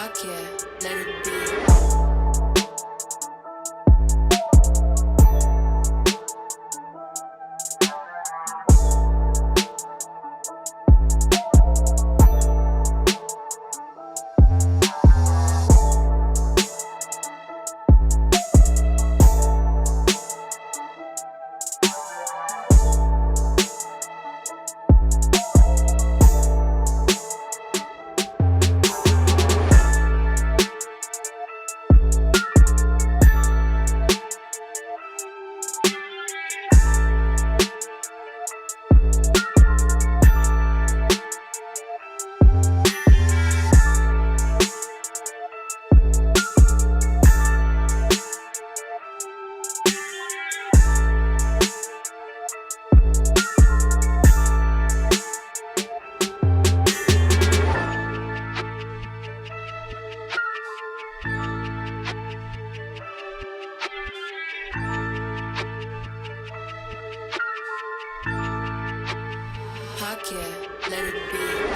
Fuck yeah, let it be. Fuck yeah, let it be.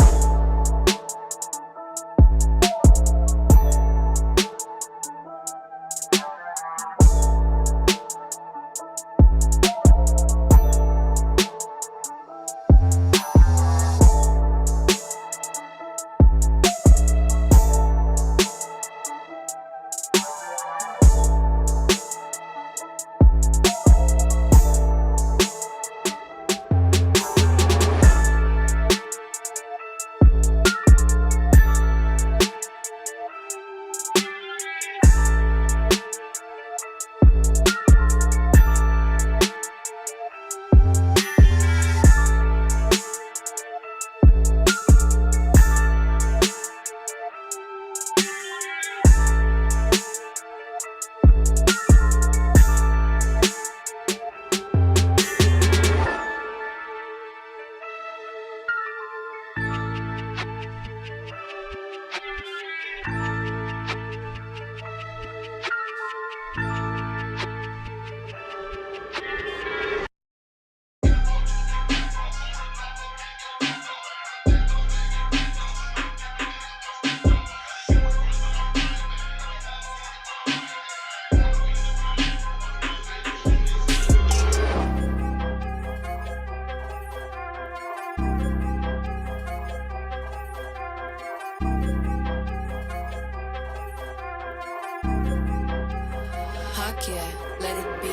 Fuck yeah, let it be.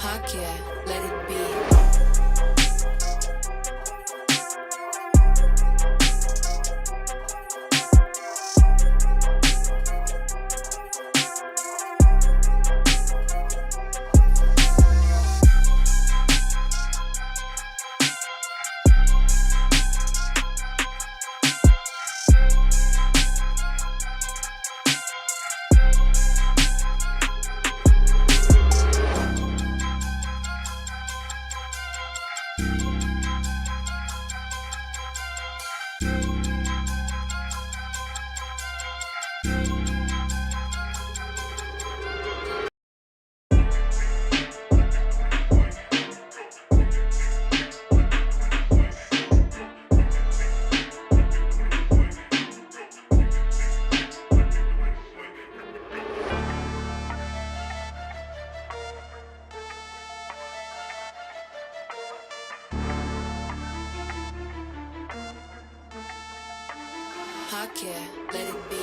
Fuck yeah, let it be. Fuck yeah, let it be.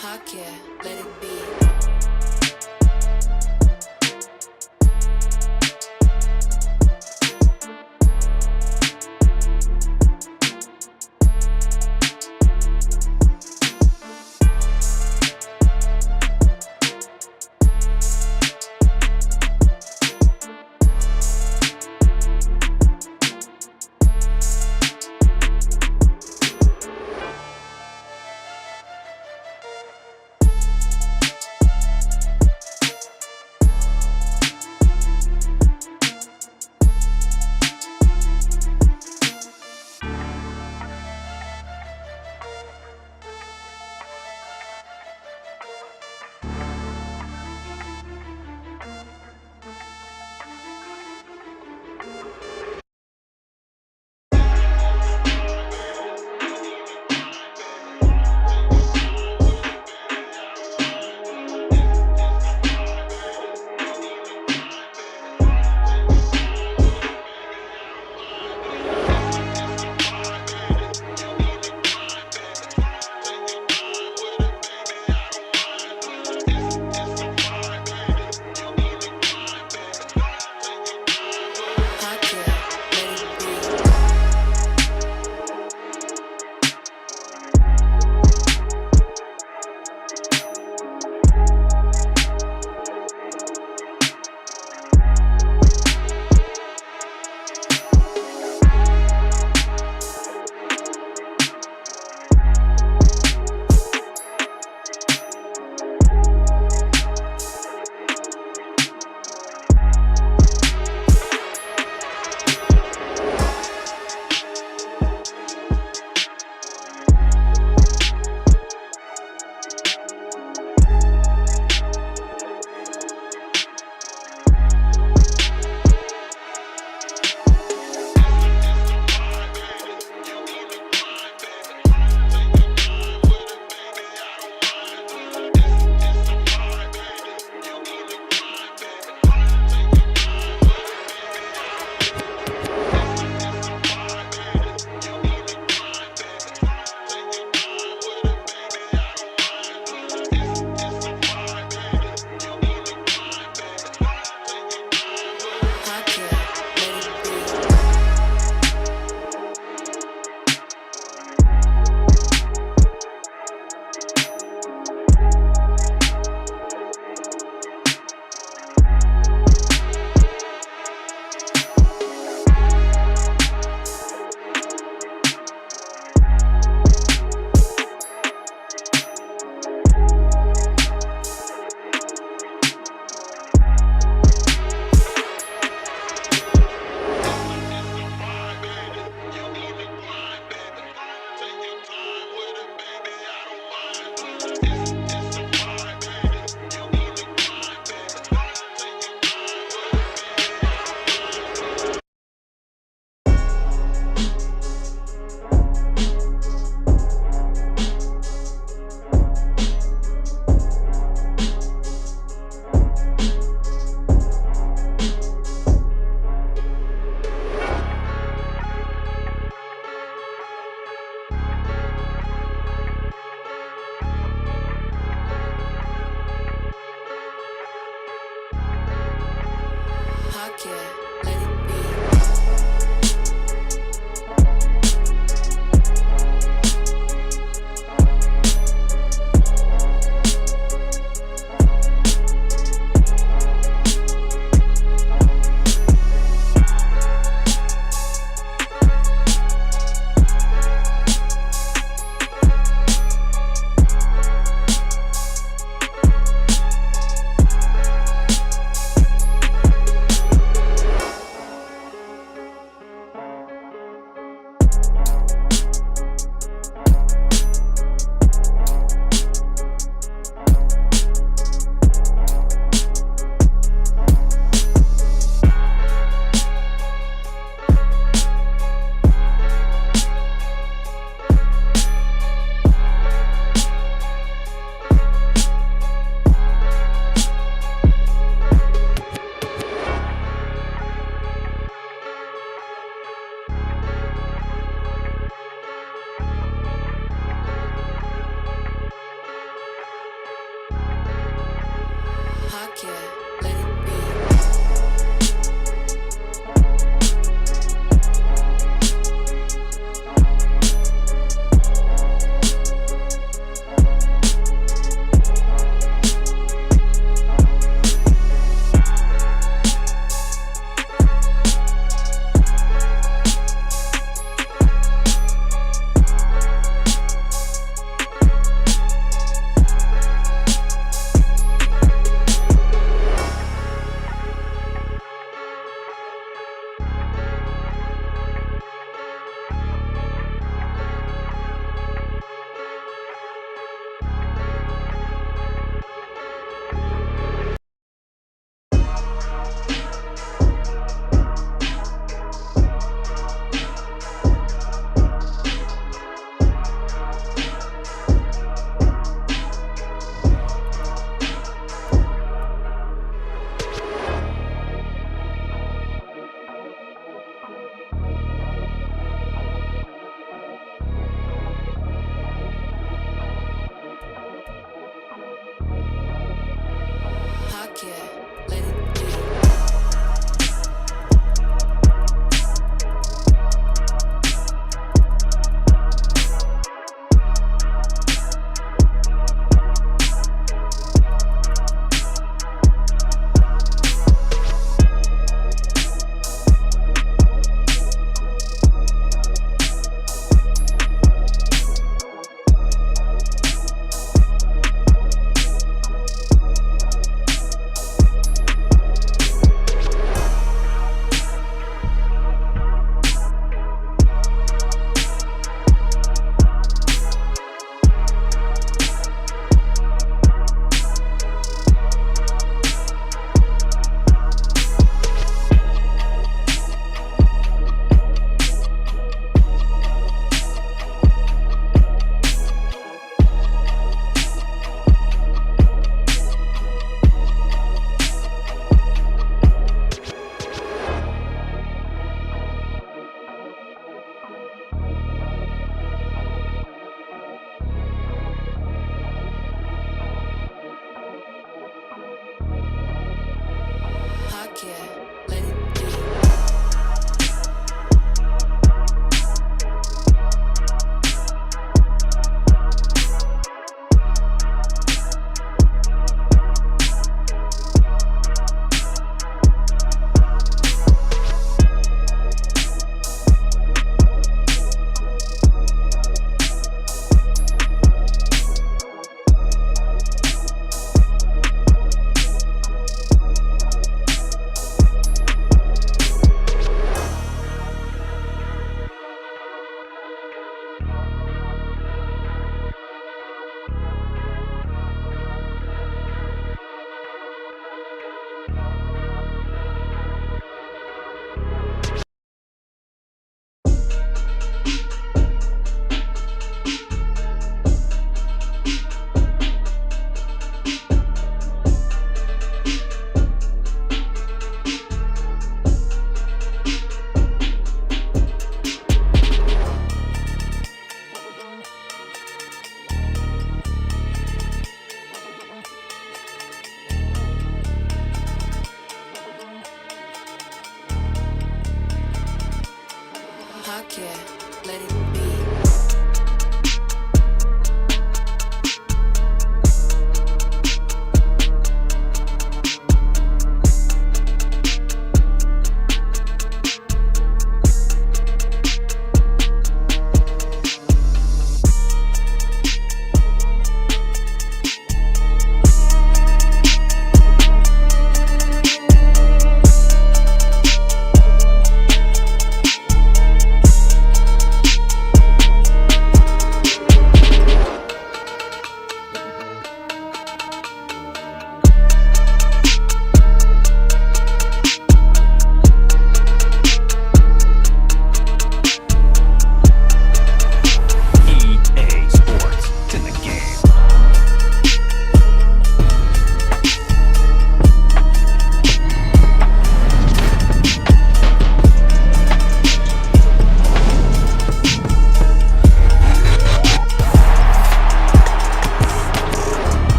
Fuck yeah, let it be.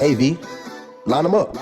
Hey V, line them up.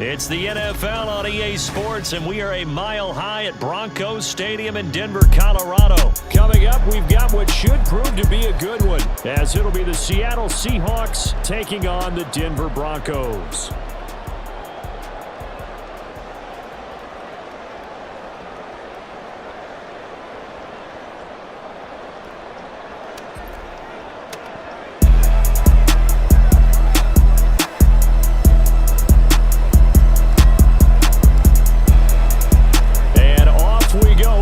It's the NFL on EA Sports, and we are a mile high at Broncos Stadium in Denver, Colorado. Coming up, we've got what should prove to be a good one, as it'll be the Seattle Seahawks taking on the Denver Broncos.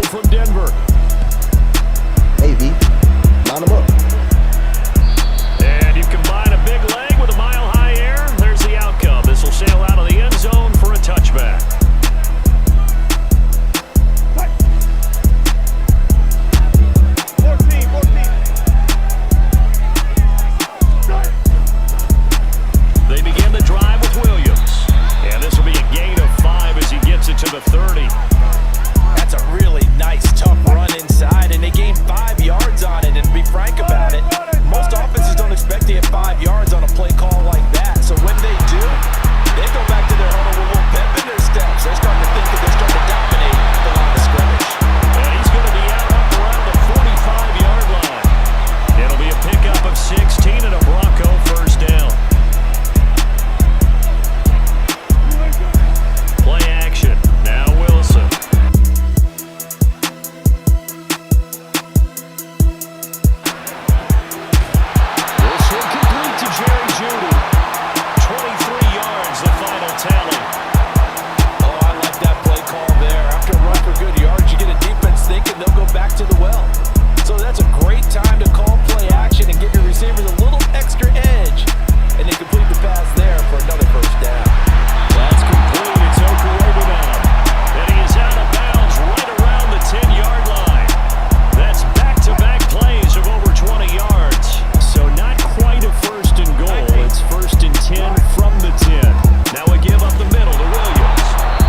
From Denver. Hey, V. Line them up. And you combine a big leg with a mile-high air. There's the outcome. This will sail out of the end zone for a touchback. They begin the drive with Williams. And this will be a gain of 5 as he gets it to the 30. That's a really nice, tough run inside, and they gained 5 yards on it. And to be frank about it, most offenses don't expect to get 5 yards on a play call like that. So when they do, they go back to their huddle with a little pep in their steps. They're starting to think that they're starting to dominate the line of scrimmage. And he's going to be out up around the 45-yard line. It'll be a pickup of 16 and a Bronco first down. Play action. Now Wilson. To the well. So that's a great time to call play action and give your receivers a little extra edge. And they complete the pass there for another first down. That's complete. It's Okurobunom. And he is out of bounds right around the 10-yard line. That's back-to-back plays of over 20 yards. So not quite a first and goal. It's first and 10 from the 10. Now a give up the middle to Williams.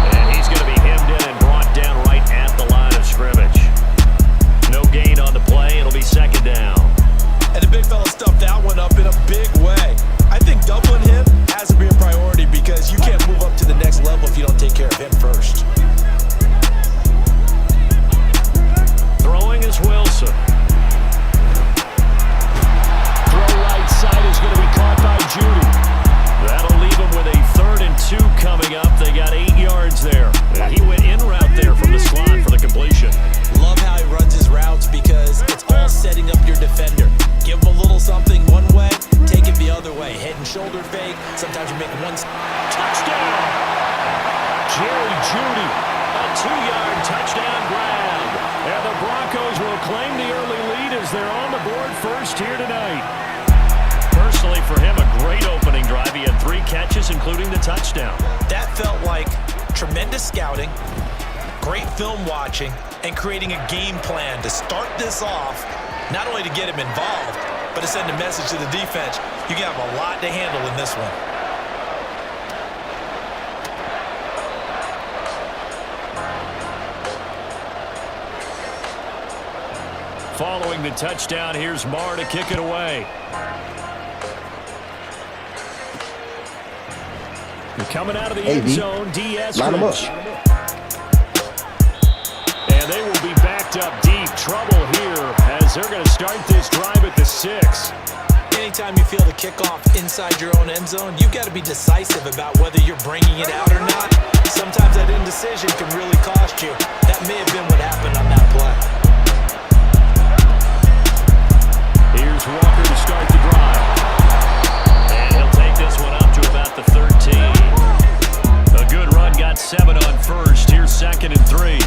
And he's going to be hemmed in and brought down right at the line of scrimmage. No gain on the play. It'll be second down. And the big fella stuffed that one up in a big way. I think doubling him has to be a priority because you can't move up to the next level if you don't take care of him first. Throwing is Wilson. Throw right side is going to be caught by Judy. That'll leave him with a 3rd and 2 coming up. They got 8 yards there. And he went in route there from the slot for the completion. Love how he runs his routes because it's all setting up your defender. Give him a little something one way, take it the other way. Head and shoulder fake. Sometimes you make one touchdown. Jerry Judy, a 2-yard touchdown grab. And the Broncos will claim the early lead as they're on the board first here tonight. Personally, for him, a great opening drive. He had 3 catches, including the touchdown. That felt like tremendous scouting, great film watching, and creating a game plan to start this off, not only to get him involved, but to send a message to the defense. You have a lot to handle in this one. Following the touchdown, here's Marr to kick it away. Coming out of the end zone, DS Line them up. And they will be backed up deep. Trouble here as they're going to start this drive at the 6. Anytime you feel the kickoff inside your own end zone, you've got to be decisive about whether you're bringing it out or not. Sometimes that indecision can really cost you. That may have been what happened on that play. Here's Walker to start the drive. And he'll take this one up to about the 13. A good run, got 7 on first. Here's 2nd and 3.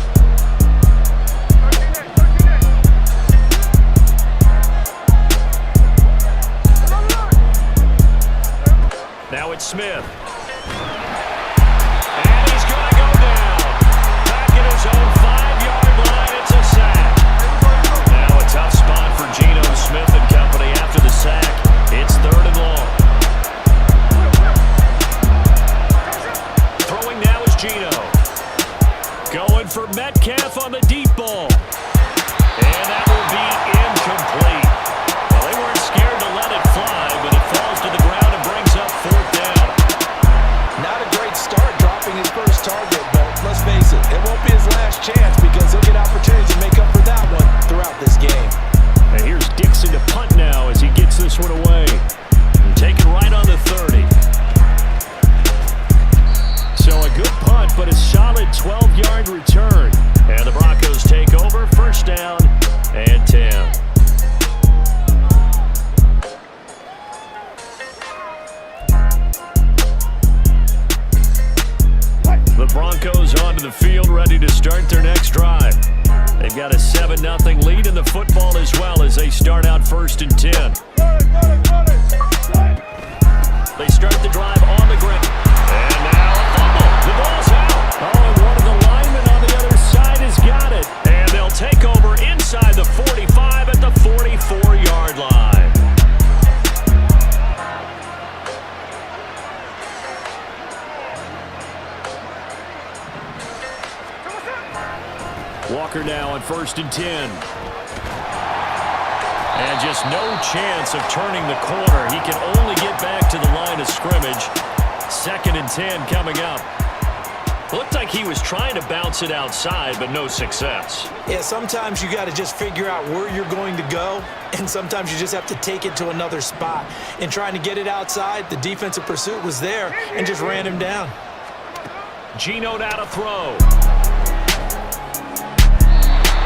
Now it's Smith. And he's going to go down. Back at his own 5-yard line. It's a sack. Now a tough spot for Geno Smith and company after the sack. It's 3rd and long. Throwing now is Geno. Going for Metcalf on the deep ball. And that will be incomplete. Well, they weren't scared to let it fly, but it falls to the ground and brings up 4th down. Not a away. And taken right on the 30. So a good punt, but a solid 12-yard return. And the Broncos take over, first down and 10. The Broncos onto the field, ready to start their next drive. They've got a 7-0 lead in the football as well as they start out first and 10. They start the drive on the ground. And now a fumble. The ball's out. Oh, and one of the linemen on the other side has got it. And they'll take over inside the 45 at the 44-yard line. Walker now on first and 10. And just no chance of turning the corner. He can only get back to the line of scrimmage. Second and 10 coming up. Looked like he was trying to bounce it outside, but no success. Yeah, sometimes you got to just figure out where you're going to go, and sometimes you just have to take it to another spot. In trying to get it outside, the defensive pursuit was there and just ran him down. Geno now to throw.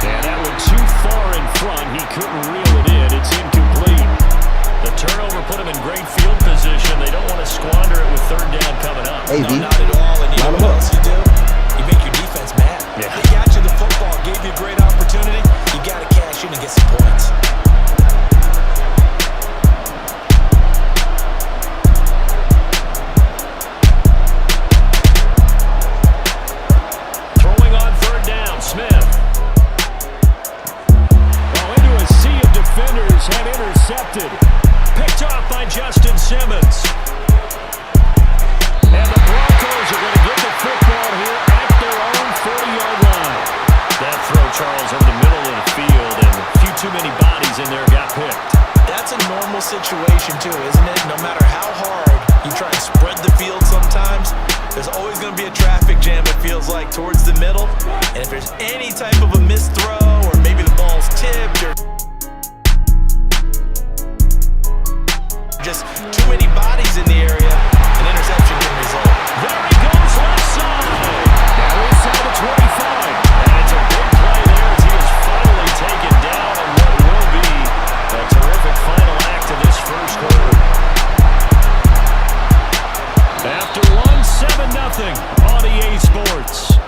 And that one too far in front. He couldn't reel it in. It's incomplete. The turnover put him in great field position. They don't want to squander it with third down coming up. Hey, No, V. not at all. And you know what else you do? You make your defense mad. Yeah. They got you the football, gave you a great opportunity. You got to cash in and get some points. Throwing on third down, Smith. Defenders had intercepted. Picked off by Justin Simmons. And the Broncos are going to get the football here at their own 40-yard line. That throw, Charles, over the middle of the field, and a few too many bodies in there got picked. That's a normal situation too, isn't it? No matter how hard you try and spread the field sometimes, there's always going to be a traffic jam, it feels like, towards the middle. And if there's any type of a missed throw, or maybe the ball's tipped, or just too many bodies in the area, an interception can result. There he goes, left side. Now inside the 25. And it's a big play there as he is finally taken down on what will be a terrific final act of this first quarter. After one, 7-0 on EA Sports.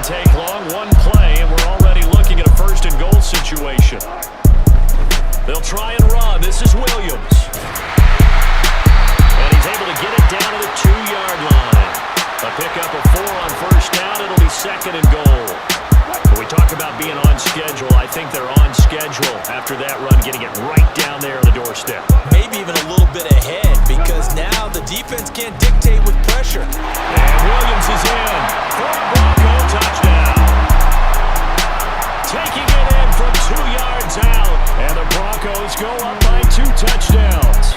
Take long, one play, and we're already looking at a first and goal situation. They'll try and run. This is Williams. And he's able to get it down to the 2-yard line. A pickup of 4 on first down. It'll be second and goal. When we talk about being on schedule, I think they're on schedule after that run, getting it right down there on the doorstep. Maybe even a little bit ahead, because now the defense can't dictate with pressure. And Williams is in for a Bronco touchdown. Taking it in from 2 yards out. And the Broncos go up by 2 touchdowns.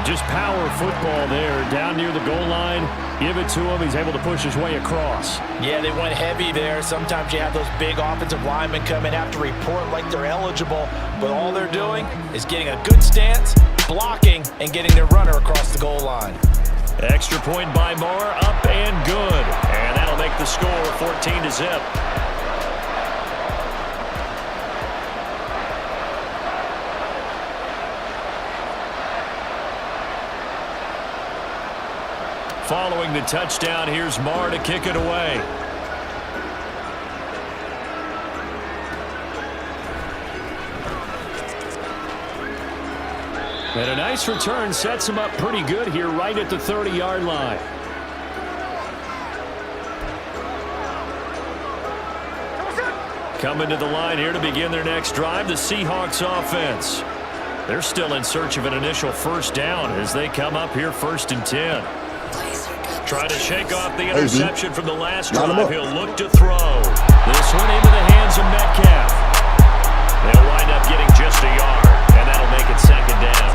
Just power football there, down near the goal line. Give it to him. He's able to push his way across. Yeah, they went heavy there. Sometimes you have those big offensive linemen come in, have to report like they're eligible, but all they're doing is getting a good stance, blocking, and getting their runner across the goal line. Extra point by Moore, up and good. And that'll make the score 14-0. Following the touchdown, here's Marr to kick it away. And a nice return sets him up pretty good here right at the 30-yard line. Coming to the line here to begin their next drive, the Seahawks offense. They're still in search of an initial first down as they come up here first and 10. Trying to shake off the interception from the last drive. He'll look to throw. This one into the hands of Metcalf. They'll wind up getting just a yard, and that'll make it second down.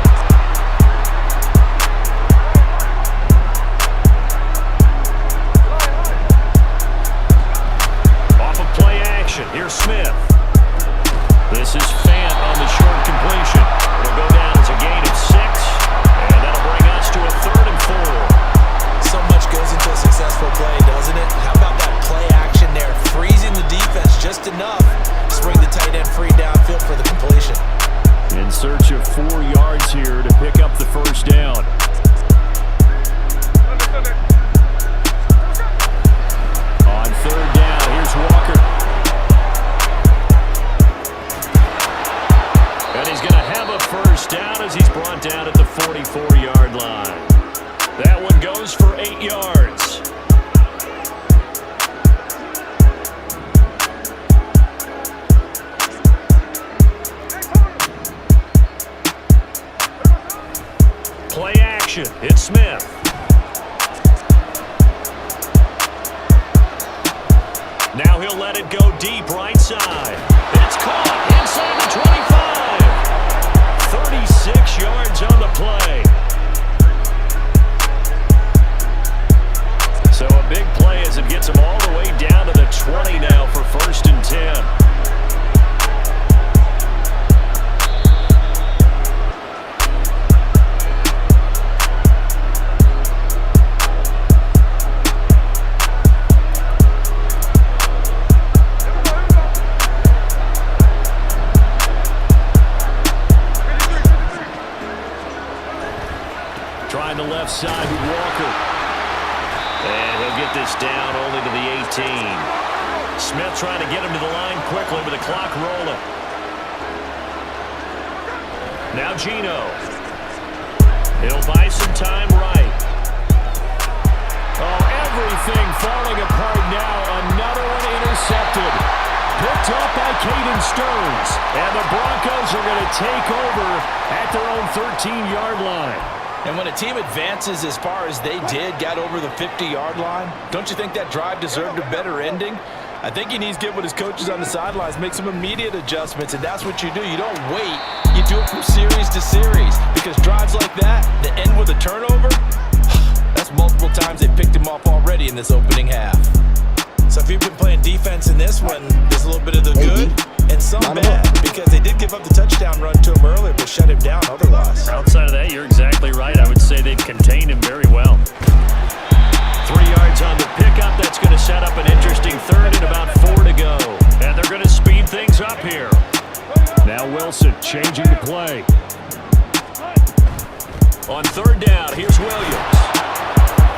That one goes for 8 yards. Play action. It's Smith. Now he'll let it go deep right side. It's caught inside the 25. 36 yards on the play. So a big play as it gets him all the way down to the 20 now for 1st and 10. Trying the left side with Walker. And he'll get this down only to the 18. Smith trying to get him to the line quickly with the clock rolling. Now Gino. He'll buy some time right. Oh, everything falling apart now. Another one intercepted. Picked up by Caden Stearns. And the Broncos are going to take over at their own 13-yard line. And when a team advances as far as they did, got over the 50-yard line, don't you think that drive deserved a better ending? I think he needs to get with his coaches on the sidelines, make some immediate adjustments, and that's what you do. You don't wait. You do it from series to series, because drives like that end with a turnover, that's multiple times they picked him off already in this opening half. So if you've been playing defense in this one, there's a little bit of the good and some bad, because they did give up the touchdown run to him earlier, but shut him down otherwise. Outside of that, you're exactly right. I would say they've contained him very well. 3 yards on the pickup. That's going to set up an interesting third and about 4 to go. And they're going to speed things up here. Now Wilson changing the play. On 3rd down, here's Williams.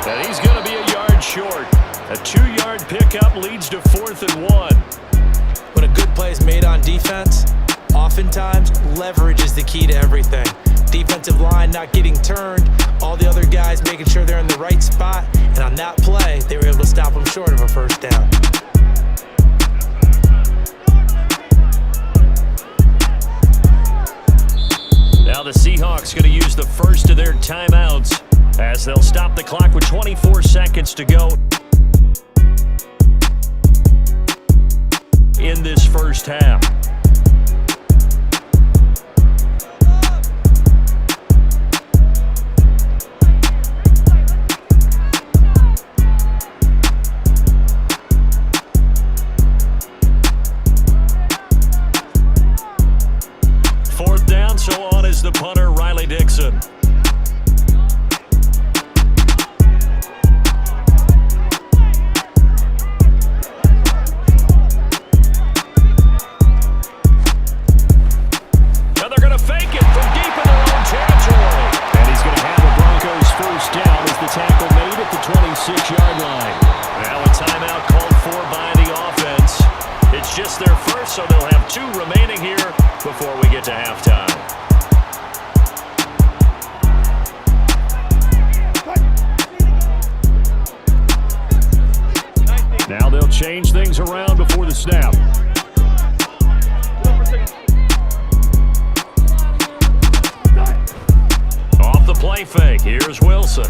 And he's going to be a yard short. A 2-yard pickup leads to 4th and 1. When a good play is made on defense, oftentimes leverage is the key to everything. Defensive line not getting turned, all the other guys making sure they're in the right spot, and on that play, they were able to stop them short of a 1st down. Now the Seahawks going to use the first of their timeouts as they'll stop the clock with 24 seconds to go in this first half. Fourth down, so on is the punter, Riley Dixon. So they'll have 2 remaining here before we get to halftime. Now they'll change things around before the snap. Off the play fake, here's Wilson.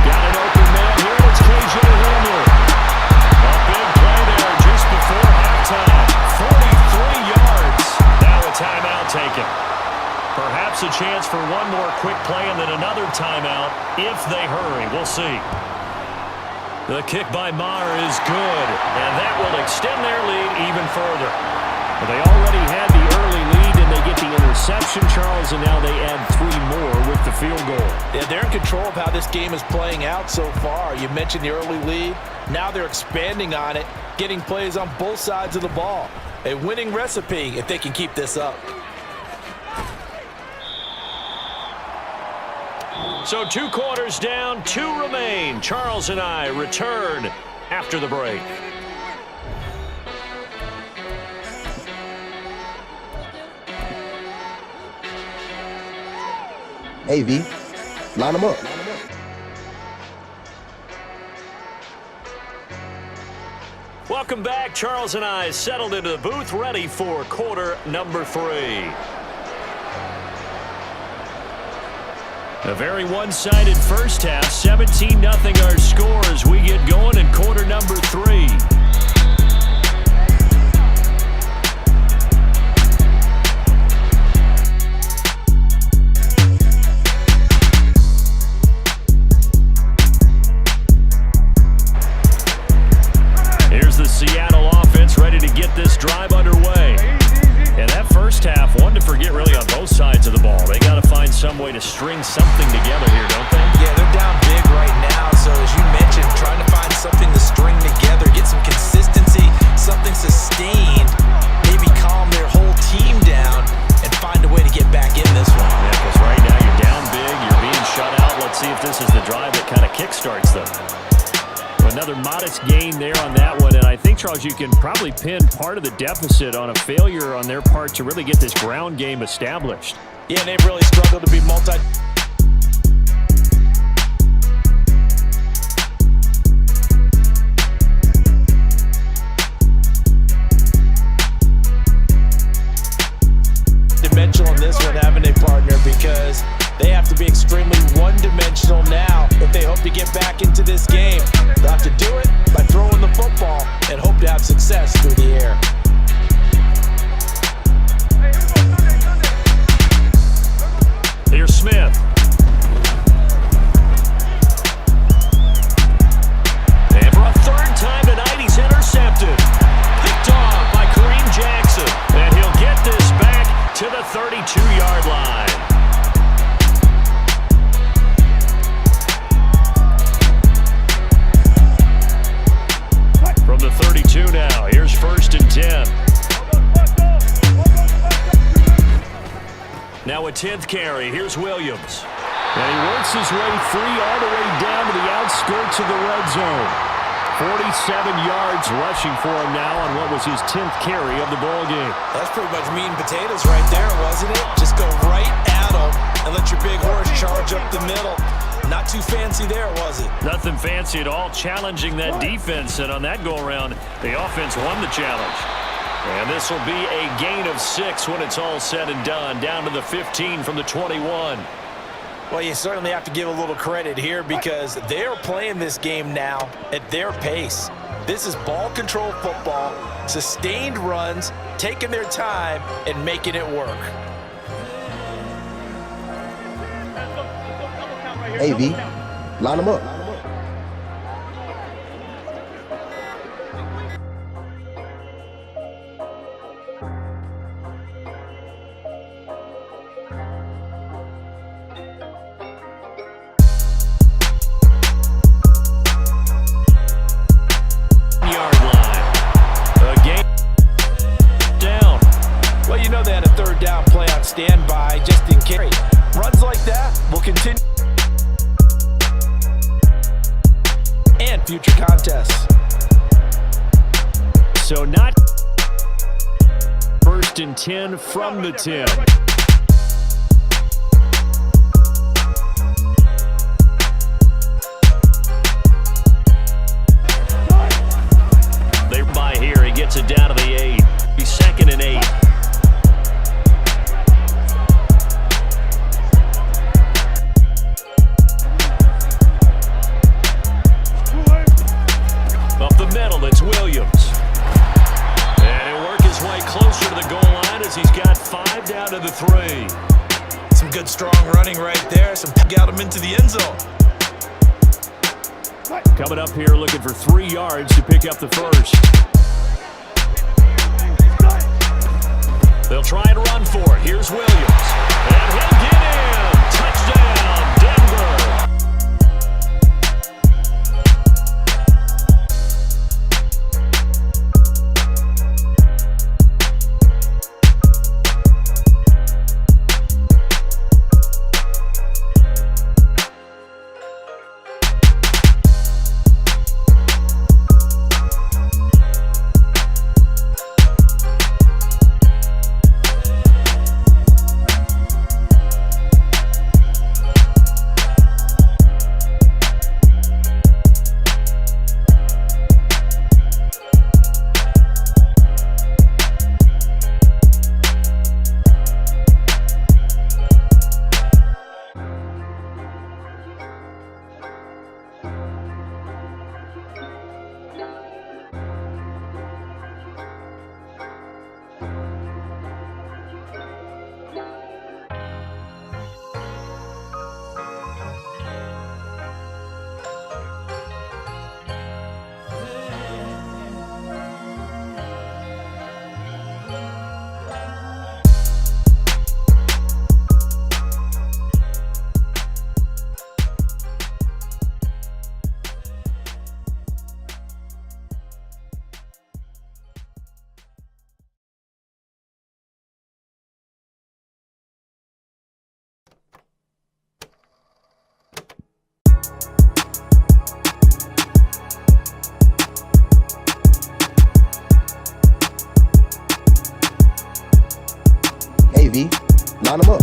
Got an open man here, it's KJ Hamler. A big play there just before halftime. 43 yards. Now a timeout taken. Perhaps a chance for one more quick play and then another timeout if they hurry. We'll see. The kick by Maher is good, and that will extend their lead even further. Well, they already had the early lead, and they get the interception, Charles, and now they add 3 more with the field goal. Yeah, they're in control of how this game is playing out so far. You mentioned the early lead. Now they're expanding on it, getting plays on both sides of the ball. A winning recipe if they can keep this up. So 2 quarters down, 2 remain. Charles and I return after the break. Hey, V. Line them up. Welcome back. Charles and I settled into the booth, ready for quarter number 3. A very one-sided first half. 17-0 our score as we get going in quarter number 3. Seattle offense ready to get this drive underway. And that first half, one to forget really on both sides of the ball. They got to find some way to string something together here, don't they? Yeah, they're down big right now. So as you mentioned, trying to find something to string together, get some consistency, something sustained, maybe calm their whole team down and find a way to get back in this one. Yeah, because right now you're down big, you're being shut out. Let's see if this is the drive that kind of kickstarts them. Another modest gain there on that one, and I think, Charles, you can probably pin part of the deficit on a failure on their part to really get this ground game established. Yeah, they've really struggled to be multi-dimensional in this one, having a partner, because they have to be extremely one-dimensional now if they hope to get back into this game. They'll have to do it by throwing the football and hope to have success through the air. Here's Smith. And for a third time tonight, he's intercepted. Picked off by Kareem Jackson. And he'll get this back to the 32-yard line. From the 32 now, here's 1st and 10. Now a 10th carry, here's Williams. And he works his way free all the way down to the outskirts of the red zone. 47 yards rushing for him now on what was his 10th carry of the ball game. That's pretty much meat and potatoes right there, wasn't it? Just go right at him and let your big horse charge up the middle. Not too fancy there, was it? Nothing fancy at all, challenging that defense, and on that go-around, the offense won the challenge. And this will be a gain of 6 when it's all said and done, down to the 15 from the 21. Well, you certainly have to give a little credit here because they're playing this game now at their pace. This is ball control football, sustained runs, taking their time and making it work. AV, line them up. Yard line. Again. Down. Well, you know they had a 3rd down play on standby just in case. Runs like that will continue. And future contests. So not 1st and 10 from the 10. They're by here. He gets it down to the 8. He's 2nd and 8. Up the middle, it's Williams. And he'll work his way closer to the goal line as he's got 5 down to the 3. Some good strong running right there. Some got him into the end zone. Coming up here looking for 3 yards to pick up the 1st. They'll try and run for it. Here's Williams. And he'll get in. Touchdown, Denver. Line them up.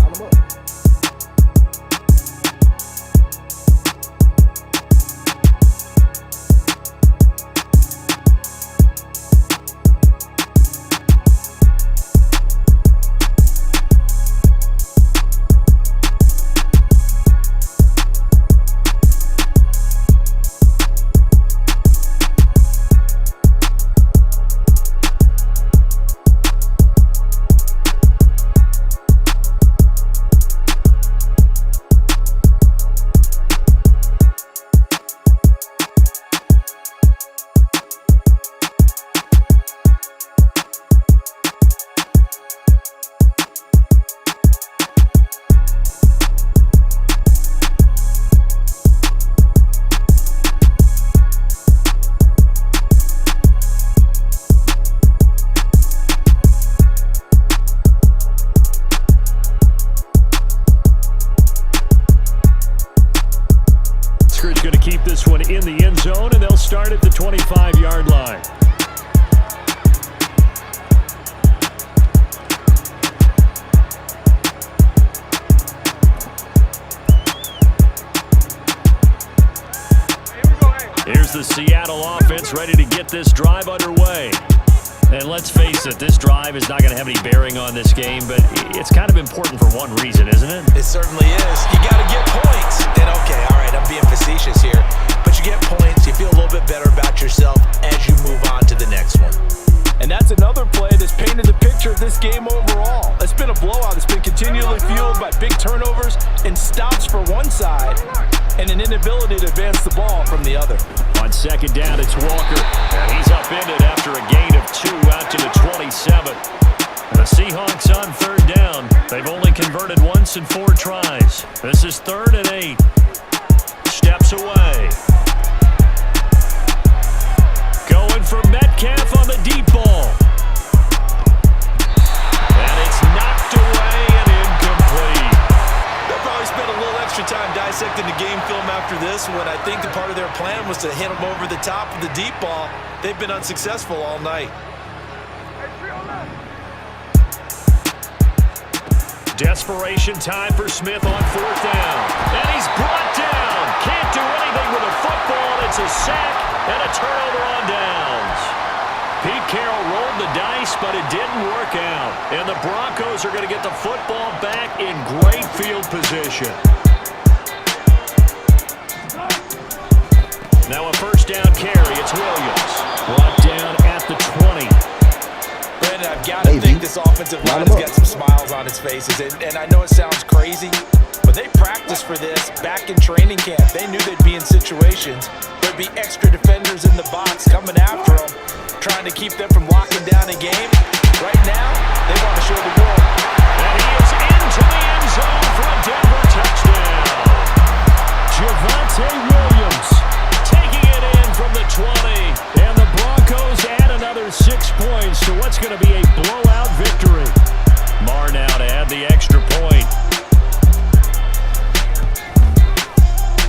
Going to keep this one in the end zone, and they'll start at the 25-yard line. Here's the Seattle offense ready to get this drive underway. And let's face it, this drive is not going to have any bearing on this game, but it's kind of important for one reason, isn't it? It certainly is. You got to get points. And okay, all right, I'm being facetious here, but you get points, you feel a little bit better about yourself as you move on to the next one. And that's another play that's painted the picture of this game overall. It's been a blowout. It's been continually fueled by big turnovers and stops for one side and an inability to advance the ball from the other. On second down, it's Walker, and he's upended after a gain of 2 out to the 27. The Seahawks on third down. They've only converted once in 4 tries. This is 3rd and 8. Steps away. Going for Metcalf on the deep ball. And it's knocked away and incomplete. They'll probably spend a little extra time dissecting the game film after this one. I think the part of their plan was to hit them over the top of the deep ball. They've been unsuccessful all night. Desperation time for Smith on 4th down. And he's brought down. Can't do anything with a football. It's a sack and a turnover on downs. Pete Carroll rolled the dice, but it didn't work out. And the Broncos are going to get the football back in great field position. Now a first down carry. It's Williams. Brought down at the 20. Brandon, I've got to think this offensive line has got some smiles on its faces. And I know it sounds crazy, but they practiced for this back in training camp. They knew they'd be in situations. There'd be extra defenders in the box coming after them, trying to keep them from locking down a game. Right now, they want to show the world. And he is into the end zone for a Denver touchdown. Javonte Williams taking it in from the 20. And the Broncos add another 6 points to what's going to be a blowout victory. Marr now to add the extra point.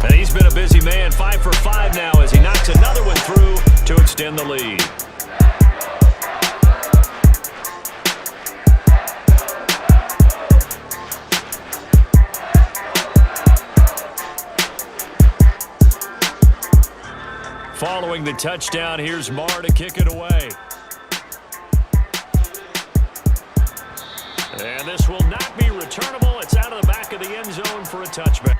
And he's been a busy man, 5 for 5 now as he knocks another one through to extend the lead. Following the touchdown, here's Marr to kick it away. And this will not be returnable. It's out of the back of the end zone for a touchback.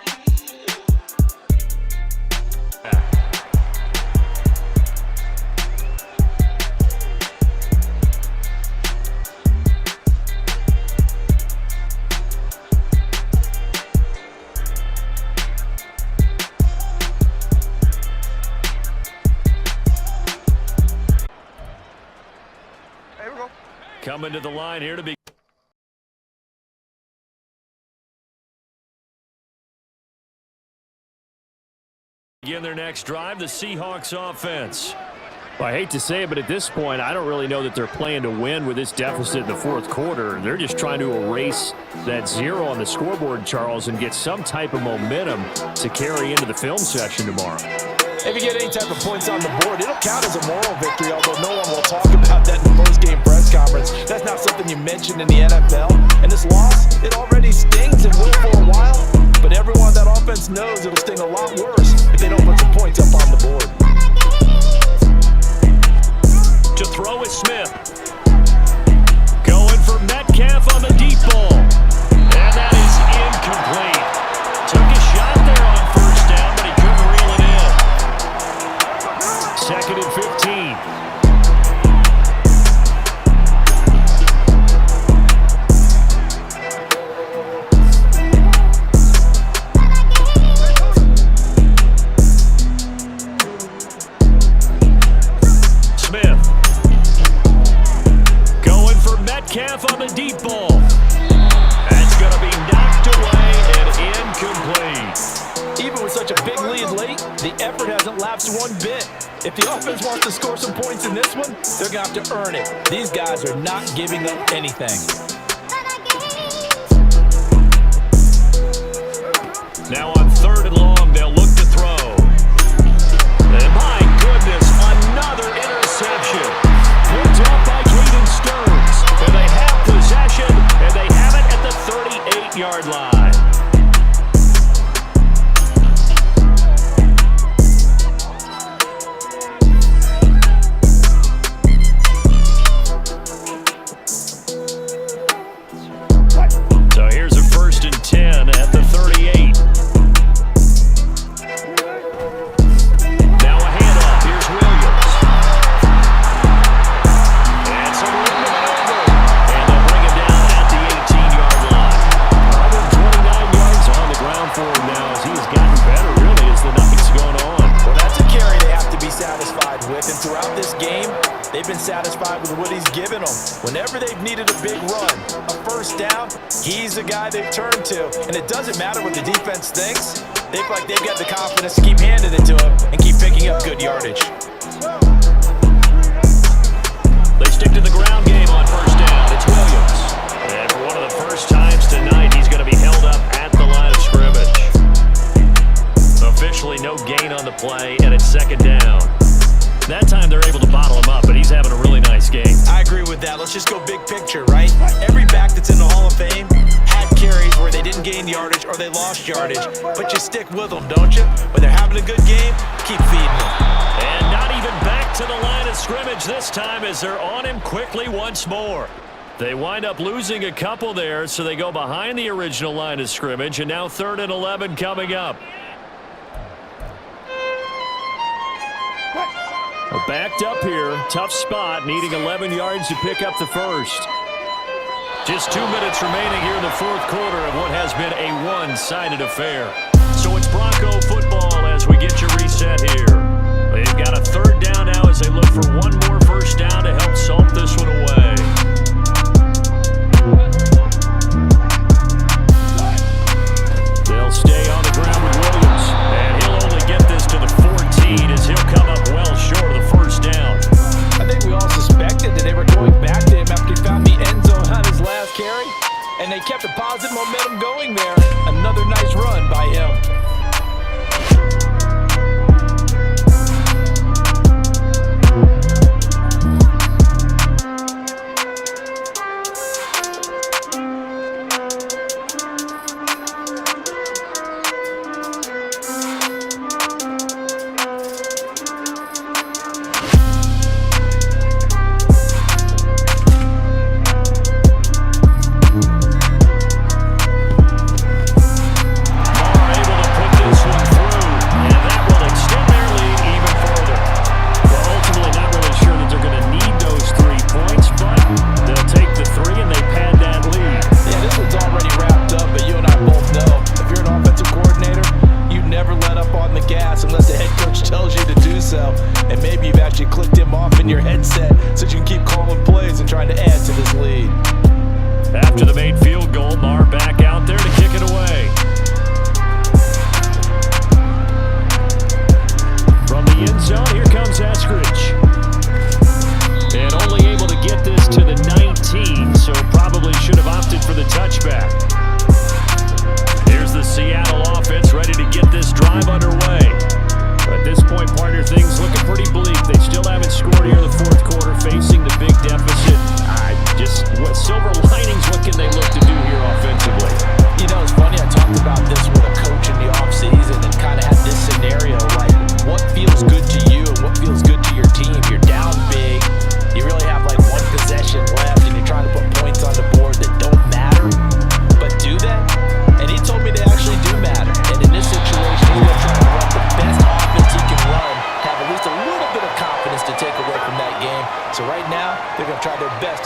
Coming to the line here to begin their next drive, the Seahawks offense. Well, I hate to say it, but at this point, I don't really know that they're playing to win with this deficit in the 4th quarter. They're just trying to erase that 0 on the scoreboard, Charles, and get some type of momentum to carry into the film session tomorrow. If you get any type of points on the board, it'll count as a moral victory, although no one will talk about that in the post-game press press conference. That's not something you mention in the NFL. And this loss, it already stings and will for a while. But everyone on that offense knows it'll sting a lot worse if they don't put some points up on the board. To throw is Smith. Going for Metcalf on the deep ball. And that is incomplete. Took a shot there on first down, but he couldn't reel it in. 2nd and 15. Metcalf on the deep ball. That's going to be knocked away and incomplete. Even with such a big lead late, the effort hasn't lapsed one bit. If the offense wants to score some points in this one, they're going to have to earn it. These guys are not giving up anything. Now on 3rd and long, they'll look to throw. And my goodness, another interception. Picked up by Caden Stearns. And they have possession, and they have it at the 38-yard line. So here's a 1st and 10 at the 38. Now a handoff. Here's Williams. And some room to maneuver. And they'll bring him down at the 18-yard line. 129 yards on the ground for him now as he's gotten better, really, as the night's going on. Well, that's a carry they have to be satisfied with. And throughout this game, they've been satisfied with what he's given them. Whenever they've needed a big run, a first down, he's the guy they've turned to. And it doesn't matter what the defense thinks. They feel like they've got the confidence to keep handing it to him and keep picking up good yardage. They stick to the ground game on first down. It's Williams. And for one of the first times tonight, he's going to be held up at the line of scrimmage. Officially no gain on the play, and it's 2nd down. That time they're able to bottle him up, but he's having a really nice game. I agree with that. Let's just go big picture, right? Every back that's in the Hall of Fame had carries where they didn't gain yardage or they lost yardage. But you stick with them, don't you? When they're having a good game, keep feeding them. And not even back to the line of scrimmage this time as they're on him quickly once more. They wind up losing a couple there, so they go behind the original line of scrimmage, and now 3rd and 11 coming up. Backed up here, tough spot, needing 11 yards to pick up the first. Just 2 minutes remaining here in the 4th quarter of what has been a one-sided affair. So it's Bronco football as we get you reset here. They've got a 3rd down now as they look for one more first down to help salt this one away. They'll stay on the ground with Williams, and he'll only get this to the 14 as he'll come up well short of the first down. I think we all suspected that they were going back to him after he found the end zone on his last carry, and they kept the positive momentum going there. Another nice run by him.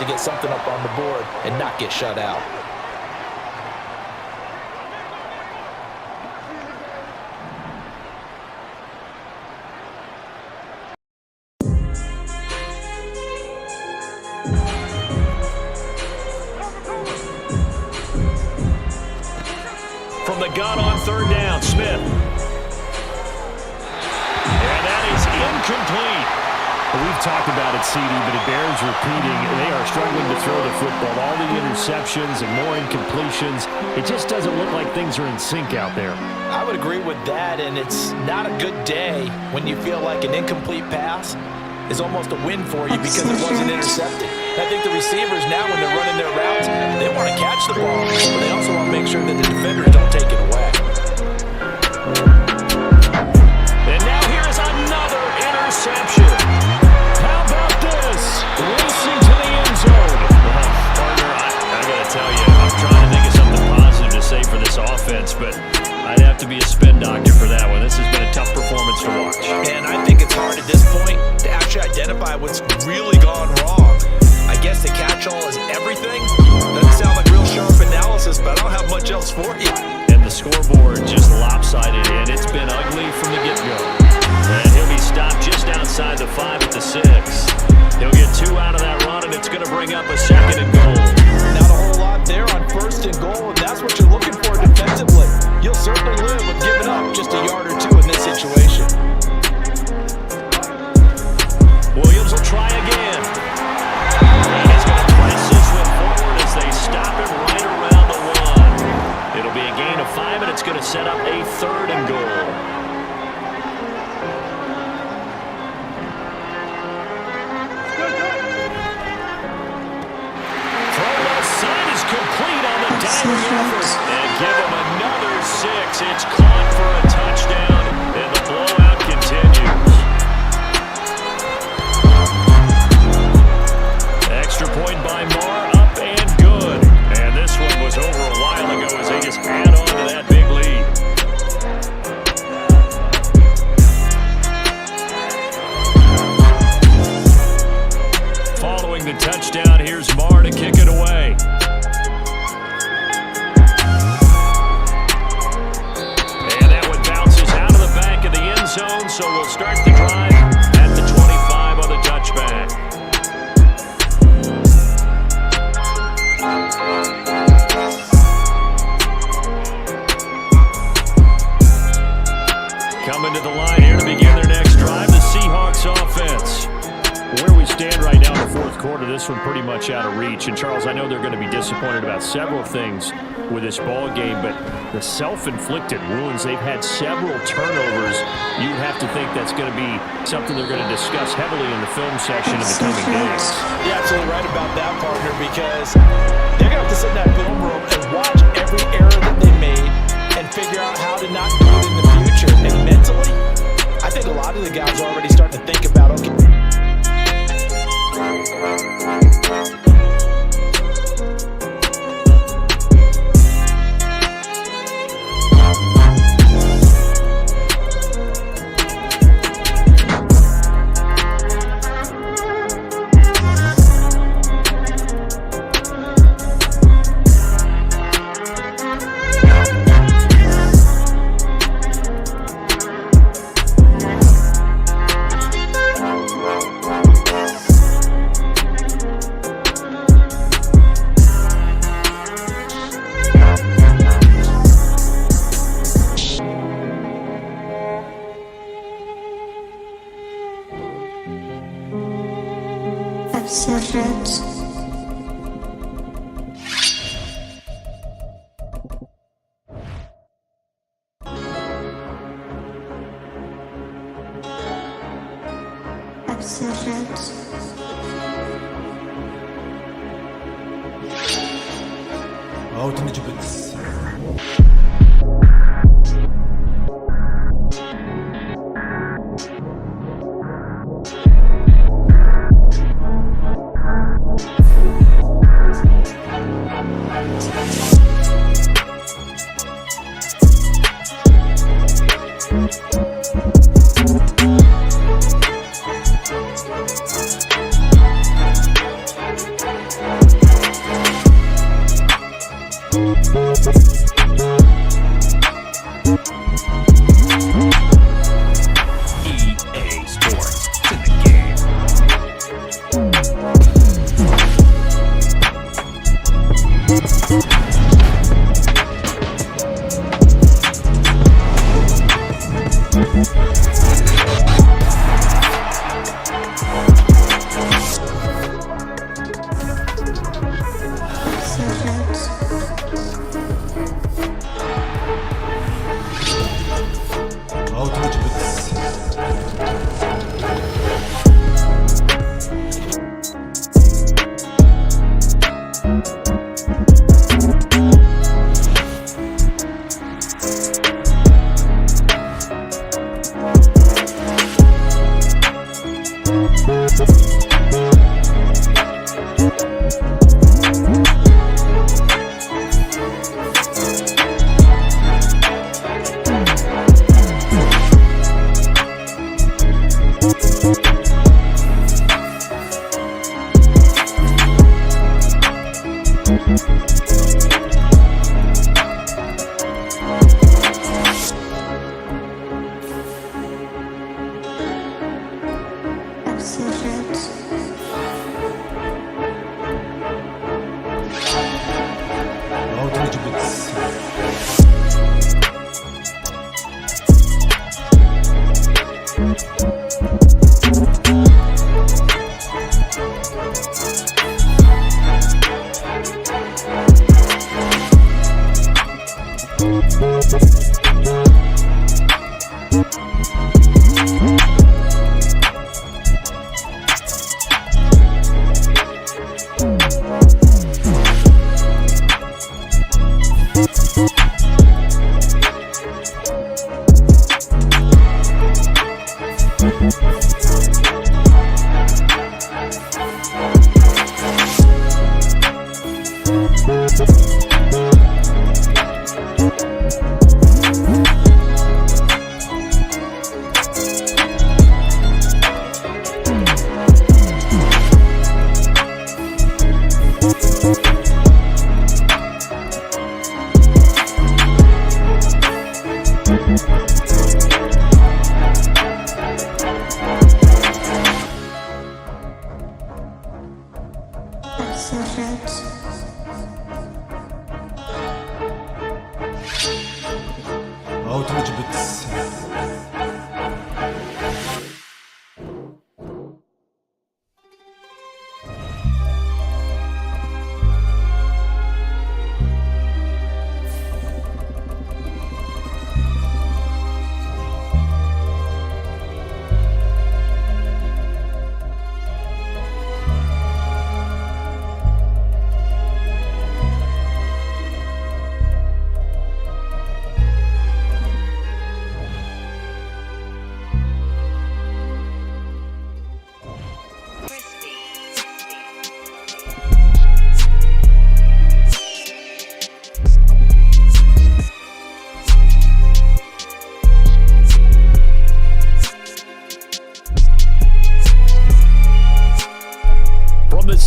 to get something up on the board and not get shut out. From the gun on third down, Smith. And that is incomplete. We've talked about it, CD, but it bears repeating. They are struggling to throw the football. All the interceptions and more incompletions. It just doesn't look like things are in sync out there. I would agree with that, and it's not a good day when you feel like an incomplete pass is almost a win for you because it wasn't intercepted. I think the receivers now, when they're running their routes, they want to catch the ball, but they also want to make sure that the defenders don't take it away. And now here's another interception. How about this? Racing to the end zone. Well, partner, I got to tell you, I'm trying to think of something positive to say for this offense, but I'd have to be a spin doctor for that one. This has been a tough performance to watch. And I think it's hard at this point to actually identify what's really gone wrong. I guess the catch-all is everything. Doesn't sound like real sharp analysis, but I don't have much else for you. And the scoreboard just lopsided, and it's been ugly from the get-go. And he'll be stopped just outside the 5 at the 6. He'll get 2 out of that run, and it's going to bring up a 2nd and goal. Not a whole lot there on 1st and goal, and that's what you're looking for defensively. You'll certainly live with giving up just a yard or 2 in this situation. Williams will try again. And he's going to press this one forward as they stop him right around the 1. It'll be a gain of 5, and it's going to set up a 3rd and goal. Throw left side is complete on the diving effort. And give him another 6. It's caught for a touchdown, and the blowout continues. Extra point by Marr, up and good. And this one was over a while ago as they just add on to that big lead. Following the touchdown, here's Marr to kick it away. And that one bounces out of the back of the end zone, so we'll start the drive at the 25 on the touchback. Coming to the line here to begin their next drive, the Seahawks offense. Where we stand right now in the 4th quarter, this one pretty much out of reach. And Charles, I know they're going to be disappointed about several things with this ball game, but the self-inflicted wounds, they've had several turnovers. You'd have to think that's going to be something they're going to discuss heavily in the film section in the coming days. You're absolutely right about that, partner, because they're going to have to sit in that film room and watch every error that they made and figure out how to not do it in the future. And mentally, I think a lot of the guys are already starting to think about, okay, Savage. 아웃 in the Gibbons.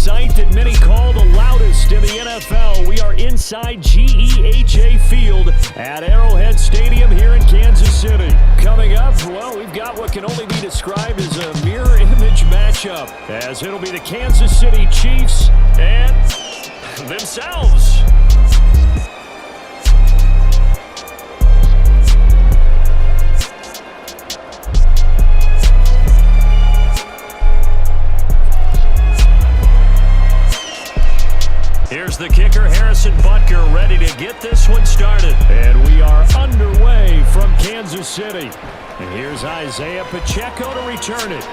Site that many call the loudest in the NFL. We are inside GEHA Field at Arrowhead Stadium here in Kansas City. Coming up, well, we've got what can only be described as a mirror image matchup, as it'll be the Kansas City Chiefs and themselves. Here's the kicker, Harrison Butker, ready to get this one started. And we are underway from Kansas City. And here's Isaiah Pacheco to return it.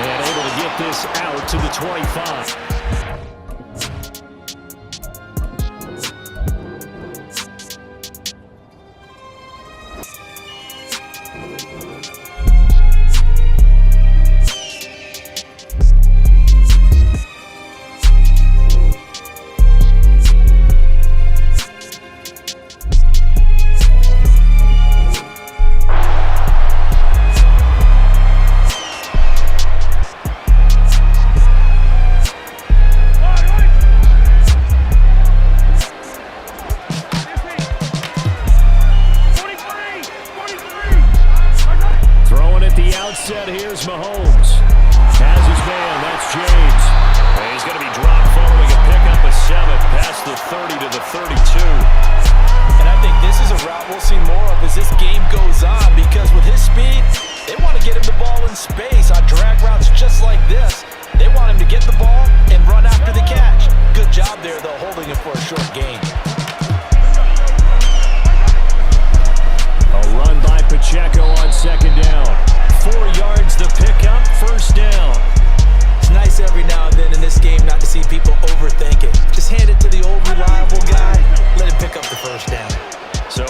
And able to get this out to the 25. Set, here's Mahomes. Has his man, that's James. And he's going to be dropped following a pickup of 7 past the 30 to the 32. And I think this is a route we'll see more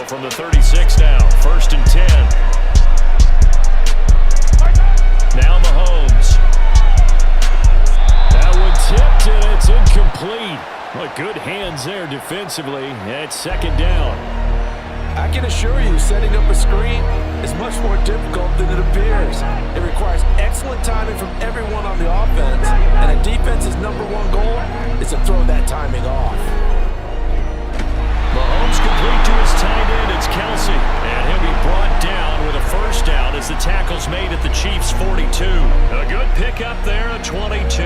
from the 36 now. 1st and 10. Now Mahomes. That one tipped, and it's incomplete. Well, good hands there defensively. It's 2nd down. I can assure you, setting up a screen is much more difficult than it appears. It requires excellent timing from everyone on the offense, and a defense's #1 goal is to throw that timing off. Mahomes complete to his tight end. It's Kelsey, and he'll be brought down with a 1st down as the tackle's made at the Chiefs' 42. A good pickup there, a 22.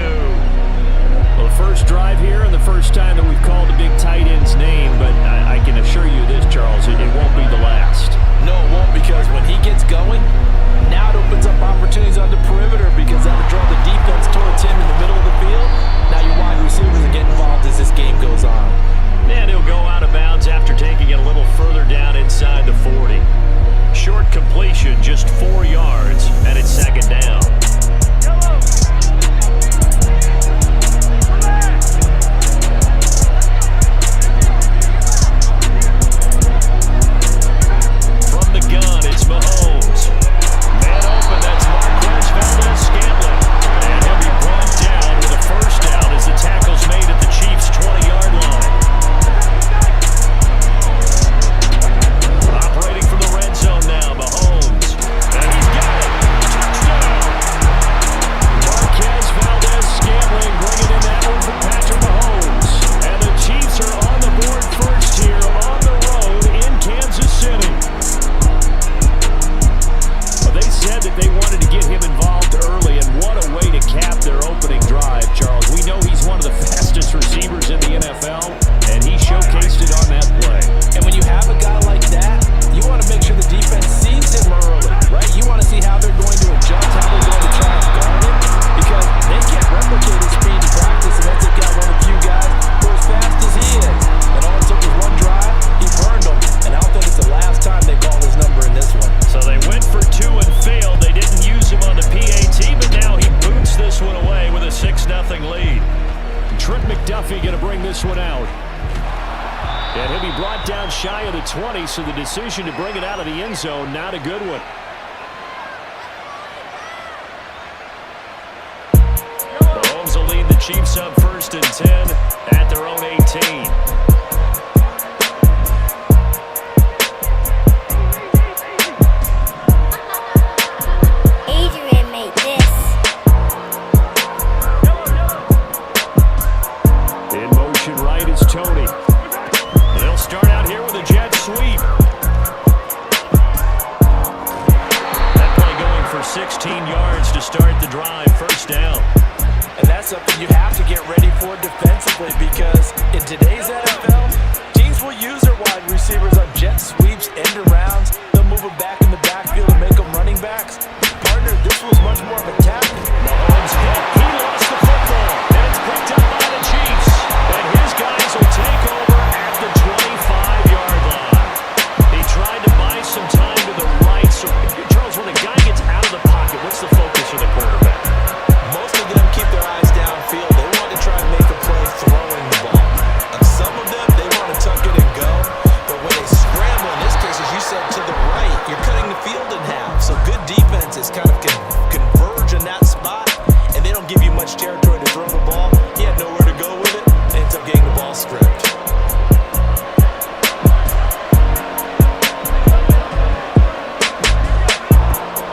Well, the first drive here and the first time that we've called the big tight end's name, but I can assure you this, Charles, it won't be the last. No, it won't, because when he gets going, now it opens up opportunities on the perimeter because that'll draw the defense towards him in the middle of the field. Now your wide receivers are getting involved as this game goes on. And he'll go out of bounds after taking it a little further down inside the 40. Short completion, just 4 yards, and it's 2nd down. From the gun, it's Mahomes. Man open, that's Valdez-Scantling. And he'll be brought down with a 1st down as the tackle's made at the Chiefs' 20-yard line. Operating from the red zone now, Mahomes. And he's got it. Touchdown. Valdez-Scantling bringing in that one for Patrick Mahomes. And the Chiefs are on the board first here on the road in Kansas City. Well, they said that they wanted to get him involved early, and what a way to cap their opening drive, Charles. We know he's one of the fastest receivers in the NFL, and he showcased it on that play. And when you have a guy like that, you want to make sure the defense sees him early, right? You want to see how they're going to adjust, how they're going to try and guard him, because they can't replicate his speed in practice unless they've got one of the few guys who are as fast as he is. And all it took was one drive, he burned them, and I don't think it's the last time they call his number in this one. So they went for 2 and failed. They didn't use him on the PAT, but now he boots this one away with a 6-0 lead. Trent McDuffie going to bring this one out. And he'll be brought down shy of the 20, so the decision to bring it out of the end zone, not a good one. Mahomes will lead the Chiefs up 1st and 10 at their own 18. Tony. And he'll start out here with a jet sweep. That play going for 16 yards to start the drive. 1st down. And that's something you have to get ready for defensively, because in today's NFL, teams will use their wide receivers on jet sweeps, end arounds. They'll move them back in the backfield and make them running backs. Partner, this was much more of a tackle. Mahomes hit. He lost the football. And it's picked up by the Chiefs. And his guys will take over at the 25-yard line. He tried to buy some time to the right. So, Charles, when a guy gets out of the pocket, what's the focus of the quarterback? Most of them keep their eyes downfield. They want to try and make a play throwing the ball. And some of them, they want to tuck it and go. But when they scramble, in this case, as you said, to the right, you're cutting the field in half. So good defenses kind of can converge in that spot, and they don't give you much territory to throw the ball. He had nowhere to go with it. Ends up getting the ball stripped.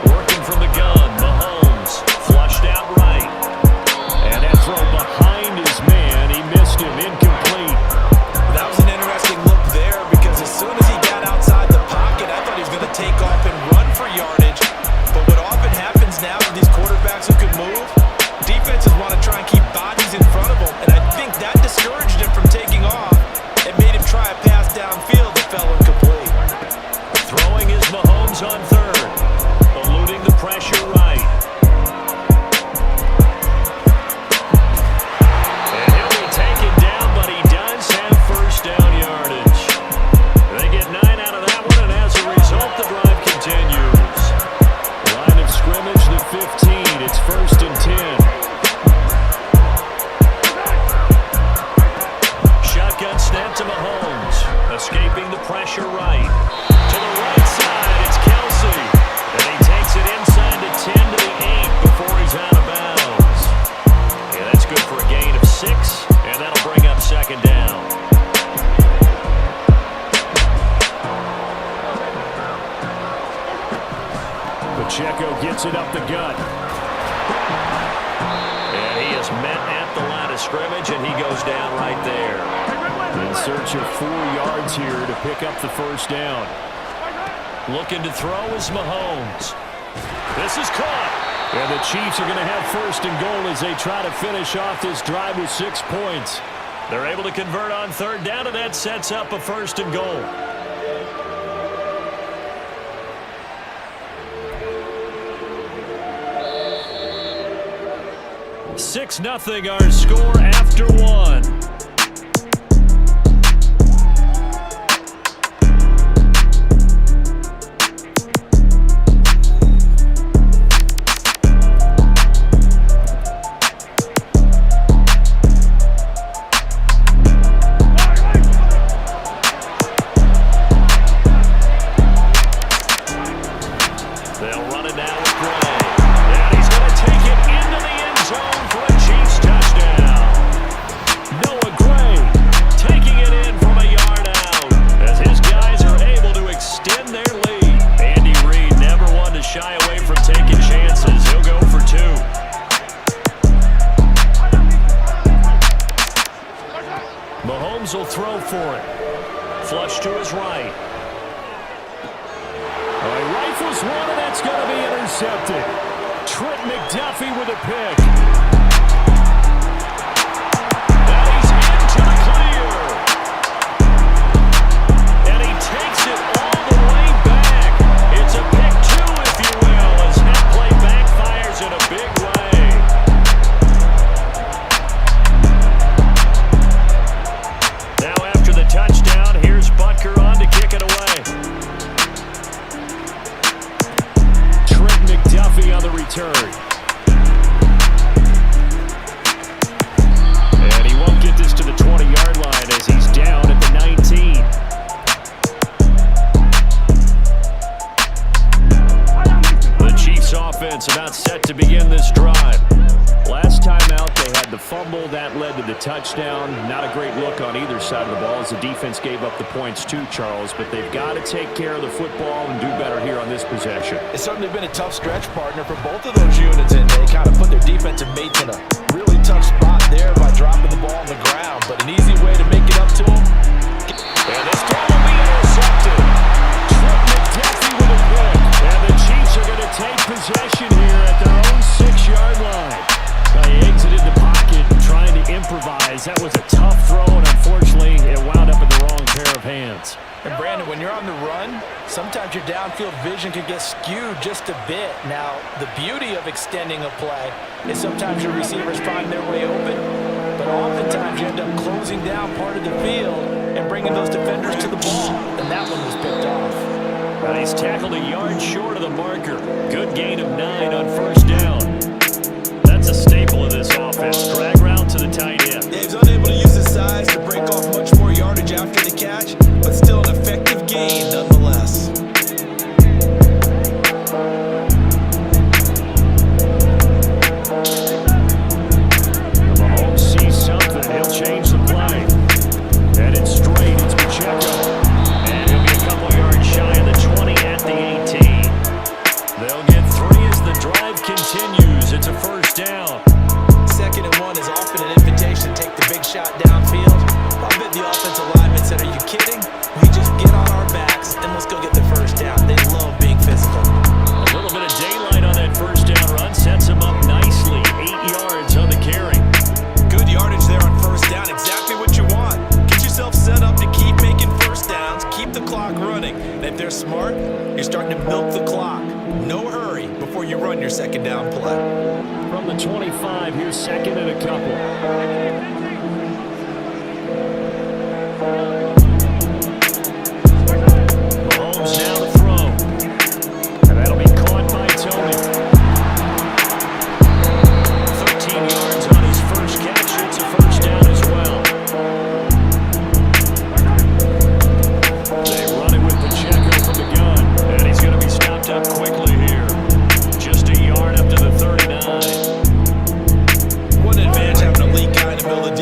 Working from the gun, Mahomes flushed out right. And that throw behind his man, he missed him, incomplete. That was an interesting look there, because as soon as he got outside the pocket, I thought he was going to take off and run for yardage. But what often happens now with these quarterbacks who can move, defenses want to try and keep bodies in front of them, and I think that discouraged him from taking off and made him try a pass downfield that fell incomplete. Throwing is Mahomes on 3rd, eluding the pressure right. And he'll be taken down, but he does have 1st down yardage. They get 9 out of that one, and as a result, the drive continues. Line of scrimmage, the 15. It's 1st and 10. Shotgun snap to Mahomes, escaping the pressure right. Pacheco gets it up the gut. And he is met at the line of scrimmage, and he goes down right there. In search of 4 yards here to pick up the first down. Looking to throw is Mahomes. This is caught. And the Chiefs are going to have first and goal as they try to finish off this drive with 6 points. They're able to convert on third down, and that sets up a first and goal. Six 0 our score after 1. Mahomes will throw for it. Flush to his right. Rifles one, and that's going to be intercepted. Trent McDuffie with a pick. And he's into the clear. And he takes it all the way back. It's a pick 2, if you will, as that play backfires in a big way. Touchdown. Here's Butker on to kick it away. Trent McDuffie on the return. And he won't get this to the 20-yard line as he's down at the 19. The Chiefs offense about set to begin this drive. Last time out, they had the fumble. That led to the touchdown. Not a great look on either side of the ball as the defense gave up the points too, Charles. But they've got to take care of the football and do better here on this possession. It's certainly been a tough stretch, partner, for both of those units, and they kind of put their defensive mates in a really tough spot there by dropping the ball on the ground. But an easy way to make it up to them. And this throw will be intercepted. Trent McDuffie with a pick. And the Chiefs are going to take possession here at their own 6-yard line. He exited the pocket trying to improvise. That was a tough throw, and unfortunately, it wound up in the wrong pair of hands. And Brandon, when you're on the run, sometimes your downfield vision can get skewed just a bit. Now, the beauty of extending a play is sometimes your receivers find their way open, but oftentimes you end up closing down part of the field and bringing those defenders to the ball, and that one was picked off. He's tackled a yard short of the marker. Good gain of 9 on first down. That's a staple of this offense. Drag route to the tight end. Dave's unable to use his size to break off much more yardage after the catch, but still an effective gain nonetheless. Mahomes sees something. He'll change the play. Headed straight. It's Pacheco. And he'll be a couple yards shy of the 20 at the 18. They'll get 3 as the drive continues. It's a first down. 2nd and 1 is often an invitation to take the big shot downfield. I bet the offensive linemen said, "Are you kidding? We just get on our backs and let's go get the first down." They love being physical. A little bit of daylight on that first down run sets him up nicely. 8 yards on the carry. Good yardage there on first down. Exactly what you want. Get yourself set up to keep making first downs. Keep the clock running. And if they're smart, you're starting to milk the clock. No hurry before you run your second down play. From the 25, here's 2nd and a couple. Mahomes now to throw. And that'll be caught by Tony. 13 yards on his first catch. It's a first down as well. They run it with Pacheco from the gun. And he's going to be stopped up quickly here. Just a yard up to the 39. What an advantage having a lead guy in the middle of the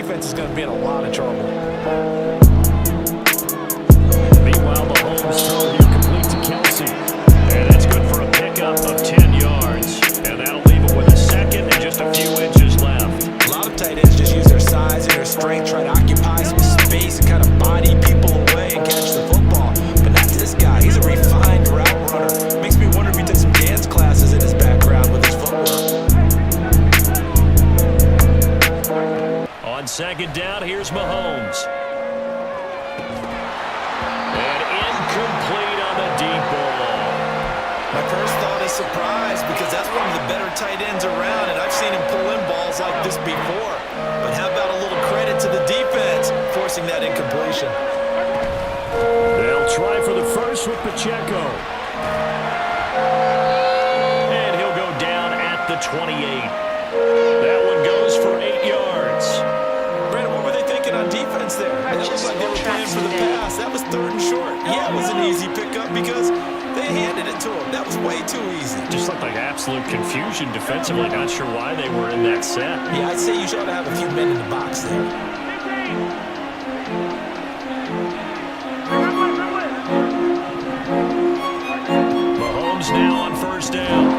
defense is going to be in a lot of trouble. Meanwhile, Mahomes throwing incomplete to Kelsey. And that's good for a pickup of 10 yards. And that'll leave him with a second and just a few inches left. A lot of tight ends just use their size and their strength, try to occupy some space and kind of body people away and catch the football. But not this guy. He's a refined route runner. Makes me wonder if he took some dance classes in his background with his footwork. On second down, here's Mahomes. And incomplete on the deep ball. My first thought is surprise because that's one of the better tight ends around, and I've seen him pull in balls like this before. But how about a little credit to the defense forcing that incompletion? They'll try for the first with Pacheco. And he'll go down at the 28. That one goes for 8 yards. Brandon, what were they thinking on defense there? It looked like they were playing for the pass. That was 3rd and short. Yeah, it was an easy pickup because they handed it to him. That was way too easy. Just looked like absolute confusion defensively. Not sure why they were in that set. Yeah, I'd say you should have a few men in the box there. Mahomes now on first down.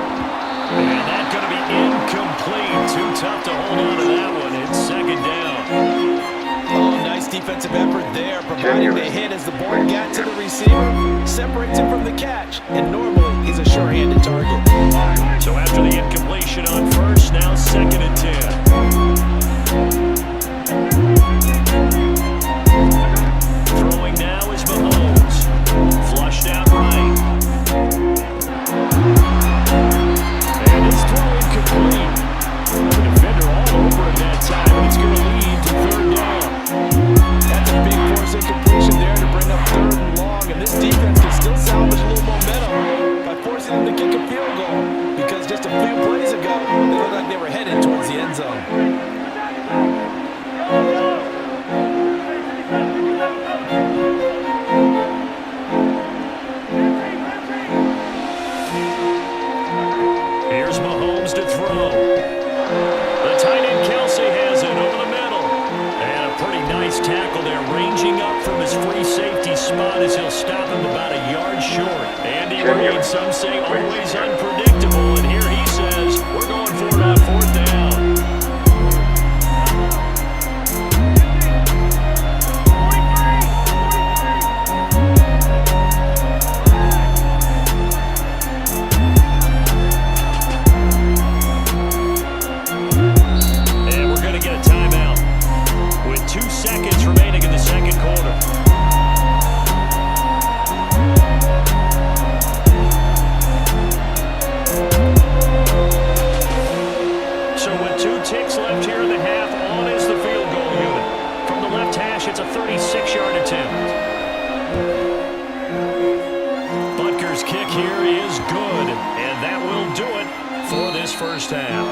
And that's going to be incomplete. Too tough to hold on to that one. It's second down. Oh, nice defensive effort there, providing the hit as the ball got to the receiver, separates him from the catch, and normally he's a sure-handed target. So after the incompletion on first, now second and 10. Throwing now is Mahomes. Flushed out right. And his throw incomplete. The defender all over it that time, and it's going to lead to 3rd down. That's a big force incompletion there to bring up 3rd and long, and this defense can still salvage a little momentum by forcing them to kick a field goal, because just a few plays ago, they looked like they were headed towards the end zone. Here's Mahomes to throw. The tight end Kelsey has it over the middle. And a pretty nice tackle there, ranging up from his free safety spot as he'll stop him about a yard short. Andy Reid, some say always unpredictable, and here he says, we're going for it on 4th down. And we're going to get a timeout with 2 seconds remaining in the second quarter. So with 2 ticks left here in the half, on is the field goal unit. From the left hash, it's a 36-yard attempt. Butker's kick here is good, and that will do it for this first half.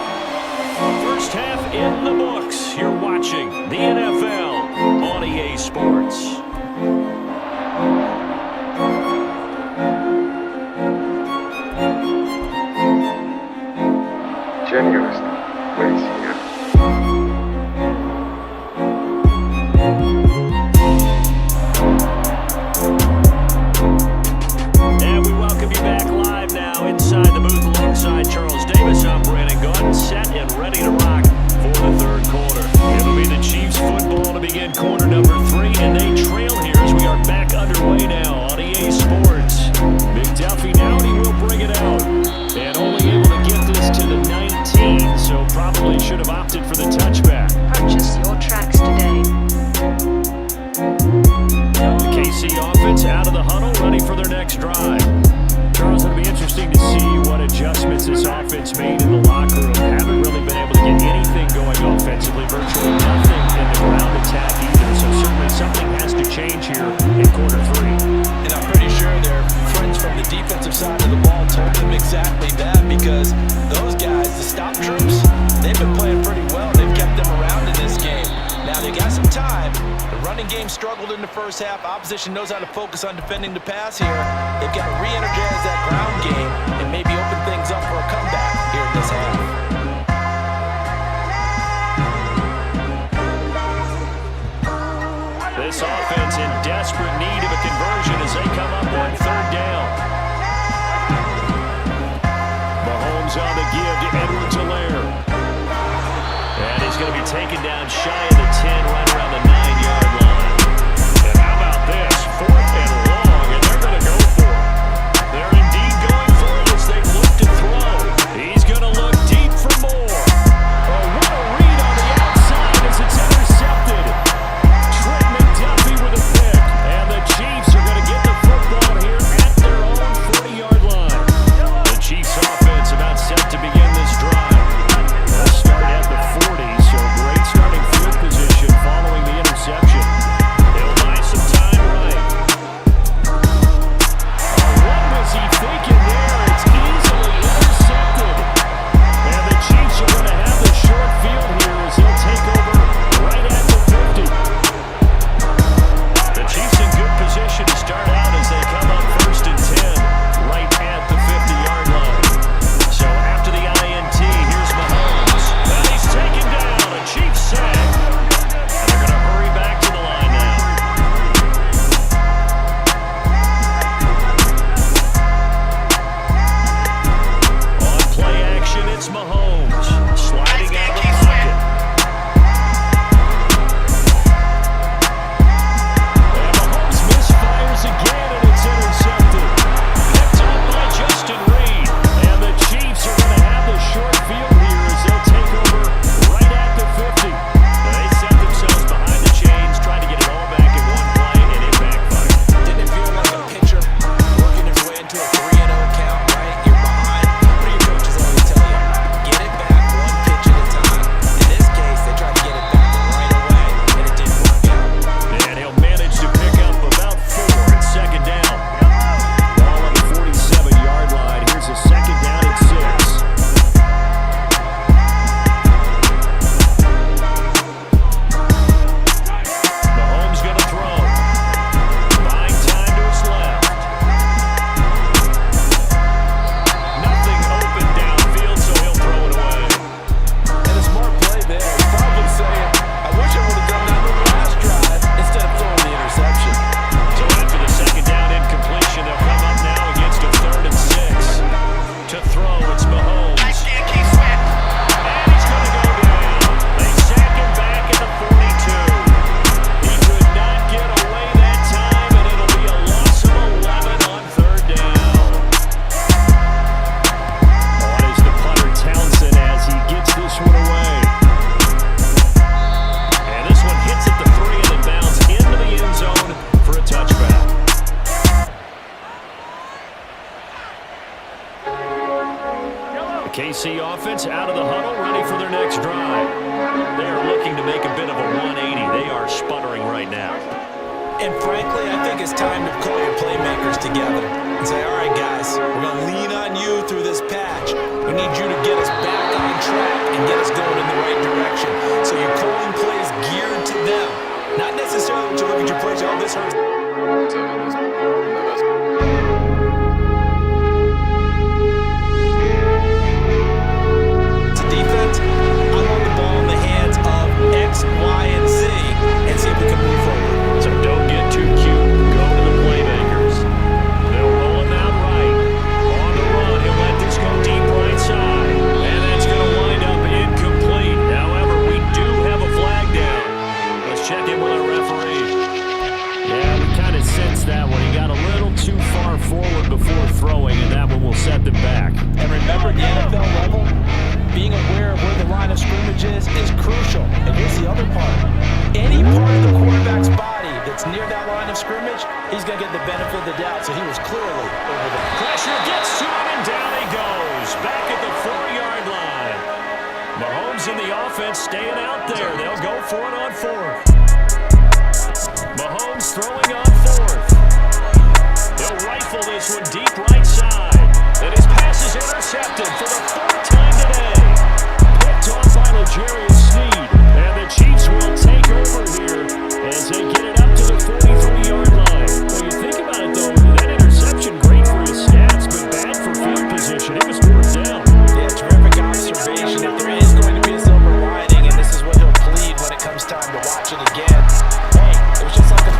First half in the books. You're watching the NFL on EA Sports. Generous. Wait, And we welcome you back live now inside the booth alongside Charles Davis. I'm Brandon Gordon, set and ready to rock for the 3rd quarter. It'll be the Chiefs football to begin quarter number 3, and they trail here as we are back underway now on EA Sports. Big Duffy now, and he will bring it out. And only able to get this to the 19, so probably should have opted for the touchback. Purchase your tracks today. The KC offense out of the huddle, ready for their next drive. Charles, it'll be interesting to see what adjustments this offense made in the locker room. Haven't really been able to get anything going offensively, virtually nothing in the ground attack either. So certainly something has to change here in quarter 3. And I'm pretty sure their friends from the defensive side of the ball told them exactly that, because those guys, the stop troops, they've been playing pretty well. They've kept them around in this game. Now they got some time. The running game struggled in the first half. Opposition knows how to focus on defending the pass here. They've got to re-energize that ground game and maybe open things up for a comeback here in this half. Chiefs offense in desperate need of a conversion as they come up on third down. Mahomes on the give to Edwards-Helaire. And he's going to be taken down shy of the 10, right around the 9-yard line. And how about this? 4th and long, and they're going to go for it. They're indeed going for it as they look to throw. He's going to look deep for more. Oh, what a read on the outside as it's intercepted. Trent McDuffie with a pick. And the Chiefs are going to get the football here at their own 40-yard line. The Chiefs offense about set to begin this drive. They'll start at the 40, so great starting field position following the interception. They'll buy some time right. Oh, what was he thinking there? It's easily intercepted. And the Chiefs are going to have the short field here as they'll take over right at the 50. The Chiefs in good position to start out as they come up 1st and 10, right at the 50-yard line. So after the INT, here's Mahomes. And he's taken down, a Chiefs sack. And they're going to hurry back to the line now. On play action, it's Mahomes. Sliding out of the pocket. And Mahomes misfires again, and it's intercepted. Picked up by Justin Reed. And the Chiefs are going to have the short field here as they'll take over right at the 50. They set themselves behind the chains, trying to get it all back in one play, and it backfired. Didn't it feel like a pitcher working his way into a 3-0 count, right? You're behind. What do your coaches always tell you? Get it back one pitch at a time. In this case, they tried to get it back right away, and it didn't work out. And he'll manage to pick up about 4 at 2nd down. Ball on the 47-yard line. Here's a 2nd down and 6. Mahomes going to throw. Buying time to his left. Nothing open downfield, so he'll throw it away. And a smart play there. He's probably saying, I wish I would have done that on the last drive instead of throwing the interception. So after the 2nd down incompletion, they'll come up now against a 3rd and 6. To throw, it's Mahomes. And he's going to go down. They sack him back at the 42. He could not get away that time, and it'll be a loss of 11 on 3rd down. On is the punter Townsend as he gets this one away. And this one hits at the 3 and then bounds into the end zone for a touchback. The KC offense out of the huddle, ready for their next drive. They are looking to make a bit of a 180. They are sputtering right now. And frankly, I think it's time to call your playmakers together and say, all right, guys, we're going to lean on you through this patch. We need you to get us back on track and get us going in the right direction. So your calling plays geared to them. Not necessarily to look at your plays, oh, this hurts. Defense, I want the ball in the hands of X, Y, and Z and see if we can move forward. So don't get too cute. Go to the playmakers. They'll roll him out right. On the run, he'll let this go deep right side. And that's going to wind up incomplete. However, we do have a flag down. Let's check in with our referee. Yeah, we kind of sensed that one. He got a little too far forward before throwing, and that one will set them back. And remember, the NFL level, being aware of where the line of scrimmage is crucial. And here's the other part. Any part of the quarterback's body that's near that line of scrimmage, he's going to get the benefit of the doubt. So he was clearly over there. Pressure gets to him, and down he goes. Back at the 4-yard line. Mahomes and the offense staying out there. They'll go for it on 4th. Mahomes throwing on 4th. They'll rifle this one deep right side. And his pass is intercepted for the 4th time today. Picked off by L'Jarius Sneed. And the Chiefs will take over here as they get it up to the 43-yard line. When you think about it, though, that interception, great for his stats, but bad for field position. It was 4th down. Yeah, terrific observation. If there is going to be a silver lining, and this is what he'll plead when it comes time to watch it again, hey, it was just like the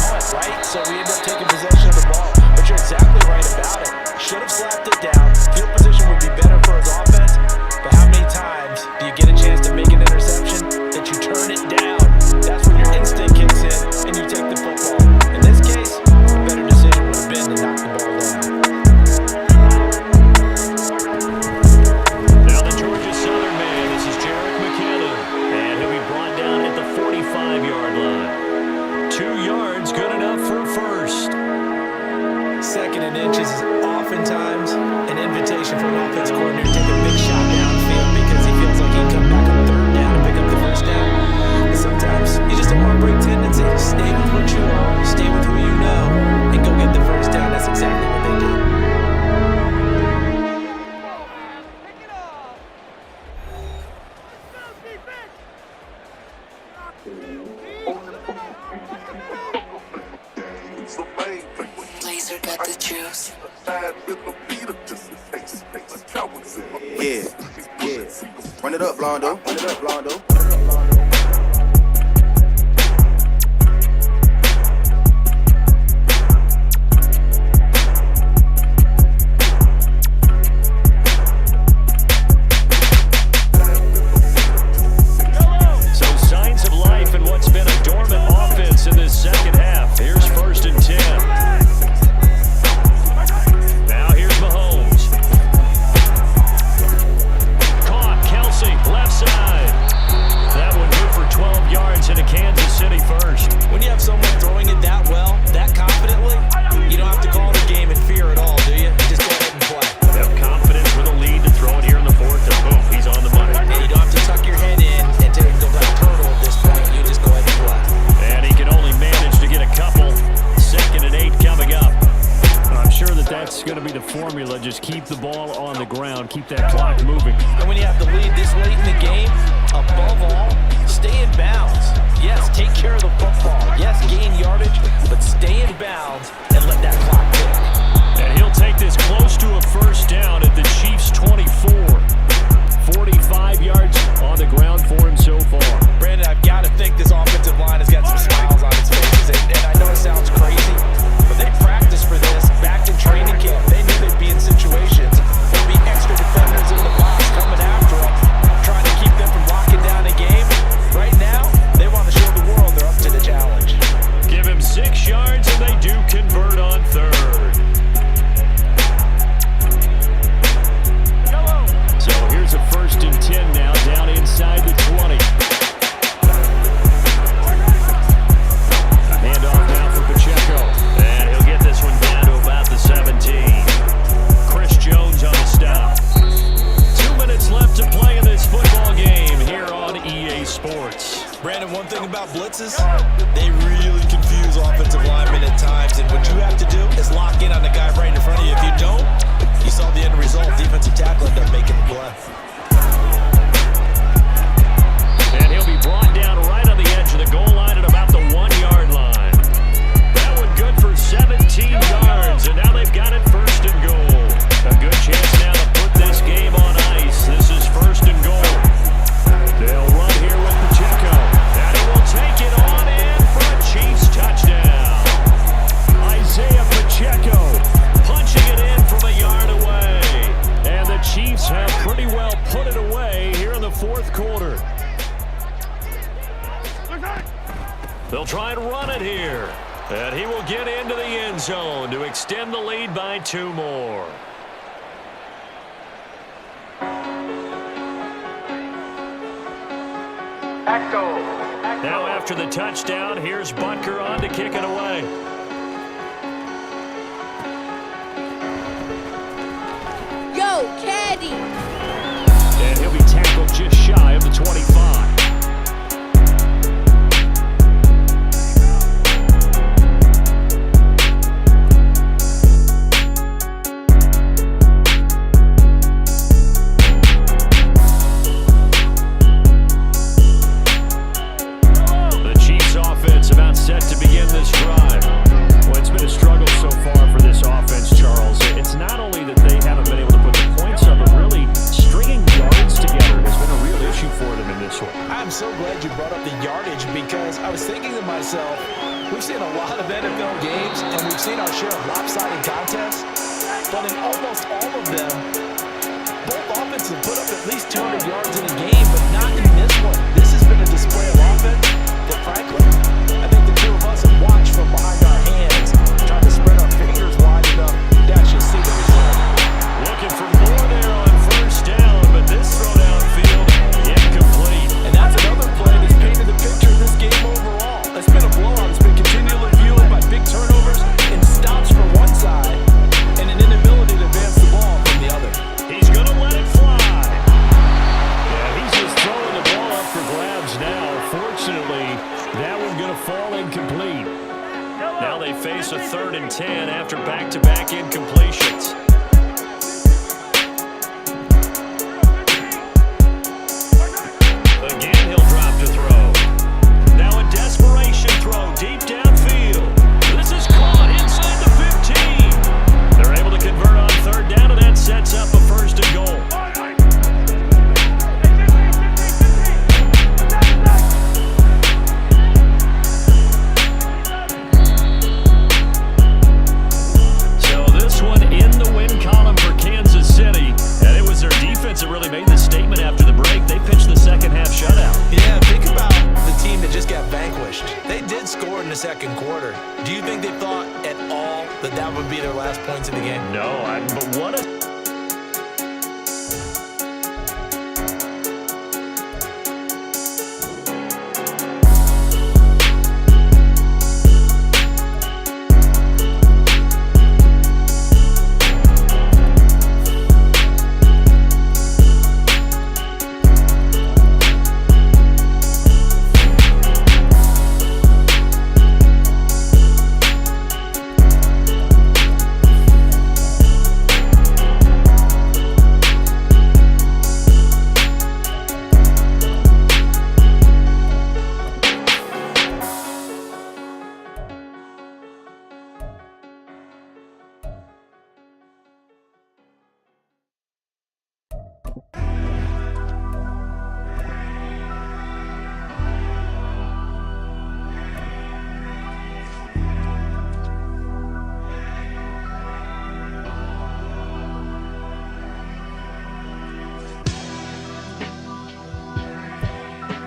Laser got the juice. Yeah, yeah. Run it up, Blondo. Run it up, Blondo. Signs of life in what's been a dormant offense in this second half. Here's 1st and 10. Now here's Mahomes. Caught, Kelsey, left side. That one good for 12 yards into Kansas City first. When you have someone throwing it that well, that confidently, you don't have to call the game in fear at all, do you? Just go ahead and play. Have confidence with a lead to throw it here in the 4th, and boom, he's on the money. And you don't have to tuck your head in and take go like a turtle at this point. You just go ahead and play. And he can only manage to get a couple. 2nd and 8 coming up. I'm sure that's going to be the formula. Just keep the ball on the ground. Keep that clock moving. And when you have to lead this late in the game, above all, stay in bounds. Yes, take care of the football. Yes, gain yardage, but stay in bounds and let that clock tick. And he'll take this close to a 1st down at the Chiefs' 24. 45 yards on the ground for him so far. Brandon, I've got to think this offensive line has got some smiles on its faces. And I know it sounds crazy, but they practiced for this back in training camp. They knew they'd be in situations. There'd be extra defenders in the box coming after them, trying to keep them from locking down a game. Right now, they want to show the world they're up to the challenge. Give him 6 yards, and they do convert on 3rd. So here's a 1st and 10 now, down inside the 20. A handoff now for Pacheco. And he'll get this one down to about the 17. Chris Jones on the stop. 2 minutes left to play in this football game here on EA Sports. Brandon, one thing about blitzes, they really confuse offensive linemen at times, and what you have to do is lock in on the guy right in front of you. If you don't, you saw the end result. Defensive tackle ended up making the play. And he'll be brought down right on the edge of the goal line at about the 1-yard line. That one good for 17 yards, and now they've got it 1st and goal. A good chance now to put this game on ice. This is 1st and goal. They'll run here with Pacheco. And he will take it on in for a Chiefs touchdown. Isaiah Pacheco punching it in from a yard away. And the Chiefs have pretty well put it away here in the 4th quarter. They'll try and run it here. And he will get into the end zone to extend the lead by 2 more. Now after the touchdown, here's Butker on to kick it away. Yo, Caddy! And he'll be tackled just shy of the 25. Set to begin this drive. Well, it's been a struggle so far for this offense, Charles. It's not only that they haven't been able to put the points up, but really stringing yards together has been a real issue for them in this one. I'm so glad you brought up the yardage, because I was thinking to myself, we've seen a lot of NFL games and we've seen our share of lopsided contests, but in almost all of them, both offenses put up at least 200 yards in a game, but not in this one. This has been a display of offense that, frankly, I think the two of us have watched from behind our hands, trying to spread our fingers wide enough to actually see the result. Looking for more there on 1st down, but this throw downfield incomplete. And that's another play that's painted the picture of this game overall. It's been a blowout. It's been continually fueled by big turnovers and stops from one side and an inability to advance the ball from the other. He's going to let it fly. Yeah, he's just throwing the ball up for grabs now. Fortunately, that one going to fall incomplete. Now they face a 3rd and 10 after back-to-back incompletions. Again, he'll drop to throw. second quarter. Do you think they thought at all that that would be their last points in the game? No, but what a...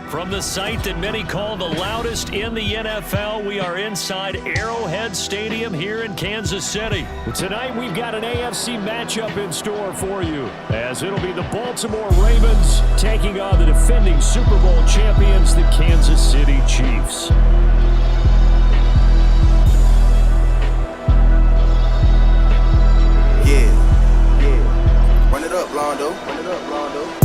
From the site that many call the loudest in the NFL, we are inside Arrowhead Stadium here in Kansas City. Tonight, we've got an AFC matchup in store for you, as it'll be the Baltimore Ravens taking on the defending Super Bowl champions, the Kansas City Chiefs. Yeah. Run it up, Blondo. Run it up, Blondo.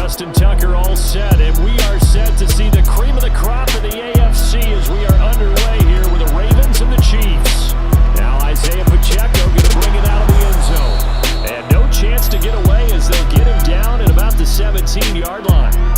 Justin Tucker all set, and we are set to see the cream of the crop of the AFC as we are underway here with the Ravens and the Chiefs. Now Isaiah Pacheco going to bring it out of the end zone. And no chance to get away as they'll get him down at about the 17-yard line.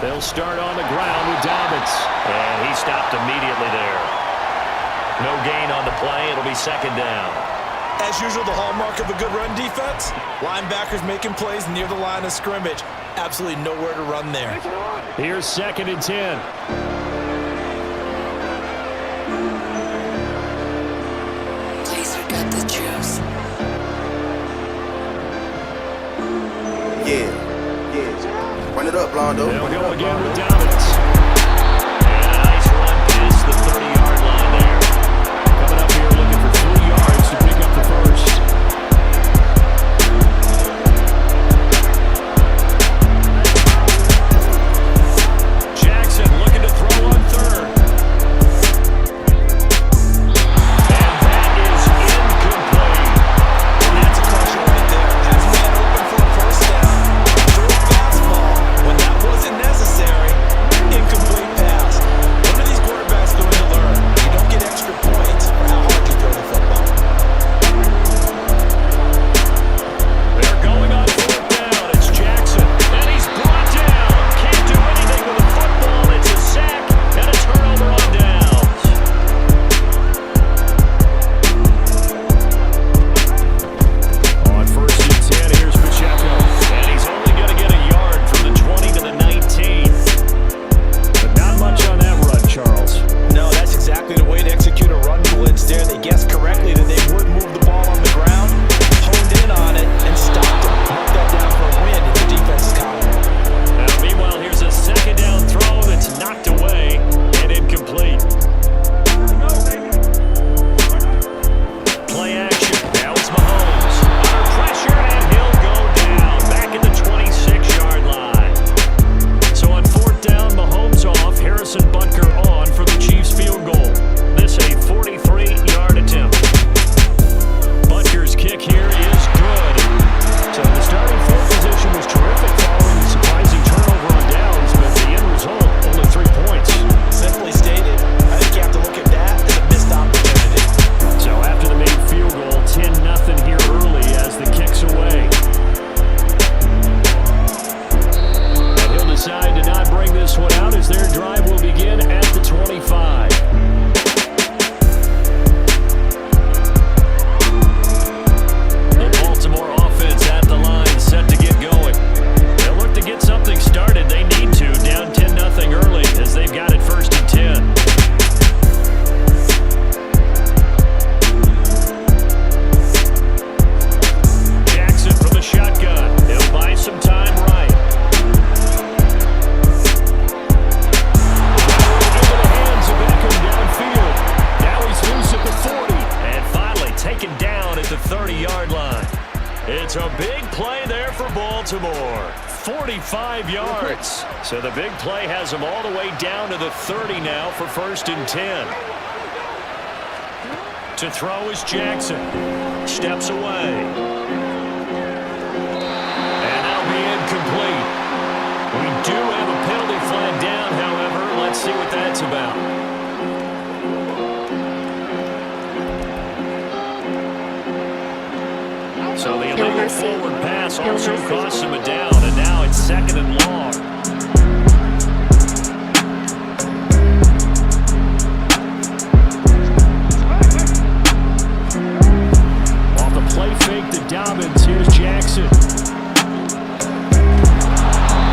They'll start on the ground with Dobbins. And he stopped immediately there. No gain on the play. It'll be second down. As usual, the hallmark of a good run defense, linebackers making plays near the line of scrimmage. Absolutely nowhere to run there. Here's 2nd and 10. Laser got the juice. Yeah. Run it up, Blondo. They'll go again with Dobbins. And a nice run past the 30-yard line there. Coming up here looking for 3 yards to pick up the first. Jackson looking to throw on 3rd. And that is incomplete. And that's a caution right there. Has a man open for a first down. Throw a fastball when that wasn't necessary. Incomplete pass. What are these quarterbacks going to learn? You don't get extra points for how hard you throw the football. They're going on 4th down. It's Jackson. And he's brought down. Can't do anything with the football. It's a sack and a turnover on downs. On 1st and 10, here's Pacheco. And he's only going to get a yard from the 20 to the 19. But not much on that run, Charles. No, that's exactly the way to execute a run blitz there. They guessed correctly that they would move the ball on the ground, honed in on it, and stopped it. Marked that down for a win in the defense's column. Now, meanwhile, here's a 2nd down throw that's knocked away and incomplete. Play action. Now it's Mahomes. Under pressure, and he'll go down. Back at the 26-yard line. So on 4th down, Mahomes off. Harrison Butker on for the Chiefs field goal. This a 43-yard attempt. Butker's kick here is good. So the starting field position was terrific following the surprising turnover on downs, but the end result, only 3 points. Simply stated, I think you have to look at that as a missed opportunity. So after the made field goal, 10-0 here early as the kick's away. And he'll decide to not bring this one out as their drive will begin at the 25. The Baltimore offense at the line, set to get going. They'll look to get something started. They need to, down 10-0 early as they've got it 1st and 10. Jackson from the shotgun. He'll buy some time right. Into the hands of Beckham downfield. Now he's loose at the 40. And finally taken down at the 30-yard line. It's a big play there for Baltimore. 45 yards. So the big play has them all the way down to the 30 now for 1st and 10. To throw is Jackson. Steps away. And that'll be incomplete. We do have a penalty flag down, however. Let's see what that's about. So the illegal forward pass also costs him a down, and now it's 2nd and long. Off the play fake to Dobbins, here's Jackson.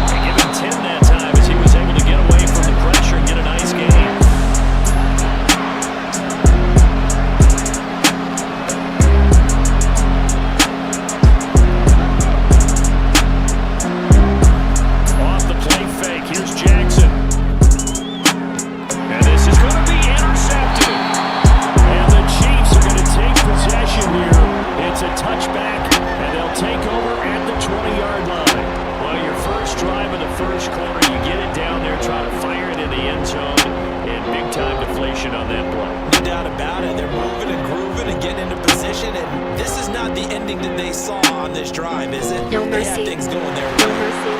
They give him 10 that time as he was able to get away from the pressure and get a nice gain. Off the play fake, here's Jackson. And this is going to be intercepted. And the Chiefs are going to take possession here. It's a touchback, and they'll take over at the 20-yard line. Well, your first drive of the first quarter, you get it down there, try to fire it in the end zone, and big-time deflation on that play. No doubt about it. They're moving and grooving and getting into position, and this is not the ending that they saw on this drive, is it? No They have mercy. things going their No way. mercy.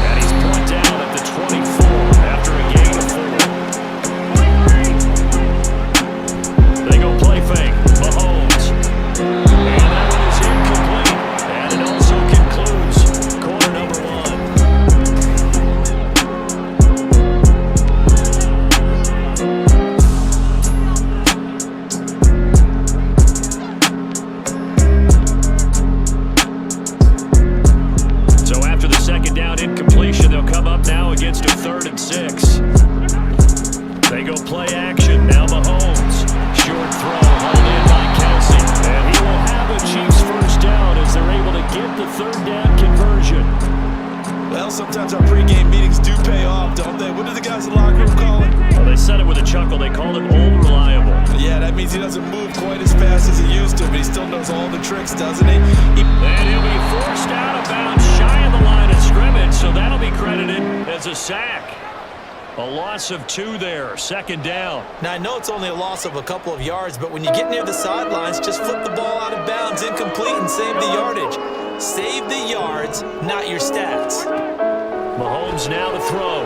And he's brought down at the 24 after a gain of 4. They go play fake. Mahomes. And that one is incomplete. And it also concludes quarter number 1. against a 3rd and 6. They go play action. Now Mahomes. Short throw. Hauled in by Kelsey. And he will have a Chiefs first down as they're able to get the 3rd down conversion. Well, sometimes our pregame meetings do pay off, don't they? What do the guys in the locker room call it? Well, they said it with a chuckle. They called it old reliable. Yeah, that means he doesn't move quite as fast as he used to, but he still knows all the tricks, doesn't he? And he'll be forced out of bounds shy of the line of scrimmage, so that'll be credited as a sack. A loss of 2 there, 2nd down. Now, I know it's only a loss of a couple of yards, but when you get near the sidelines, just flip the ball out of bounds, incomplete, and save the yardage. Save the yards, not your stats. Mahomes now to throw.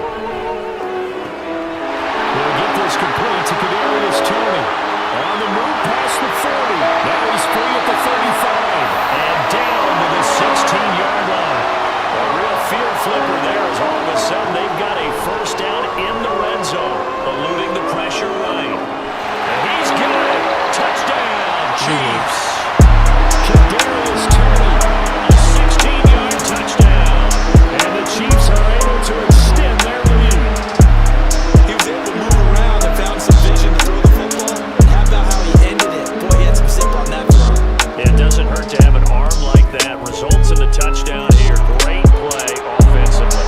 He'll get this complete to Kadarius Toney. On the move past the 40. Now he's free at the 35. And down to the 16-yard line. A real field flipper there as all of a sudden they've got a first down in the red zone. Eluding the pressure right. And he's got it. Touchdown, Chiefs. Kadarius Toney. A 16-yard touchdown. And the Chiefs are able to extend their lead. He was able to move around and found some vision to throw the football. How about how he ended it? Boy, he had some zip on that throw. It doesn't hurt to have an arm like that. Results in the touchdown here. Great play offensively.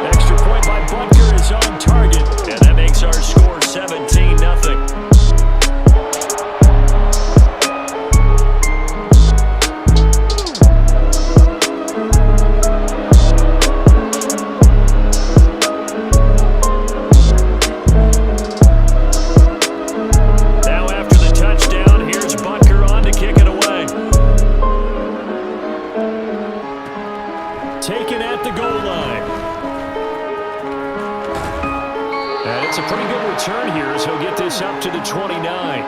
Extra point by Butker is on target, and that makes our score 17-0. Now after the touchdown, here's Butker on to kick it away. Taken at the goal line. And it's a pretty good return here as he'll get this up to the 29.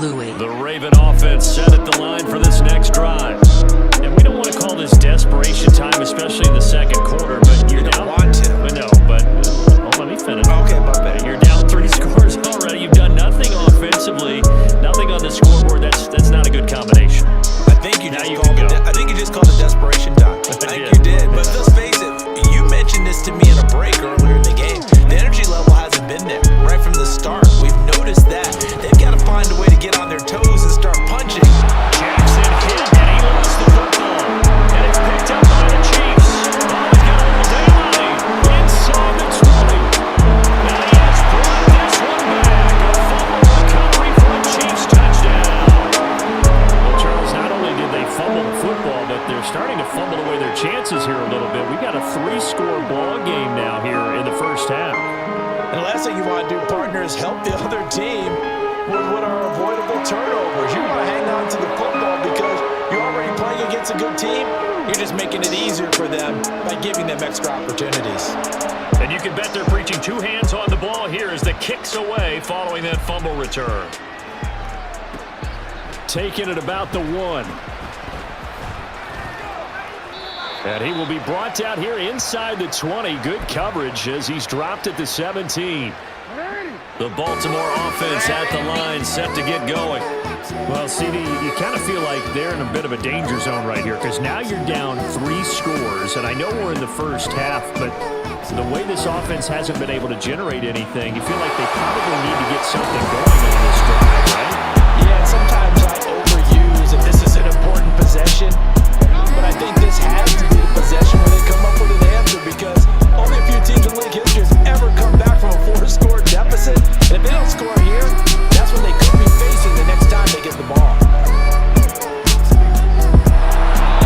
Louis. The Raven offense set at the line for this next drive. And we don't want to call this desperation time, especially in the 2nd quarter, but you're down. Want to. No, but let me finish. Okay, my bad. You're down 3 scores already. You've done nothing offensively, nothing on the scoreboard. That's not a good combination. I think you just called it desperation time. I think you did. But let's face it, you mentioned this to me in a break earlier in the game. The energy level hasn't been there right from the start. We've noticed that. They've got to find a way to get on their toes and start punching. Jackson hit, and he lost the football. And it's picked up by the Chiefs. Oh, he's got a little daylight inside the 20. And he has brought this one back. A fumble recovery for a Chiefs touchdown. Well, Charles, not only did they fumble the football, but they're starting to fumble away their chances here a little bit. We've got a 3-score ball game now here in the first half. And the last thing you want to do, partner, is help the other team with what are avoidable turnovers. You want to hang on to the football because you're already playing against a good team. You're just making it easier for them by giving them extra opportunities. And you can bet they're preaching 2 hands on the ball here as the kick's away following that fumble return. Taking it about the 1. And he will be brought down here inside the 20. Good coverage as he's dropped at the 17. The Baltimore offense at the line, set to get going. Well, CD, you kind of feel like they're in a bit of a danger zone right here because now you're down 3 scores, and I know we're in the first half, but the way this offense hasn't been able to generate anything, you feel like they probably need to get something going on this drive, right? Yeah, and sometimes I overuse if this is an important possession, but I think this has to be a possession where they come up with an answer because only a few teams in league history has ever come back from a 4-score deficit. And if they don't score here, that's what they could be facing the next time they get the ball.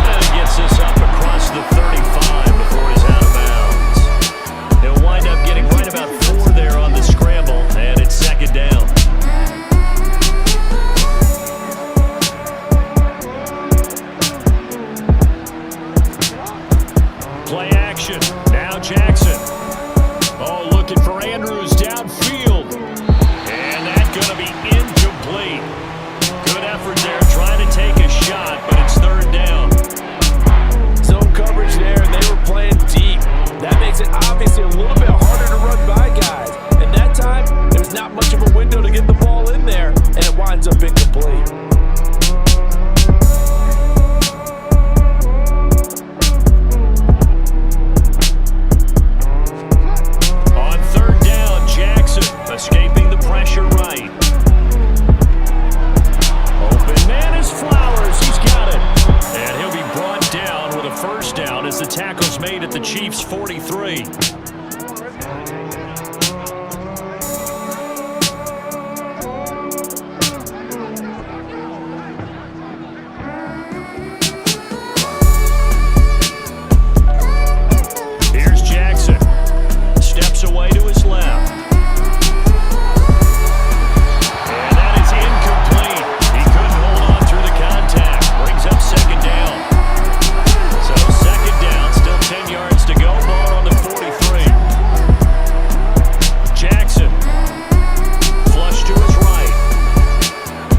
And gets this up across the 35 before he's out of bounds. He'll wind up getting right about 4 there on the scramble, and it's 2nd down. Play action. Now Jackson. Oh, looking for Andrews downfield. And that's going to be incomplete. Good effort there trying to take a shot, but it's 3rd down. Zone coverage there, and they were playing deep. That makes it obviously a little bit harder to run by guys. And that time, there's not much of a window to get the ball in there, and it winds up incomplete. Chiefs 43. Here's Jackson. Steps away to his left. And that is incomplete. He couldn't hold on through the contact. Brings up second down. So second down, still 10 yards to go. Ball on the 43. Jackson. Flush to his right.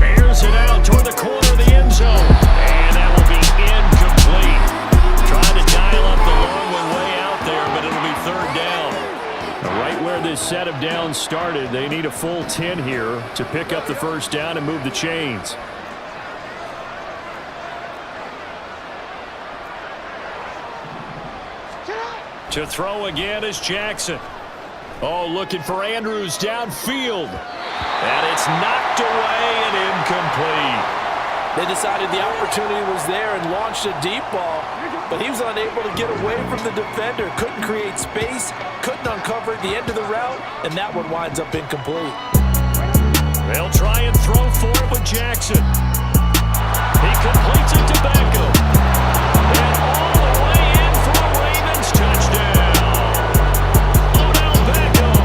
Airs it out toward the corner of the end zone. And that will be incomplete. Trying to dial up the long one way out there, but it'll be third down. Right where this set of downs started, they need a full 10 here to pick up the first down and move the chains. To throw again is Jackson. Oh, looking for Andrews downfield. And it's knocked away and incomplete. They decided the opportunity was there and launched a deep ball, but he was unable to get away from the defender. Couldn't create space, couldn't uncover the end of the route, and that one winds up incomplete. They'll try and throw for it with Jackson. He completes it to Beckham. And all the way in for a Ravens touchdown. Odell Beckham,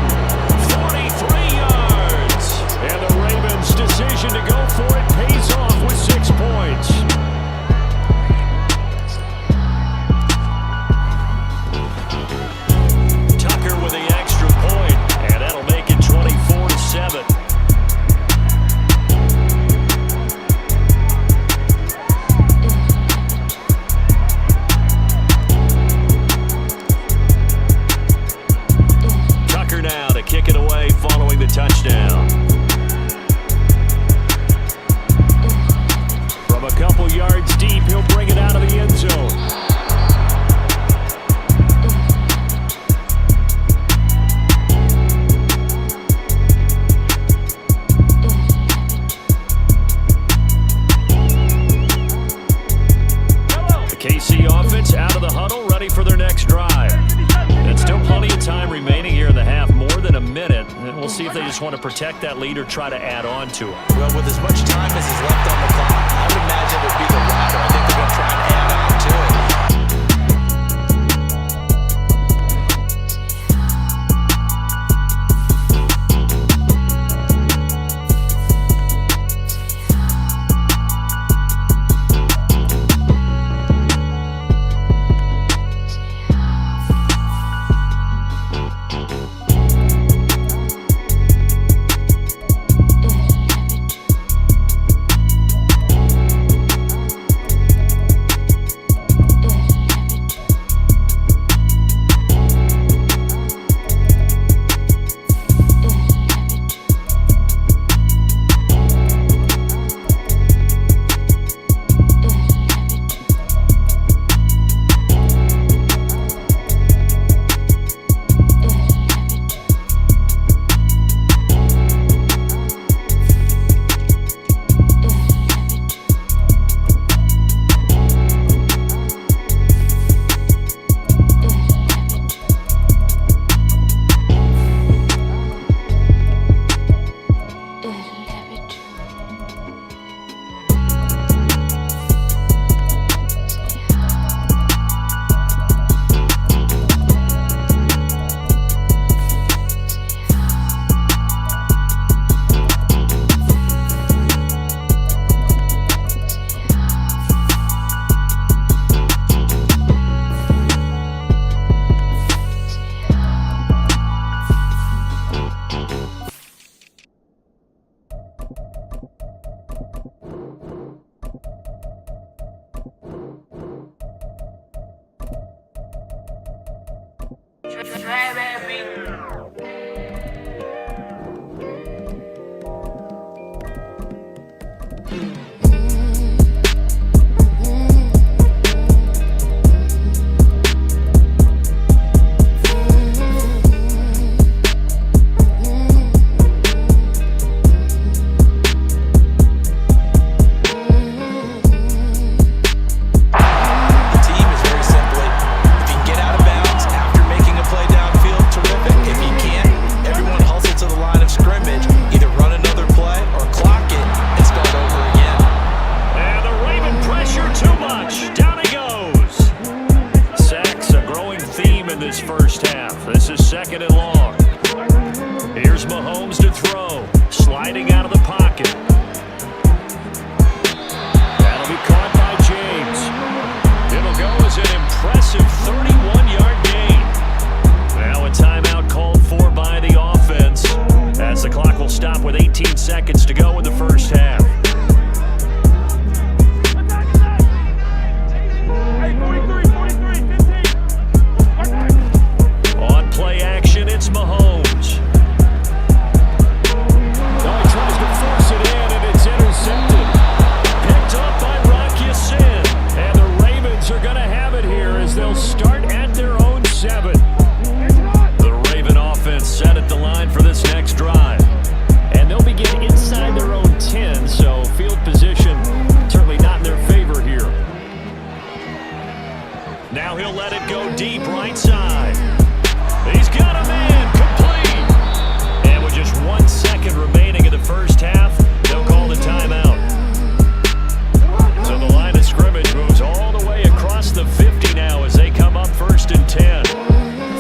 43 yards. And the Ravens' decision to go for it pays off with 6 points. Tucker with the extra point, and that'll make it 24-7. Tucker now to kick it away following the touchdown. From a couple yards deep, he'll bring it out of the end zone. The KC offense out of the huddle, ready for their next drive. And still plenty of time remaining here in the half, more than a minute. And we'll see if they just want to protect that lead or try to add on to it. Well, with as much time as is left on the clock, I would imagine it would be the latter. I think they're going to try and add on to it. this first half. This is 2nd and long. Here's Mahomes to throw. Sliding out of the pocket. That'll be caught by James. It'll go as an impressive 31-yard gain. Now a timeout called for by the offense, as the clock will stop with 18 seconds to go in the first half. On play action, it's Mahomes. Now he tries to force it in, and it's intercepted. Picked up by Rocky Sin. And the Ravens are going to have it here as they'll start at their own 7. The Raven offense set at the line for this next drive. And they'll begin inside their own 10, so field position certainly not in their favor here. Now he'll let it go deep right side. He's got a man complete. And with just 1 second remaining in the first half, they'll call the timeout. So the line of scrimmage moves all the way across the 50 now as they come up 1st and 10.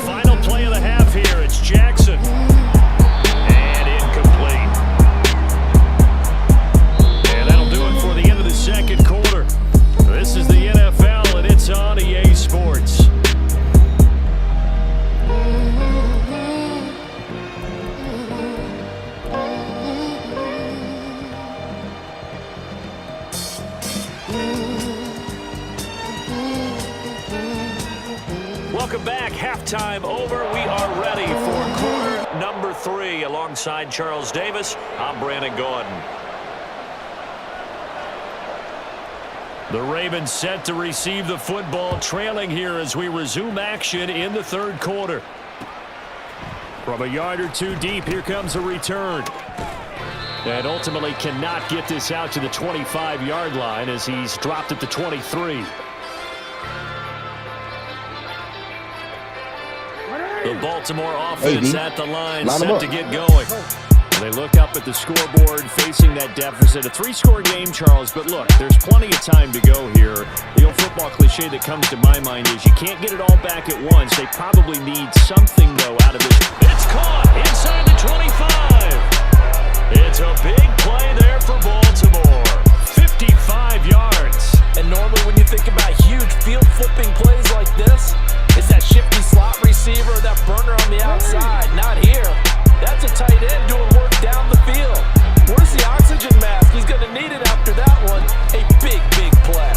Final play of the half here. It's Jackson. And incomplete. And that'll do it for the end of the 2nd quarter. This is the NFL, and it's on EA Sports. Welcome back. Halftime over. We are ready for quarter number 3. Alongside Charles Davis, I'm Brandon Gordon. The Ravens set to receive the football, trailing here as we resume action in the 3rd quarter. From a yard or 2 deep, here comes a return. And ultimately cannot get this out to the 25-yard line as he's dropped at the 23. The Baltimore offense at the line, set to get going. They look up at the scoreboard, facing that deficit. A 3-score game, Charles, but look, there's plenty of time to go here. The old football cliche that comes to my mind is you can't get it all back at once. They probably need something, though, out of this. It's caught inside the 25. It's a big play there for Baltimore. 55 yards. And normally when you think about huge field-flipping plays like this, it's that shifty slot receiver, that burner on the outside. Not here. That's a tight end doing work down the field. Where's the oxygen mask? He's going to need it after that one. A big, big play.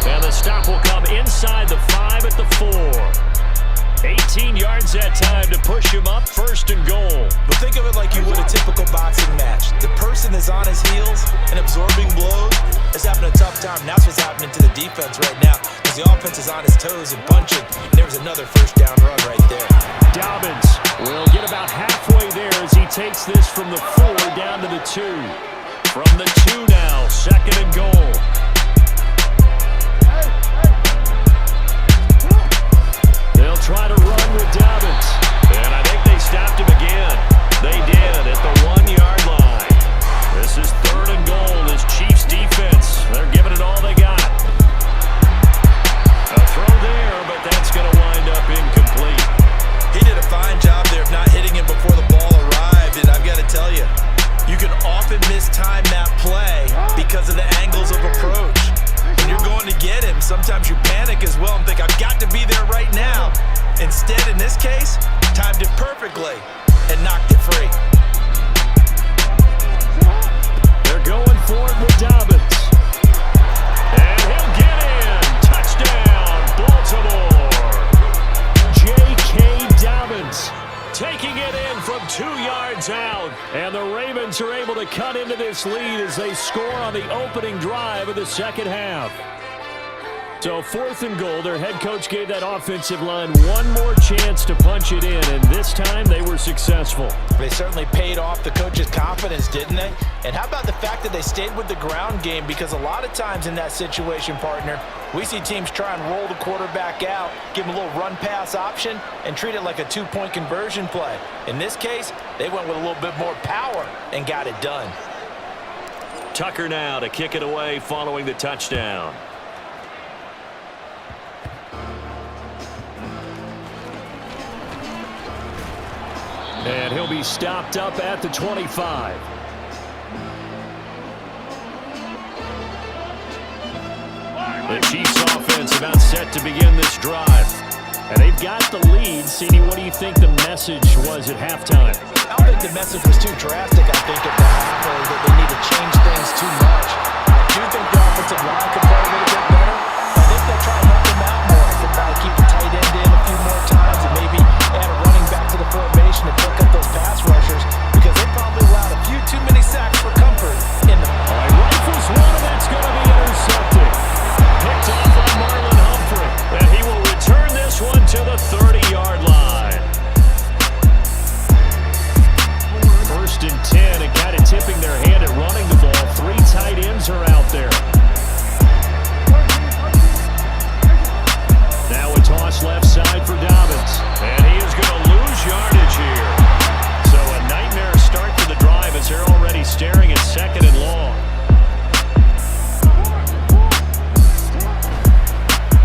And the stop will come inside the 5 at the 4. 18 yards that time to push him up 1st and goal. But think of it like you would a typical boxing match. The person is on his heels and absorbing blows is having a tough time. That's what's happening to the defense right now because the offense is on his toes and punching. And there's another 1st down run right there. Dobbins will get about halfway there as he takes this from the 4 down to the 2. From the 2 now, 2nd and goal. They'll try to run with Dobbins. And I think they stopped him again. They did at the 1-yard line. This is 3rd and goal. This Chiefs defense, they're giving it all they got. A throw there, but that's going to wind up incomplete. He did a fine job there of not hitting him before the ball arrived. And I've got to tell you, you can often mistime that play because of the angles of approach. When you're going to get him, sometimes you panic as well and think, I've got to be there right now. Instead, in this case, timed it perfectly and knocked it free. They're going for it with Dobbins. And he'll get in. Touchdown, Baltimore. J.K. Dobbins taking it in from 2 yards out. And the Ravens are able to cut into this lead as they score on the opening drive of the 2nd half. So 4th and goal, their head coach gave that offensive line one more chance to punch it in, and this time they were successful. They certainly paid off the coach's confidence, didn't they? And how about the fact that they stayed with the ground game? Because a lot of times in that situation, partner, we see teams try and roll the quarterback out, give him a little run-pass option, and treat it like a 2-point conversion play. In this case, they went with a little bit more power and got it done. Tucker now to kick it away following the touchdown. And he'll be stopped up at the 25. The Chiefs offense about set to begin this drive. And they've got the lead. CD, what do you think the message was at halftime? I don't think the message was too drastic. I think at the half that they need to change things too much. I do think the offensive line could play a little bit better. I think they'll try and help them out more. I think they'll keep the tight end in a few more times and maybe add a running back to the formation and pick up those pass rushers because they probably allowed a few too many sacks for comfort in the... All right, rifles one, and that's going to be intercepted. Picked off by Marlon Humphrey. And he will return this one to the 30-yard line. First and 10, and kind of tipping their hand at running the ball. 3 tight ends are out there. Now a toss left side for Dobbins. And he is going to lose yardage here. So a nightmare start to the drive as they're already staring at 2nd and long.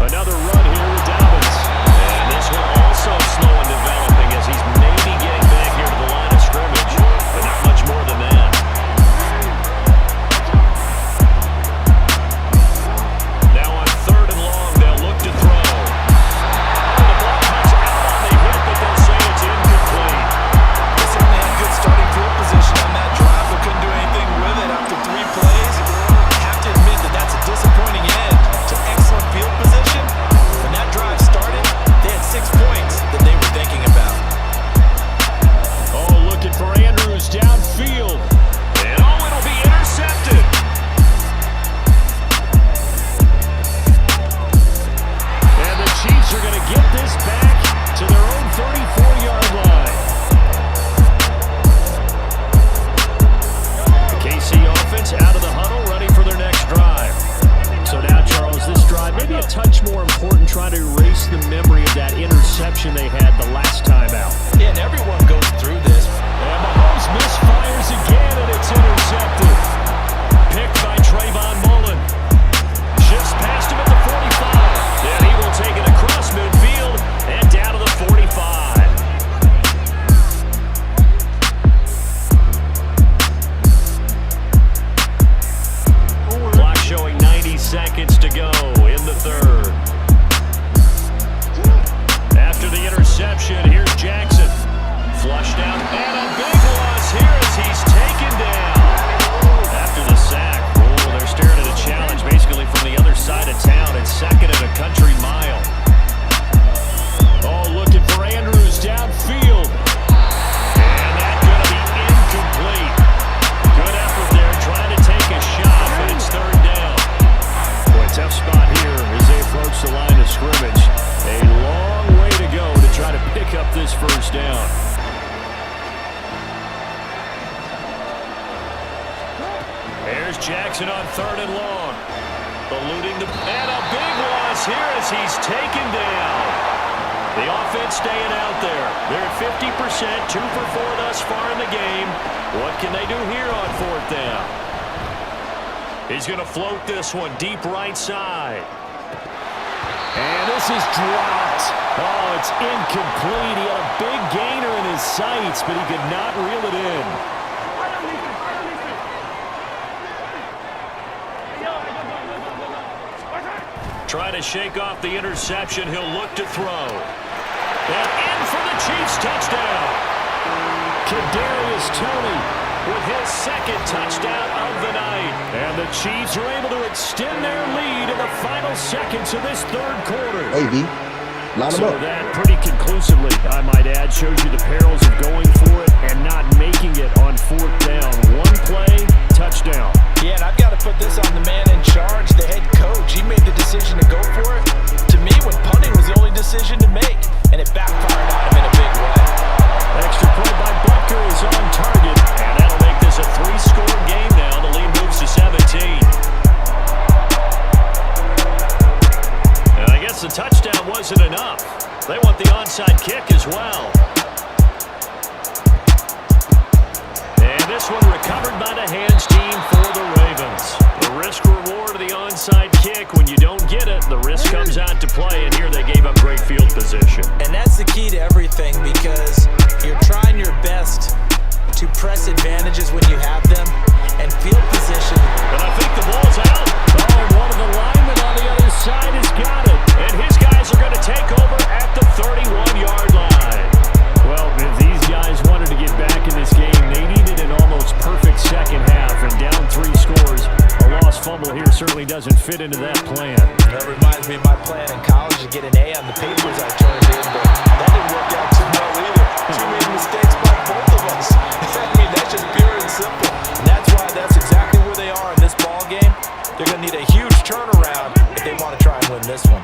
Another run here with Dobbins. And this one also slow in developing as he's maybe getting back here to the line of scrimmage, but not much more than that. Now on 3rd and long, they'll look to throw. And the ball comes out on the hit, but they'll say it's incomplete. They certainly had good starting field position on that drive, but couldn't do anything with it after 3 plays. I have to admit that that's a disappointing end to excellent field position. When that drive started, they had 6 points that they were thinking about. Oh, looking for Andrews downfield. And oh, it'll be intercepted. And the Chiefs are going to get this back to their own 34-yard line. The KC offense out of the huddle, ready for their next drive. So now, Charles, this drive maybe a touch more important, trying to erase the memory of that interception they had the last time out. Yeah, and everyone goes through this. And Mahomes misfires again, and it's intercepted. Picked by Trayvon Mullen. Shifts past him at the 45. And he will take it across midfield and down to the 45. Clock showing 90 seconds to go in the 3rd. After the interception, here's Jackson. Flushed out, and a big loss here as he's taken down. After the sack, they're staring at a challenge basically from the other side of town. It's 2nd and a country mile. Oh, looking for Andrews downfield. And that's going to be incomplete. Good effort there, trying to take a shot, but it's 3rd down. Boy, tough spot here as they approach the line of scrimmage. A long way to go to try to pick up this 1st down. There's Jackson on 3rd and long. Eluding the... And a big loss here as he's taken down. The offense staying out there. They're at 50%, 2 for 4 thus far in the game. What can they do here on 4th down? He's going to float this one deep right side. And this is dropped. Oh, it's incomplete. He had a big gainer in his sights, but he could not reel it in. Trying to shake off the interception. He'll look to throw. And in for the Chiefs touchdown. Kadarius Toney with his 2nd touchdown of the night. And the Chiefs are able to extend their lead in the final seconds of this 3rd quarter. Hey, V. Line So them up. that pretty conclusively, I might add, shows you the perils of going for it and not making it on 4th down. 1 play, touchdown. Yeah, and I've got to put this on the man in charge, the head coach. He made the decision to go for it. To me, when punting was the only decision to make, and it backfired on him in a big way. Extra point by Butker is on target, and that'll make this a 3-score game now. The lead moves to 17. And I guess the touchdown wasn't enough. They want the onside kick as well. And this one recovered by the hands team for the Ravens. The risk reward of the onside kick quick. When you don't get it, the risk comes out to play, and here they gave up great field position. And that's the key to everything, because you're trying your best to press advantages when you have them, and field position. And I think the ball's out. Oh, one of the linemen on the other side has got it. And his guys are going to take over at the 31-yard line. Well, if these guys wanted to get back in this game, they needed an almost perfect second half. And down 3 scores, a lost fumble here certainly doesn't fit into that plan. That reminds me of my plan in college to get an A on the papers I turned in, but that didn't work out too well either. Too many mistakes by both of us. I mean, that's just pure and simple. And that's why that's exactly where they are in this ball game. They're going to need a huge turnaround if they want to try and win this one.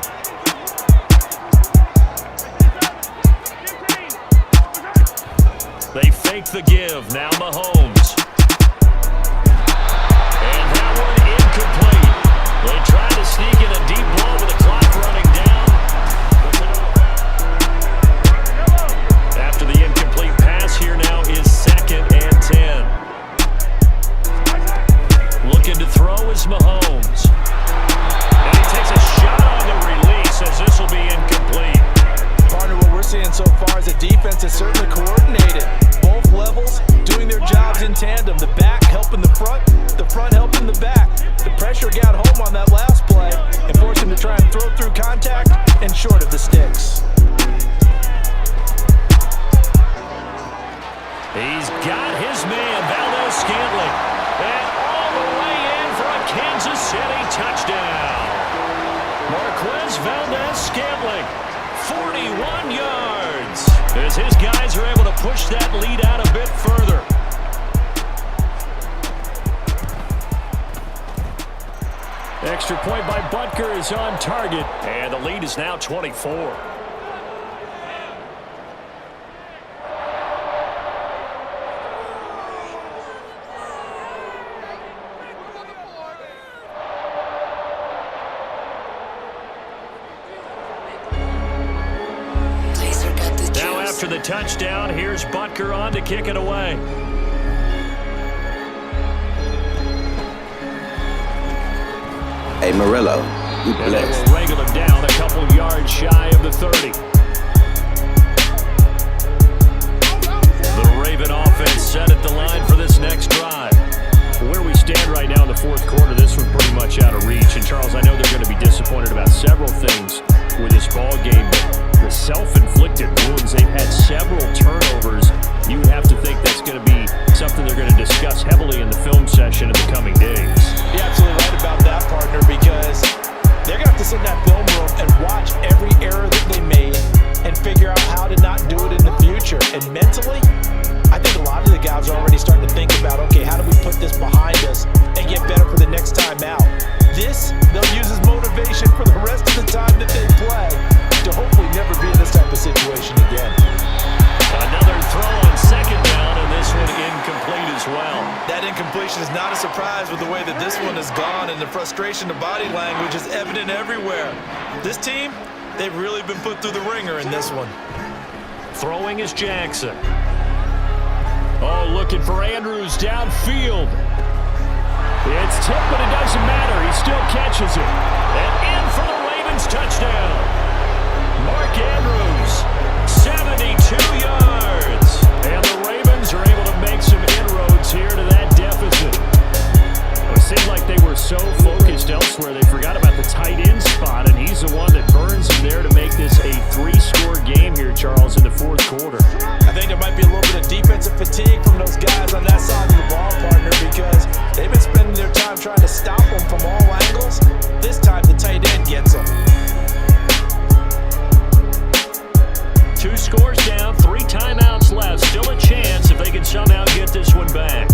They fake the give. Now Mahomes. And that one incomplete. They try to sneak in a deep ball with the clock running down. After the incomplete pass, here now is 2nd and 10. Looking to throw is Mahomes. And he takes a shot on the release as this will be incomplete. Partner, what we're seeing so far is a defense that's certainly coordinated. Both levels doing their jobs in tandem. The back helping the front helping the back. The pressure got home on that last play and forced him to try and throw through contact and short of the sticks. He's got his man, Valdes-Scantling. And all the way in for a Kansas City touchdown. Marquez Valdes-Scantling, 41 yards. As his guys are able to push that lead out a bit further. Extra point by Butker is on target. And the lead is now 24. After the touchdown, here's Butker on to kick it away. Hey, Morello, you And they blessed. will wrangle him down a couple yards shy of the 30. The Raven offense set at the line for this next drive. Where we stand right now in the 4th quarter, this one's pretty much out of reach. And Charles, I know they're going to be disappointed about several things with this ball game, but the self-inflicted wounds, they've had several turnovers. You would have to think that's going to be something they're going to discuss heavily in the film session in the coming days. You're absolutely right about that, partner, because they're going to have to sit in that film room and watch every error that they made and figure out how to not do it in the future. And mentally, I think a lot of the guys are already starting to think about, okay, how do we put this behind us and get better for the next time out? This, they'll use as motivation for the rest of the time that they play to hopefully never be in this type of situation again. Another throw on 2nd down, and this one incomplete as well. That incompletion is not a surprise with the way that this one has gone, and the frustration of body language is evident everywhere. This team, they've really been put through the ringer in this one. Throwing is Jackson. Oh, looking for Andrews downfield. It's tipped, but it doesn't matter. He still catches it. And in for the Ravens touchdown. Mark Andrews, 72 yards. And the Ravens are able to make some inroads here to that deficit. It seemed like they were so focused elsewhere, they forgot about the tight end spot, and he's the one that burns him there to make this a 3-score game here, Charles, in the 4th quarter. I think there might be a little bit of defensive fatigue from those guys on that side of the ball, partner, because they've been spending their time trying to stop them from all angles. This time, the tight end gets them. 2 scores down, 3 timeouts left. Still a chance if they can somehow get this one back.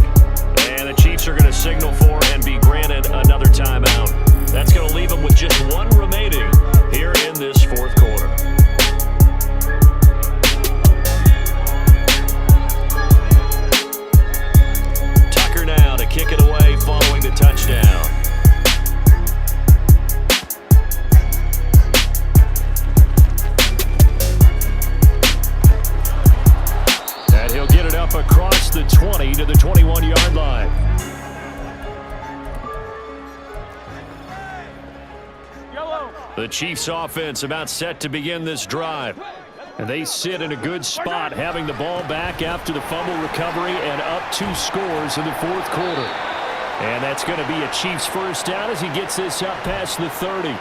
And the Chiefs are going to signal for and be granted another timeout. That's going to leave them with just 1 remaining here in this 4th quarter. Tucker now to kick it away following the touchdown. And he'll get it up across the 20 to the 21-yard line. The Chiefs offense about set to begin this drive. And they sit in a good spot, having the ball back after the fumble recovery and up 2 scores in the fourth quarter. And that's going to be a Chiefs first down as he gets this up past the 30.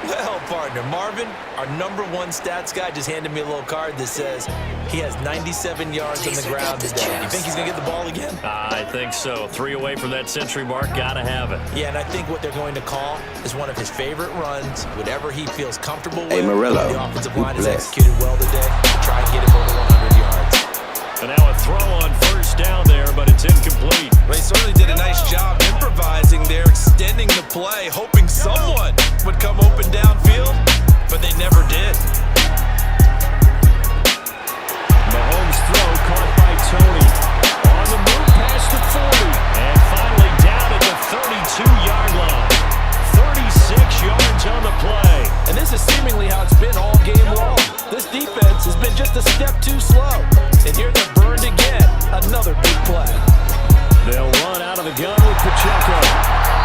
Well, partner, Marvin, our #1 stats guy just handed me a little card that says he has 97 yards on the ground today. You think he's going to get the ball again? I think so. 3 away from that century mark. Got to have it. Yeah, and I think what they're going to call is one of his favorite runs, whatever he feels comfortable with. Hey, Morello, the offensive you line has blessed. executed well today to try and get him over 100 yards. And now a throw on first down there, but it's incomplete. They certainly did a nice job improvising there, extending the play, hoping someone would come open downfield, but they never did. Mahomes' throw caught by Tony. On the move past the 40. And finally down at the 32-yard line. 36 yards on the play. And this is seemingly how it's been all game long. This defense has been just a step too slow. And here they're burned again. Another big play. They'll run out of the gun with Pacheco.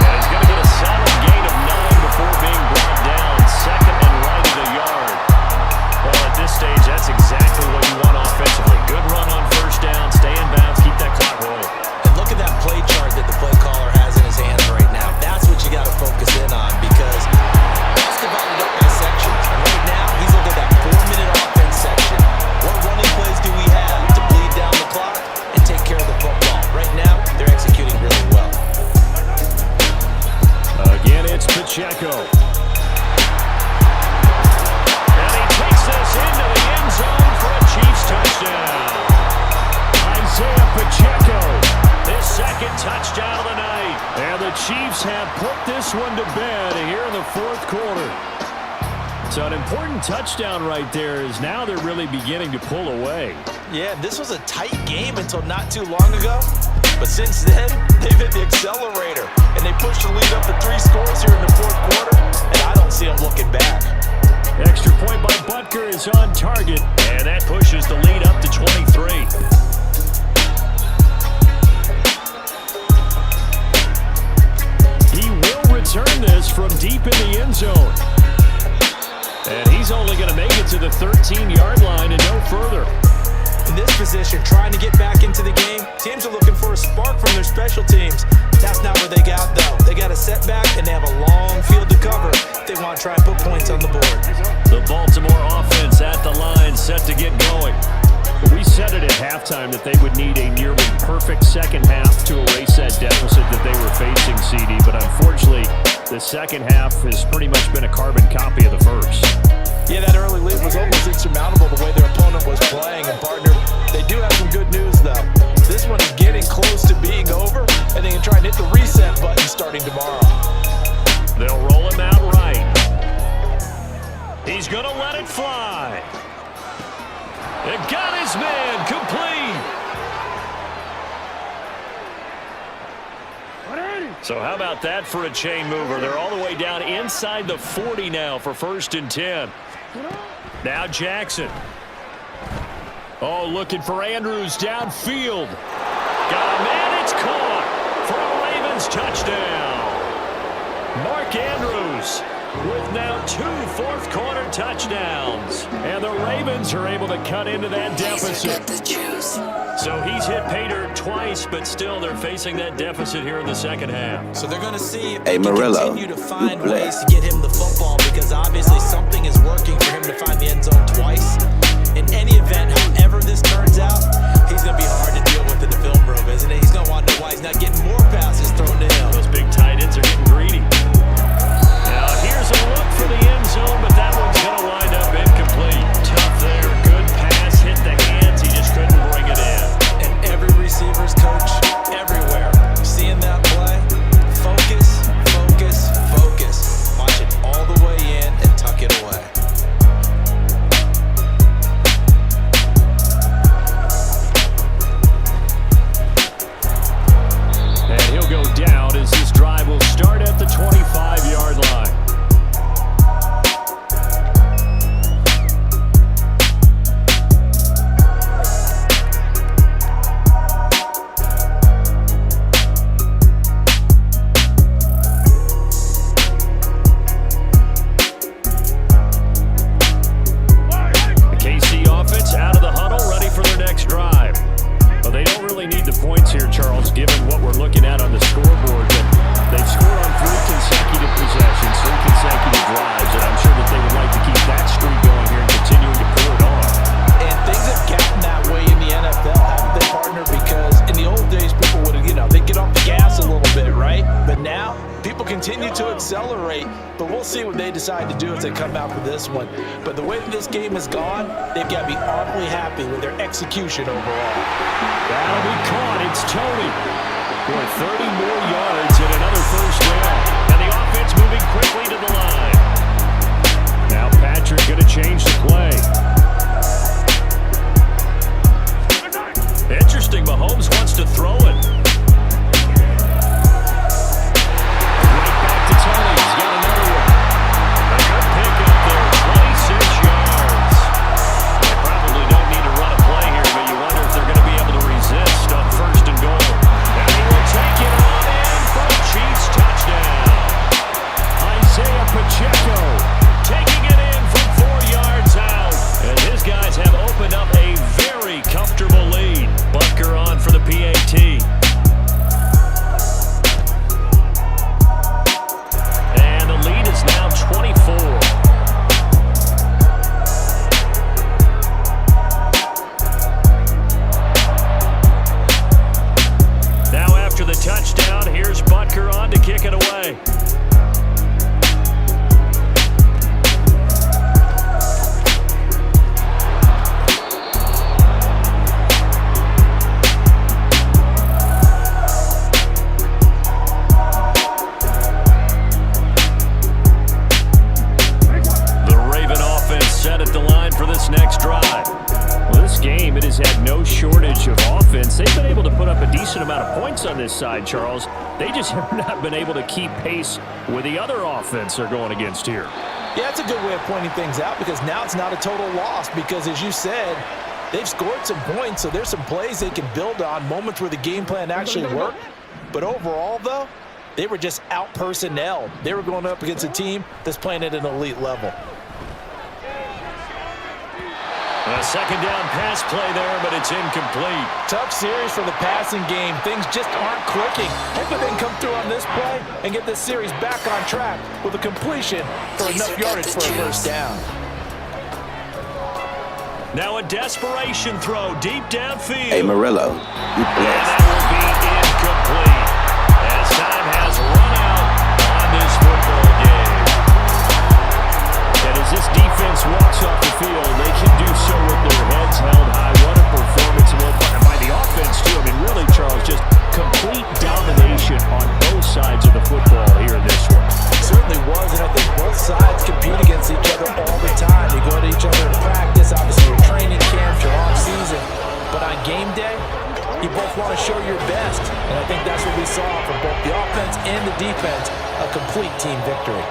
And he's going to get a solid gain of 9 before being brought down. Second and right of the yard. Well, at this stage, that's exactly what you want offensively. Good run on first down. Stay in bounds. Keep that clock rolling. And look at that play chart that the play caller has in his hands right now. That's what you got to focus in on because it's divided up by sections. And right now, he's looking at that 4-minute offense section. What running plays do we have to bleed down the clock and take care of the football? Right now, they're executing really well. Again, it's Pacheco. And he takes this into the end zone for a Chiefs touchdown. Isaiah Pacheco, his second touchdown of the night. And the Chiefs have put this one to bed here in the fourth quarter. So an important touchdown right there is now they're really beginning to pull away. Yeah, this was a tight game until not too long ago. But since then, they've hit the accelerator. And they pushed the lead up to 3 scores here in the fourth quarter. And I don't see them looking back. Extra point by Butker is on target. And that pushes the lead up to 23. He will return this from deep in the end zone. And he's only going to make it to the 13-yard line and no further. In this position, trying to get back into the game, teams are looking for a spark from their special teams. That's not what they got, though. They got a setback, and they have a long field to cover if they want to try and put points on the board. The Baltimore offense at the line, set to get going. We said it at halftime that they would need a nearly perfect second half to erase that deficit that they were facing, CD. But unfortunately, the second half has pretty much been a carbon copy of the first. Yeah, that early lead was almost insurmountable the way their opponent was playing. And partner, they do have some good news, though. This one is getting close to being over, and they can try and hit the reset button starting tomorrow. They'll roll him out right. He's going to let it fly. It got his man complete. So how about that for a chain mover? They're all the way down inside the 40 now for 1st and 10. Now Jackson. Oh, looking for Andrews downfield. Got a man, it's caught for a Ravens touchdown. Mark Andrews with now 2 fourth-quarter touchdowns. And the Ravens are able to cut into that deficit. So he's hit pay dirt twice, but still they're facing that deficit here in the second half. So they're going to see if they can Morello, continue to find ways to get him the football because obviously something is working for him to find the end zone twice. In any event, however this turns out, he's going to be hard to deal with in the film room, isn't he? He's going to want to know why he's not getting more passes thrown to him. Those big tight ends are getting greedy. Now here's a look for the end zone, but that one's going to wind up incomplete. Tough there, good pass, hit the hands, he just couldn't bring it in. And every receiver's coach everywhere, seeing that play, focus, focus, focus. Watch it all the way in and tuck it away. accelerate, but we'll see what they decide to do as they come out for this one. But the way that this game has gone, they've got to be awfully happy with their execution overall. That'll be caught. It's Tony. Boy, 30 more yards and another first down. And the offense moving quickly to the line. Now Patrick going to change the play. Interesting, Mahomes wants to throw it. Right back to Tony. He's got another one. A good pickup there, 26 yards. They probably don't need to run a play here, but you wonder if they're going to be able to resist on first and goal. And he will take it on in for a Chiefs touchdown. Isaiah Pacheco taking it in from 4 yards out. And his guys have opened up a very comfortable lead. Butker on for the PAT. And the lead is now 24. Now after the touchdown, here's Butker on to kick it away. Next drive. Well, this game, it has had no shortage of offense. They've been able to put up a decent amount of points on this side, Charles. They just have not been able to keep pace with the other offense they're going against here. Yeah, that's a good way of pointing things out because now it's not a total loss because, as you said, they've scored some points, so there's some plays they can build on, moments where the game plan actually worked. But overall, though, they were just out-personnelled. They were going up against a team that's playing at an elite level. A second down pass play there, but it's incomplete. Tough series for the passing game. Things just aren't clicking. Hopefully they can come through on this play and get this series back on track with a completion for enough yardage for a first down. Now a desperation throw deep downfield. Hey, Murillo, you And blessed. that will be incomplete as time has run out on this football game. And as this defense walks off the field, they can do so with their heads held high. What a performance by the offense, too. I mean, really, Charles, just complete domination on both sides of the football here in this one. It certainly was, and I think both sides compete against each other all the time. You go to each other in practice, obviously your training camps, your off-season. But on game day, you both want to show your best. And I think that's what we saw from both the offense and the defense, a complete team victory.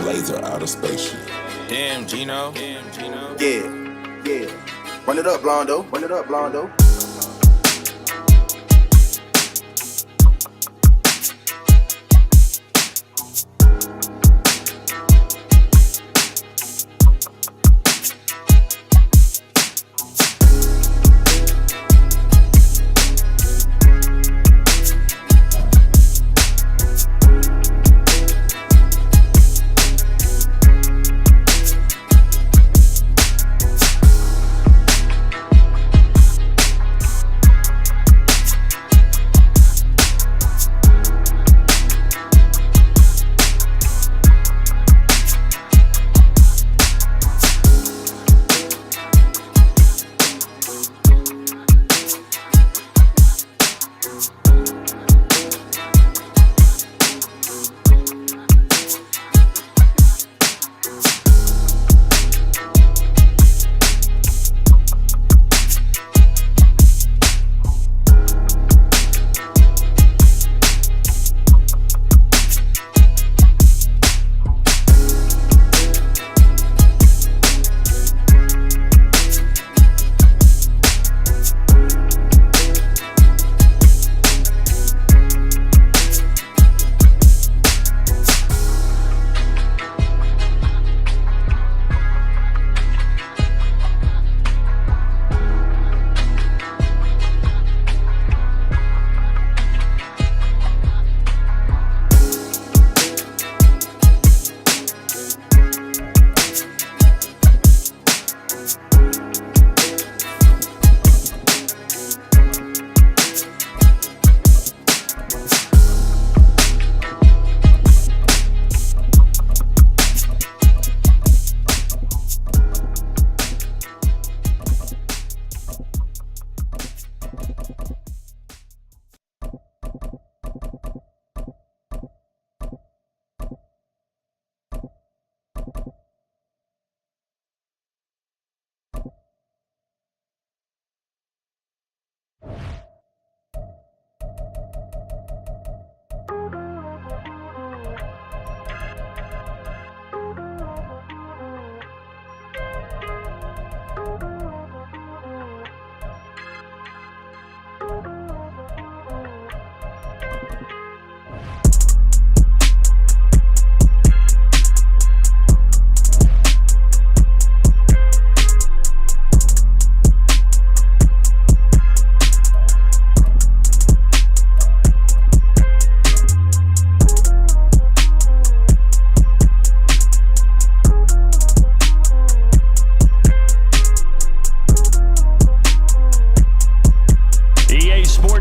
Laser outer spaceship. Damn, Gino. Yeah. Run it up, Blondo.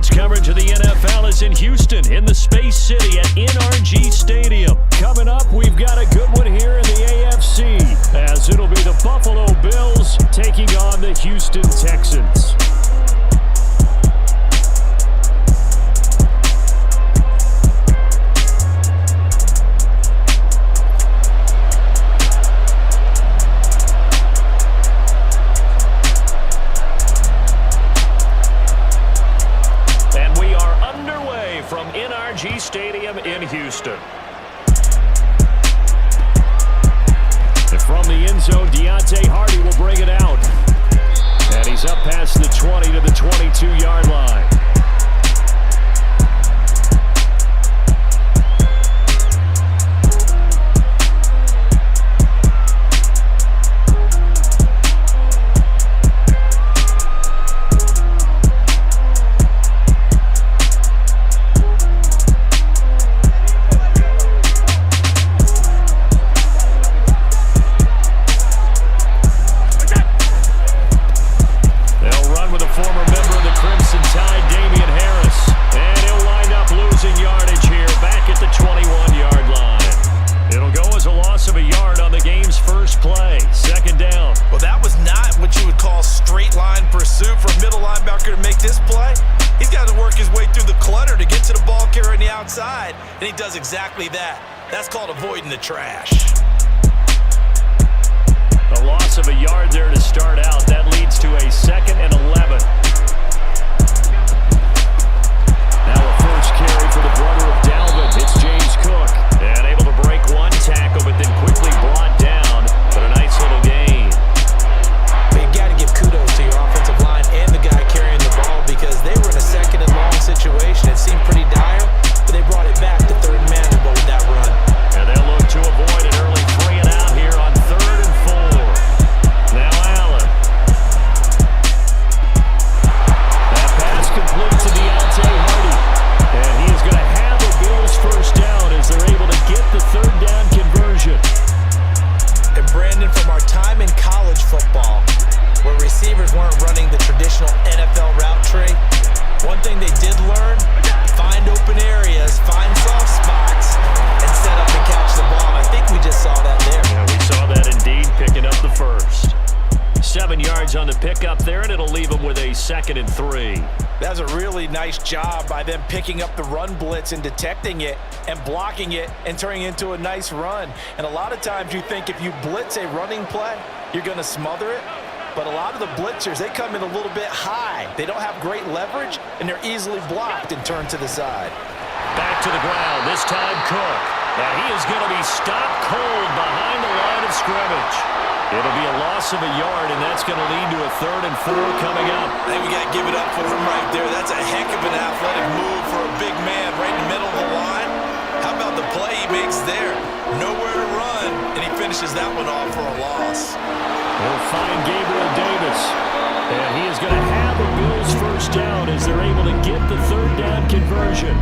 Coverage of the NFL is in Houston, in the Space City at NRG Stadium. Coming up, we've got a good one here in the AFC, as it'll be the Buffalo Bills taking on the Houston Texans. Stadium in Houston. And from the end zone, Deontay Hardy will bring it out. And he's up past the 20 to the 22-yard line. And he does exactly that. That's called avoiding the trash. A loss of a yard there to start out. That leads to a 2nd and 11. Now a first carry for the brother of Dalvin. It's James Cook. And able to break one tackle, but then quickly on the pickup there, and it'll leave them with a 2nd and 3. That's a really nice job by them picking up the run blitz and detecting it and blocking it and turning it into a nice run. And a lot of times you think if you blitz a running play, you're going to smother it. But a lot of the blitzers, they come in a little bit high. They don't have great leverage, and they're easily blocked and turned to the side. Back to the ground, this time Cook. And he is going to be stopped cold behind the line of scrimmage. It'll be a loss of a yard, and that's going to lead to a 3rd and 4 coming up. I think we got to give it up for him right there. That's a heck of an athletic move for a big man right in the middle of the line. How about the play he makes there? Nowhere to run, and he finishes that one off for a loss. They'll find Gabriel Davis, and he is going to have a Bills first down as they're able to get the 3rd down conversion.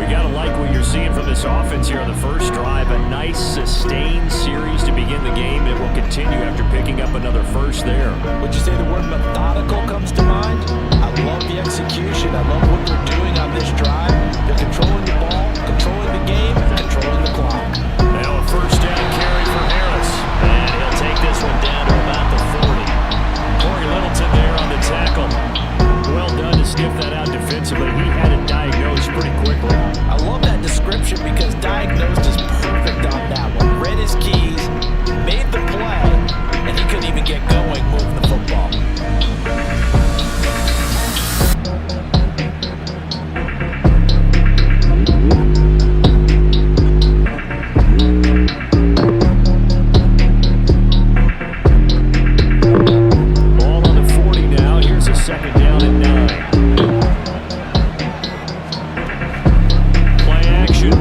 We got to like what you're seeing from this offense here on the first drive. A nice, sustained series to begin the game. It will continue after picking up another first there. Would you say the word methodical comes to mind? I love the execution. I love what they're doing on this drive. They're controlling the ball, controlling the game, controlling the clock. Now a first down carry for Harris. And he'll take this one down to about the 40. Corey Littleton there on the tackle. Well done to sniff that out defensively. He had it diagnosed pretty quickly. I love that description because diagnosed is perfect on that one. Read his keys, made the play, and he couldn't even get going moving the football. Ball on the 40 now. Here's a 2nd down and 9.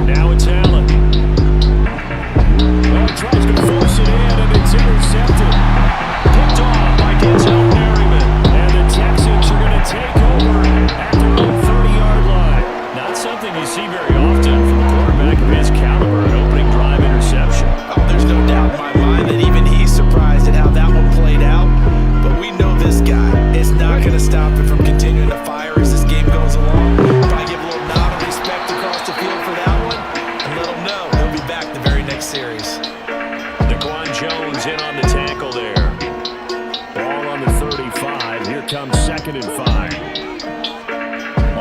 Now it's Allen. Well, he tries to force it in, and it's intercepted. Picked off by Denzel Merriman. And the Texans are going to take over at their own 30-yard line. Not something you see very often from a quarterback of his caliber, an opening drive interception. Oh, there's no doubt in my mind that even he's surprised at how that one played out. But we know this guy is not going to stop it from continuing to fire as this game goes along. Probably give a little nod of respect across the field for that one. He'll be back the very next series. Daquan Jones in on the tackle there. Ball on the 35. Here comes 2nd and 5.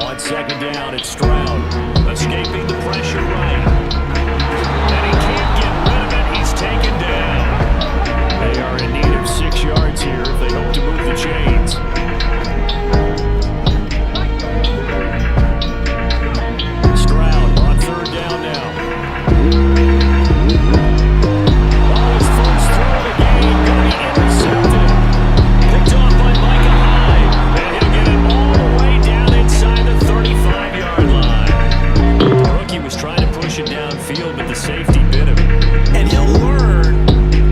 On 2nd down, it's Stroud. Escaping the pressure right. And he can't get rid of it. He's taken down. They are in need of 6 yards here if they hope to move the chains. Stroud on 3rd down now. Picked off by Micah Hyde. And he'll get it all the way down inside the 35-yard line. The rookie was trying to push it downfield, but the safety bit him. And he'll learn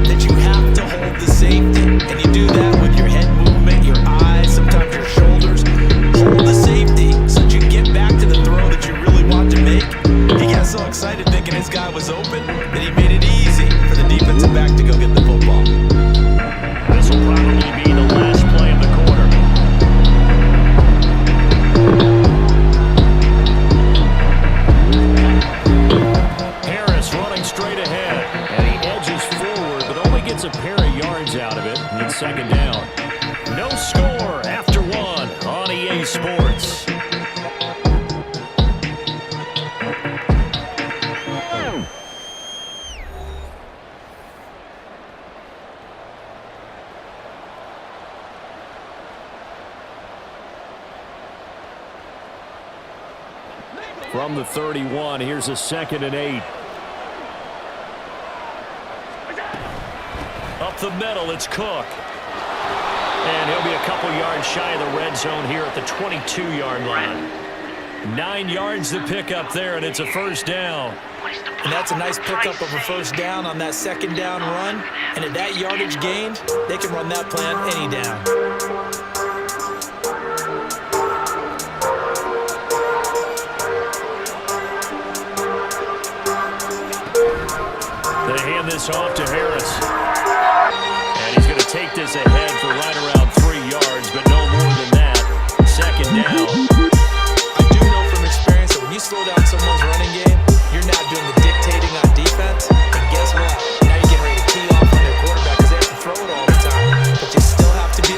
that you have to hold the safety. And you do that with your head movement, your eyes, sometimes your shoulders. Hold the safety so that you can get back to the throw that you really want to make. He got so excited thinking his guy was open that he made it easy for the defensive back to go get the football. This will probably be the last play of the quarter. Harris running straight ahead, and he edges forward, but only gets a pair of yards out of it. And it's 2nd down. No score after 1 on EA Sports. From the 31, here's a 2nd and 8. Up the middle, it's Cook. And he'll be a couple yards shy of the red zone here at the 22-yard line. 9 yards to pick up there, and it's a first down. And that's a nice pickup of a first down on that 2nd down run. And at that yardage gained, they can run that plan any down. They hand this off to Harris. And he's going to take this ahead for right around 3 yards, but no more than that. 2nd down. I do know from experience that when you slow down someone's running game, you're now doing the dictating on defense. And guess what? Now you're getting ready to key off on their quarterback because they have to throw it all the time. But you still have to be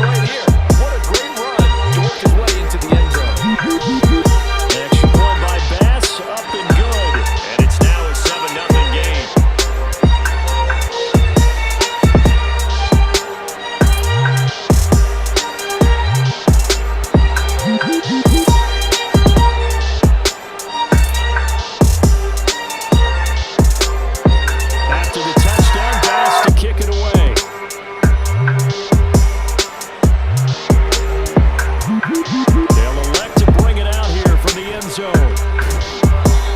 right here. What a great run to work his way into the end zone. Extra point by Bass, up and good. And it's now a 7-0 game. After the touchdown, Bass to kick it away. They'll elect to bring it out here from the end zone.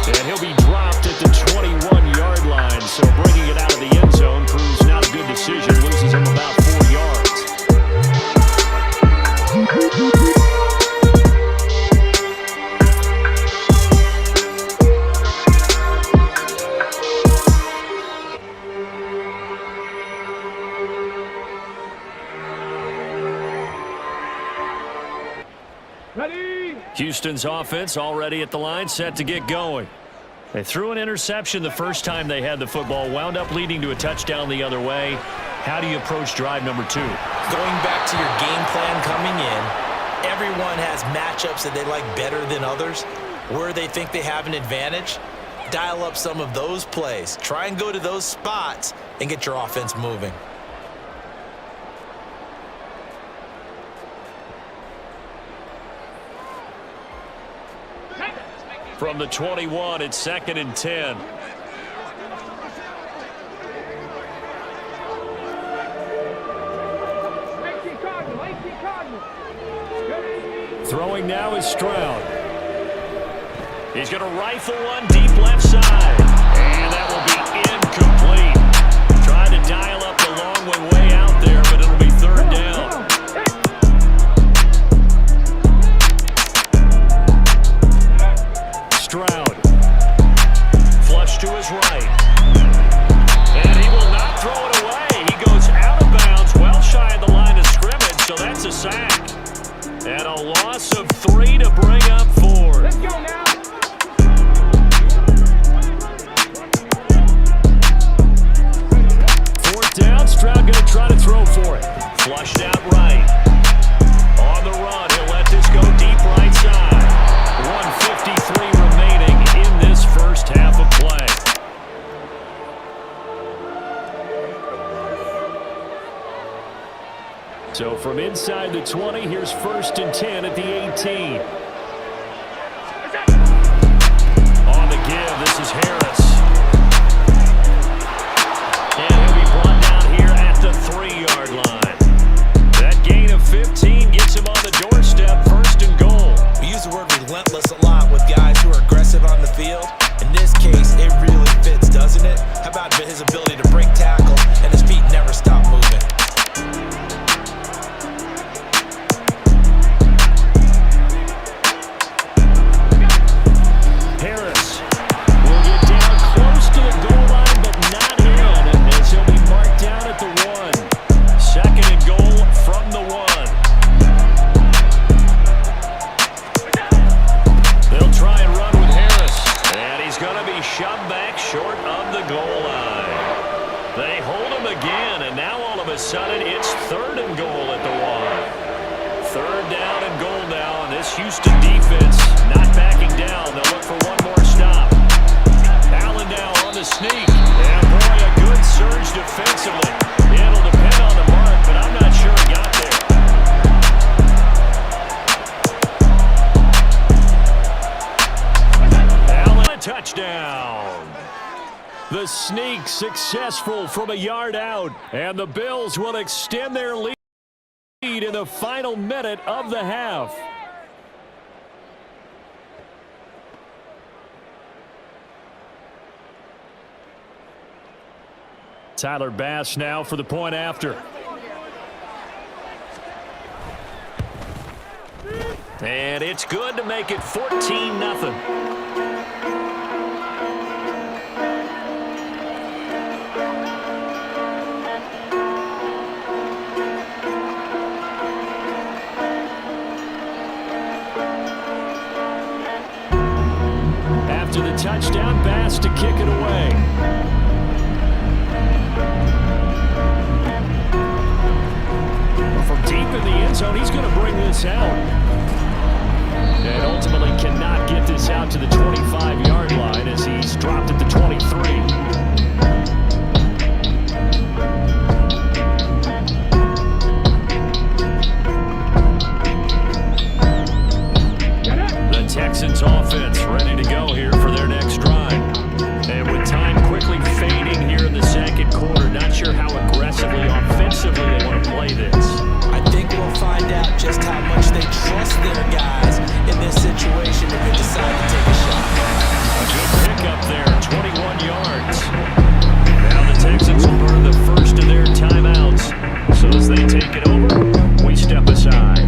And he'll be dropped at the 21-yard line. So bringing it out of the end zone proves not a good decision. Loses him about 4 yards. Houston's offense already at the line, set to get going. They threw an interception the first time they had the football, wound up leading to a touchdown the other way. How do you approach drive number 2? Going back to your game plan coming in, everyone has matchups that they like better than others. Where they think they have an advantage, dial up some of those plays. Try and go to those spots and get your offense moving. From the 21, it's 2nd and 10. Throwing now is Stroud. He's going to rifle one deep left side. And that will be incomplete. Trying to dial up the long one way out there, but it'll be 3rd down. Stroud. Flush to his right. And he will not throw it away. He goes out of bounds, well shy of the line of scrimmage, so that's a sack. And a loss of 3 to bring up 4. Let's go now. Fourth down, Stroud going to try to throw for it. Flushed out right. On the run, he'll let this go deep right side. 1:53 remaining in this first half of play. So from inside the 20, here's 1st and 10 at the 18. On the give, this is Harris. And he'll be brought down here at the 3-yard line. That gain of 15 gets him on the doorstep, 1st and goal. We use the word relentless a lot with guys who are aggressive on the field. In this case, it really fits, doesn't it? How about his ability to break tackle and his feet never stop moving? Harris will get down close to the goal line, but not in, as he'll be marked down at the 1. 2nd and goal from the 1. They'll try and run with Harris, and he's going to be shoved back short of the goal line. They hold him again, and now all of a sudden it's 3rd and goal at the 1. 3rd down and goal now, and this Houston defense not backing down. They'll look for one more stop. Allen now on the sneak. And boy, a good surge defensively. It'll depend on the mark, but I'm not sure he got there. Allen, a touchdown. The sneak successful from a yard out, and the Bills will extend their lead in the final minute of the half. Tyler Bass now for the point after. And it's good to make it 14-0. After the touchdown, Bass to kick it away. From deep deep in the end zone. He's going to bring this out. And ultimately cannot get this out to the 25-yard line as he's dropped at the 23. Texans offense ready to go here for their next drive. And with time quickly fading here in the second quarter, not sure how aggressively, offensively they want to play this. I think we'll find out just how much they trust their guys in this situation if they decide to take a shot. A good pickup there, 21 yards. Now the Texans will burn the first of their timeouts. So as they take it over, we step aside.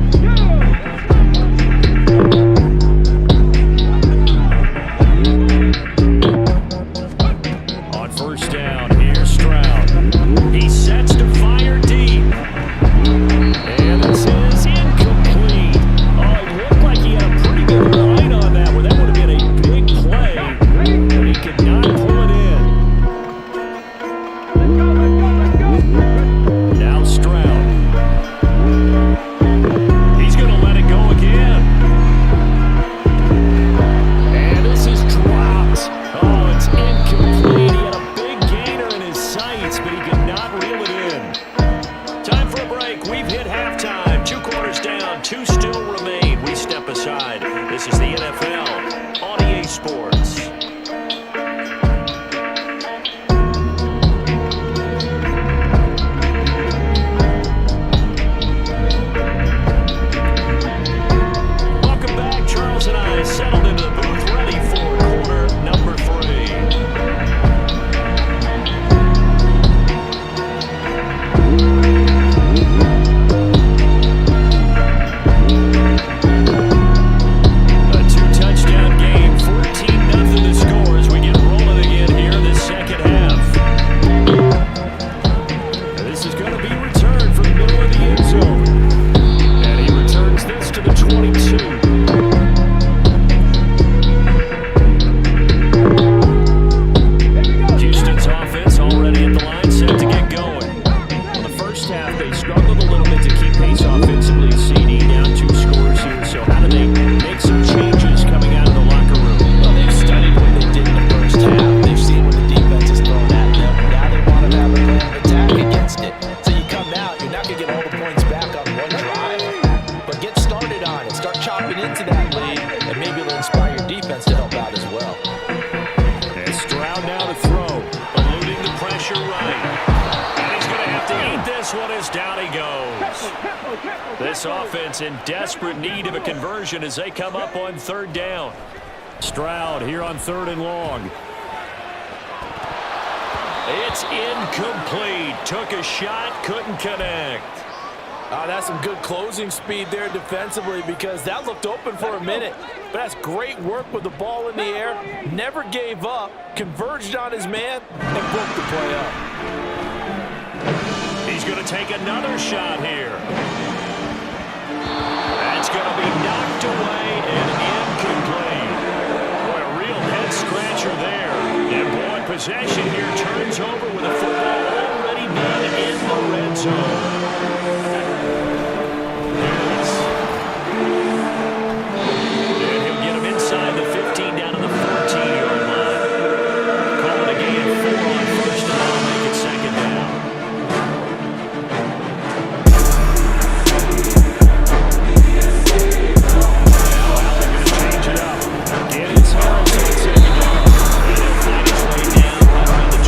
This offense in desperate need of a conversion as they come up on third down. Stroud here on 3rd and long. It's incomplete. Took a shot, couldn't connect. That's some good closing speed there defensively because that looked open for a minute. But that's great work with the ball in the air. Never gave up, converged on his man, and broke the play up. He's going to take another shot here. That's going to be knocked away and incomplete. Boy, a real head-scratcher there. And boy, possession here turns over with a football already been in the red zone. And he'll get him inside the 15 down to the 14-yard line. Call it a gain of 4 on first down. Make it second down. It is Harrison at second down. And he'll find his way down right around the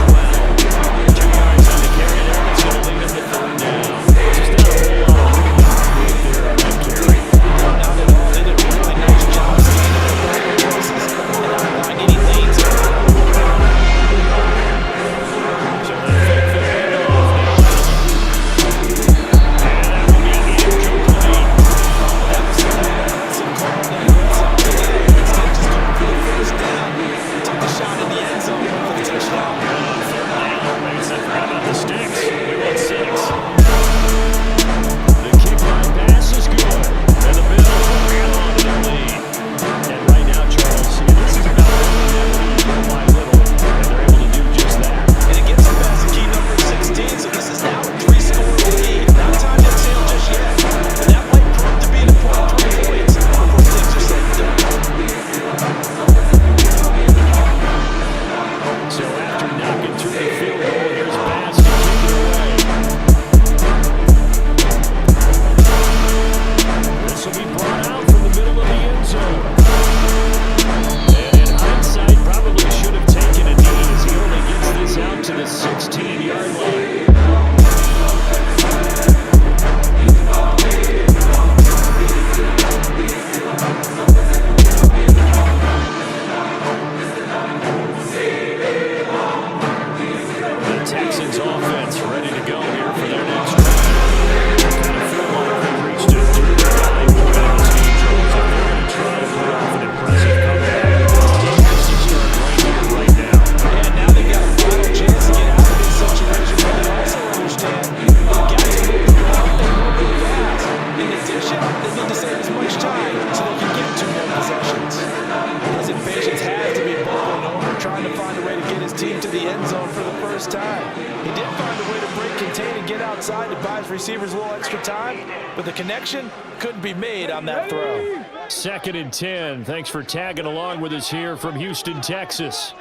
buys receivers a little extra time, but the connection couldn't be made on that throw. 2nd and 10. Thanks for tagging along with us here from Houston, Texas.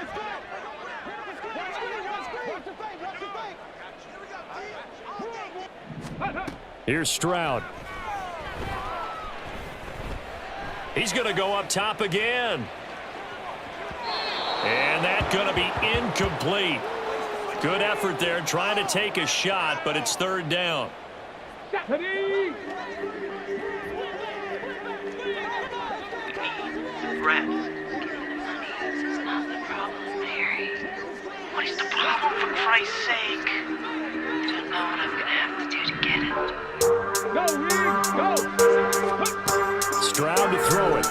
Here's Stroud. He's going to go up top again. And that's going to be incomplete. Good effort there trying to take a shot, but it's 3rd down. Rest. It's not the problem, Mary. What is the problem, for Christ's sake? I don't know what I'm going to have to do to get it. Go, Reed, go! Stroud to throw it.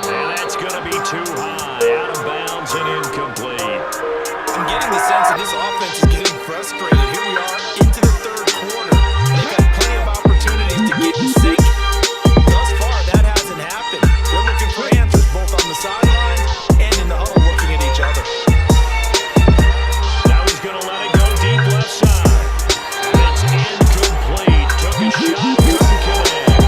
And that's going to be too high. Out of bounds and incomplete. I'm getting the sense that this offense is getting frustrated. Here we are into the 3rd quarter. They've got plenty of opportunities to get in sync. Thus far, that hasn't happened. They're looking for answers both on the sidelines and in the huddle looking at each other. Now he's going to let it go deep left side. And it's incomplete. Took a shot, couldn't connect.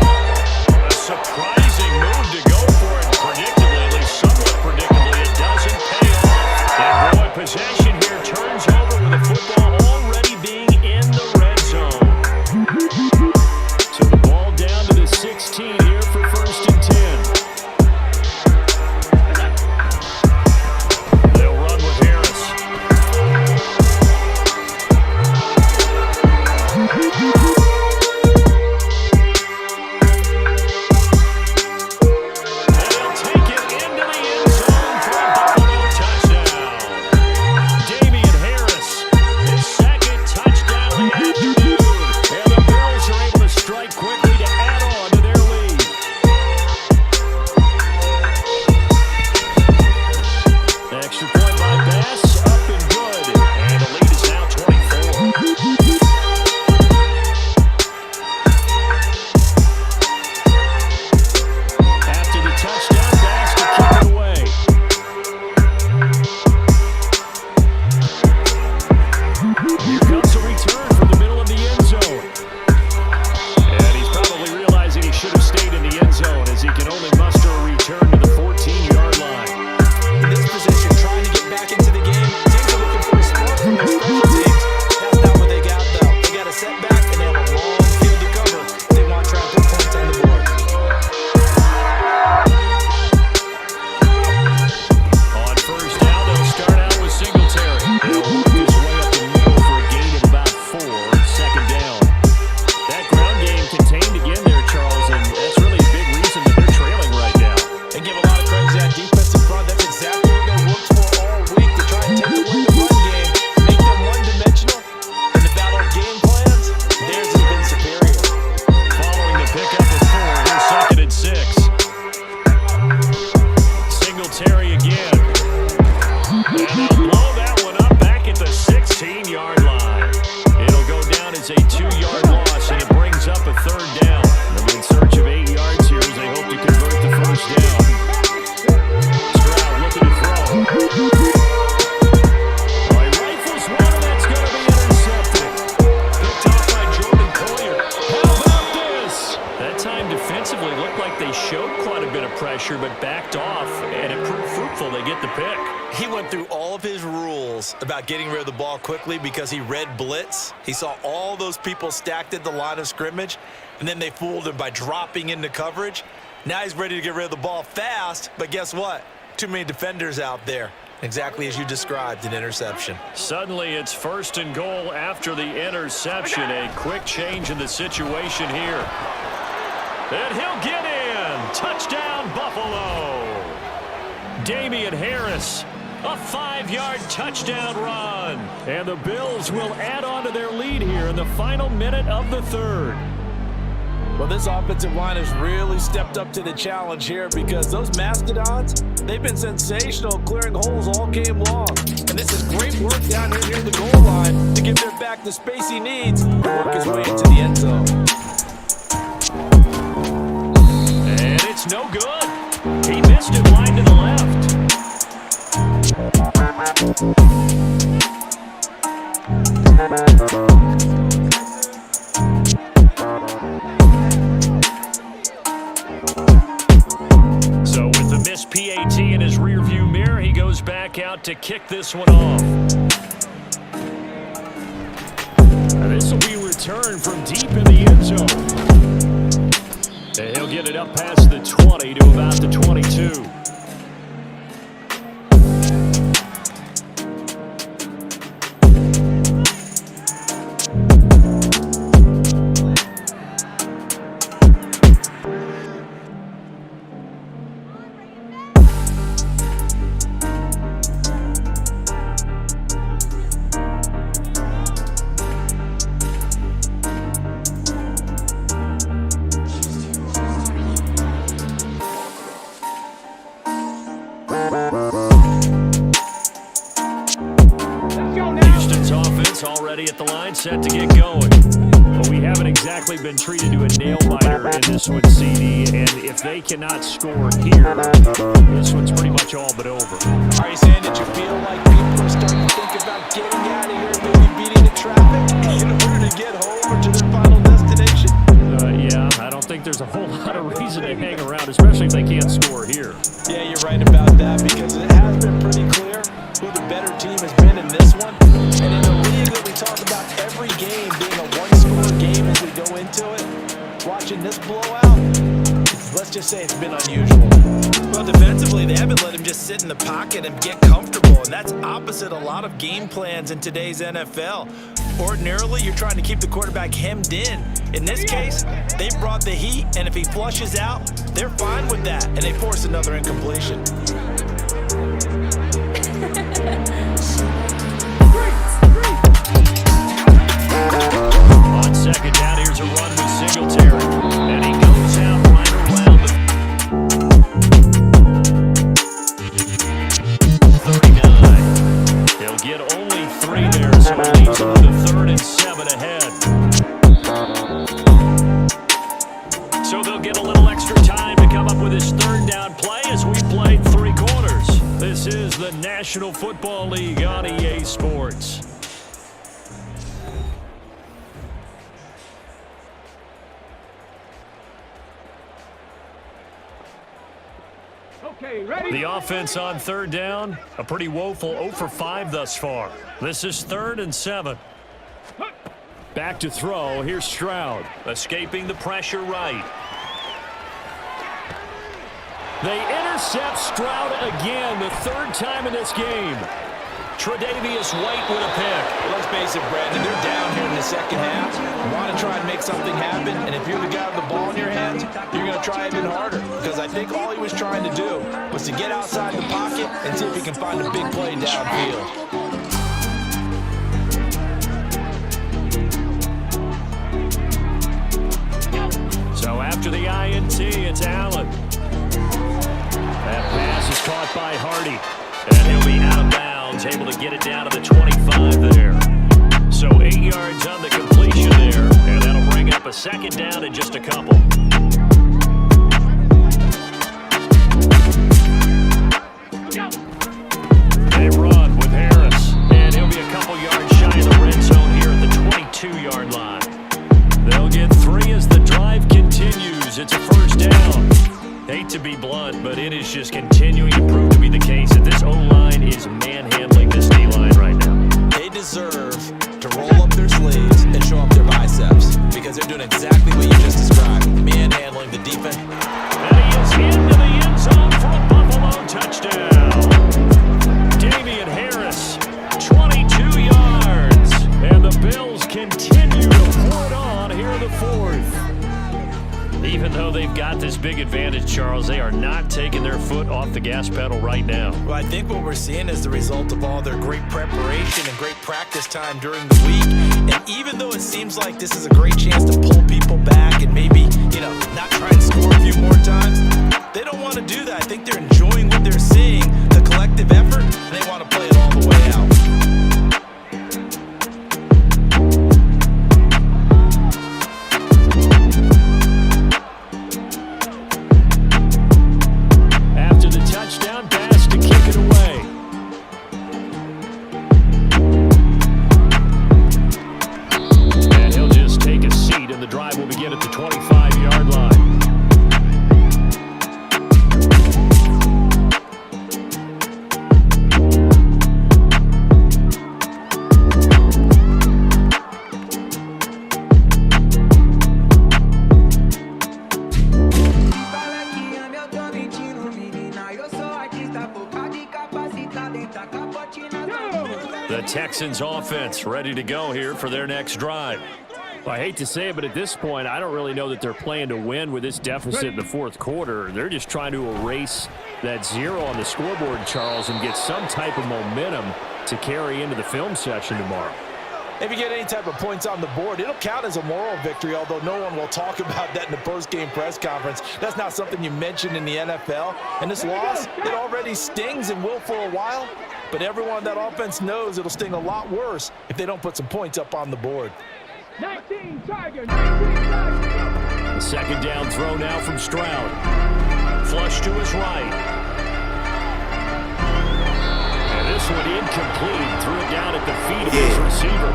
A surprising move to go for it. Predictably, at least somewhat predictably, it doesn't pay off. And boy, possession here turns over with the football already being in the red zone. So the ball down to the 16 here for 1st and 10. They'll run with Harris. They'll take it into the end zone for a Buffalo touchdown. Damian Harris, his 2nd touchdown of the afternoon. And the Bills are able to strike quickly to add on to their lead. Extra point by Bass, up and good. And the lead is now 24. After the touchdown, Bass to kick it away. Here comes a return from the middle of the end zone. And he's probably realizing he should have stayed in the end zone as he can only muster a return to the 14-yard line. In this position, trying to get back into the game, teams are looking for a spark from their special teams. That's not what they got, though. They got a setback, and they have a long field to cover if they want to try to put points on the board. On 1st down, they'll start out with Singletary. They'll work his way up the middle for a gain of about 4. 2nd down. That ground game contained again there, Charles, and that's really a big reason that they're trailing right now. They give a lot of credit to that defensive front. That's exactly what they worked for all week to try and take away the run game, make them one-dimensional. In the battle of game plans, theirs has been superior. Following the pickup of 4, here's 2nd and 6. Singletary again. And they'll blow that one up back at the 16-yard line. It'll go down as a 2-yard loss, and it brings up a 3rd down. They'll be in search of 8 yards here as they hope to convert the 1st down. Stroud looking to throw. Well, he rifles one, and that's going to be intercepted. Picked off by Jordan Collier. How about this? That time defensively looked like they showed quite a bit of pressure, but backed off, and it proved fruitful. They get the pick. He went through all of his rules about getting rid of the ball quickly because he read blitz. He saw all those people stacked at the line of scrimmage, and then they fooled him by dropping into coverage. Now he's ready to get rid of the ball fast, but guess what? Too many defenders out there. Exactly as you described, an interception. Suddenly it's 1st and goal after the interception. A quick change in the situation here. And he'll get in. Touchdown, Buffalo. Damian Harris, a 5-yard touchdown run. And the Bills will add on to their lead here in the final minute of the 3rd. Well, this offensive line has really stepped up to the challenge here because those Mastodons, they've been sensational clearing holes all game long. And this is great work down here near the goal line to give their back the space he needs to work his way into the end zone. And it's no good. He missed it wide to the left. So with the missed PAT in his rearview mirror, he goes back out to kick this one off. And this will be returned from deep in the end zone. And he'll get it up past the 20 to about the 22. Houston's offense already at the line, set to get going. But we haven't exactly been treated to a nail-biter in this one, CD. And if they cannot score here, this one's pretty much all but over. Are you saying that you feel like people are starting to think about getting out of here and maybe beating the traffic in order to get home or to their final destination? Yeah, I don't think there's a whole lot of reason to hang around, especially if they can't score here. Yeah, you're right about that because it has been pretty clear who the better team has been in this one. And in a league that we talk about every game being a one-score game as we go into it, watching this blowout, let's just say it's been unusual. Well, defensively, they haven't let him just sit in the pocket and get comfortable, and that's opposite a lot of game plans in today's NFL. Ordinarily, you're trying to keep the quarterback hemmed in. In this case, they brought the heat, and if he flushes out, they're fine with that, and they force another incompletion. On second down, here's a run with Singletary. And he goes out right around the 39. He'll get only 3 there, so it leaves him with a 3rd and 7 ahead. So they'll get a little extra time to come up with his 3rd down play as we played 3 quarters. This is the National Football League on EA Sports. The offense on 3rd down, a pretty woeful 0 for 5 thus far. This is 3rd and 7. Back to throw, here's Stroud, escaping the pressure right. They intercept Stroud again, the 3rd time in this game. Tre'Davious White with a pick. Let's face it, Brandon, they're down here in the second half. You want to try and make something happen, and if you're the guy with the ball in your hands, you're going to try even harder. Because I think all he was trying to do was to get outside the pocket and see if he can find a big play downfield. So after the INT, it's Allen. That pass is caught by Hardy. And he'll be out of bounds, able to get it down to the 25 there. So 8 yards on the completion there. And that'll bring up a 2nd down in just a couple. They run with Harris. And he'll be a couple yards shy of the red zone here at the 22-yard line. They'll get 3 as the drive continues. It's a 1st down. Hate to be blunt, but it is just continuing to prove to be the case that this O-line is manhandling this D-line right now. They deserve to roll up their sleeves and show up their biceps because they're doing exactly what you just described, manhandling the defense. And he is into the end zone for a Buffalo touchdown. Damian Harris, 22 yards. And the Bills continue to pour it on here in the 4th. Even though they've got this big advantage, Charles, they are not taking their foot off the gas pedal right now. Well, I think what we're seeing is the result of all their great preparation and great practice time during the week. And even though it seems like this is a great chance to pull people back and maybe, not try and score a few more times, they don't want to do that. I think they're enjoying what they're seeing, the collective effort, and they want to play it all the way out. the drive will begin at the 25-yard line. The Texans offense ready to go here for their next drive. Well, I hate to say it, but at this point, I don't really know that they're playing to win with this deficit in the fourth quarter. They're just trying to erase that 0 on the scoreboard, Charles, and get some type of momentum to carry into the film session tomorrow. If you get any type of points on the board, it'll count as a moral victory, although no one will talk about that in the post-game press conference. That's not something you mention in the NFL. And this loss, it already stings and will for a while, but everyone on that offense knows it'll sting a lot worse if they don't put some points up on the board. 19 Tiger, 19 Tiger. The second down throw now from Stroud. Flush to his right. And this one incomplete. Threw it down at the feet of his receiver.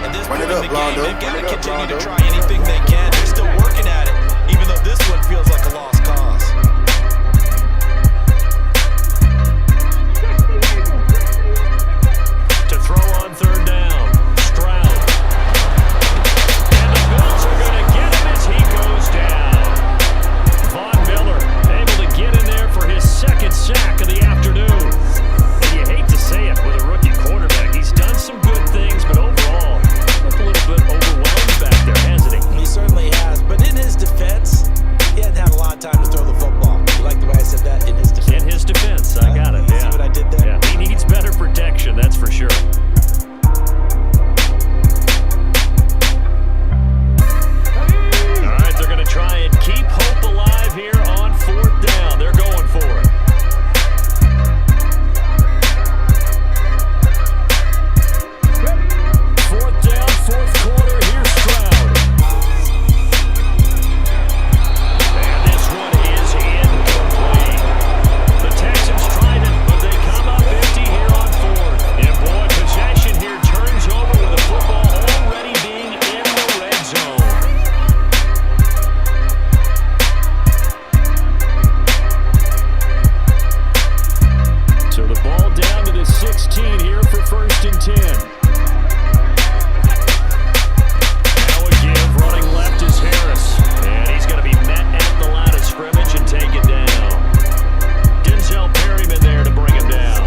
At this Run point it up, in the game, Blondo. they've got to Run it up, continue to Blondo. try anything they can. They're still working at it, even though this one feels like a lost cause. To throw on third down, Stroud. And the Bills are going to get him as he goes down. Von Miller able to get in there for his second sack of the afternoon. And you hate to say it with a rookie quarterback. He's done some good things, but overall, looked a little bit overwhelmed back there, hasn't he? He certainly has, but in his defense, he hadn't had a lot of time to throw the football. You like the way I said that? In his defense. In his defense, I got it. See what I did there? Yeah, he needs better protection, that's for sure. All right, they're going to try and keep hope alive here on fourth down. They're going for it. Fourth down, fourth quarter. Here's Stroud. And this one is incomplete. The Texans tried it, but they come up empty here on fourth. And boy, possession here turns over with the football already being in the red zone. So the ball down to the 16 here for 1st and 10. Now a give, running left is Harris. And he's going to be met at the line of scrimmage and taken down. Denzel Perryman there to bring him down.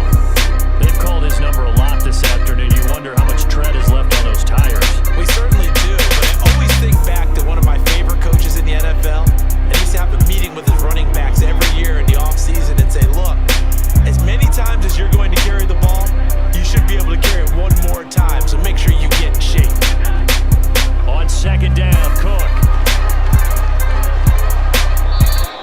They've called his number a lot this afternoon. You wonder how much tread is left on those tires. We certainly do, but I always think back to one of my favorite coaches in the NFL. And he used to have a meeting with his running backs every year in the offseason and say, look, as many times as you're going to carry the ball, you should be able to carry it one more time, so make sure you get in shape. On second down, Cook.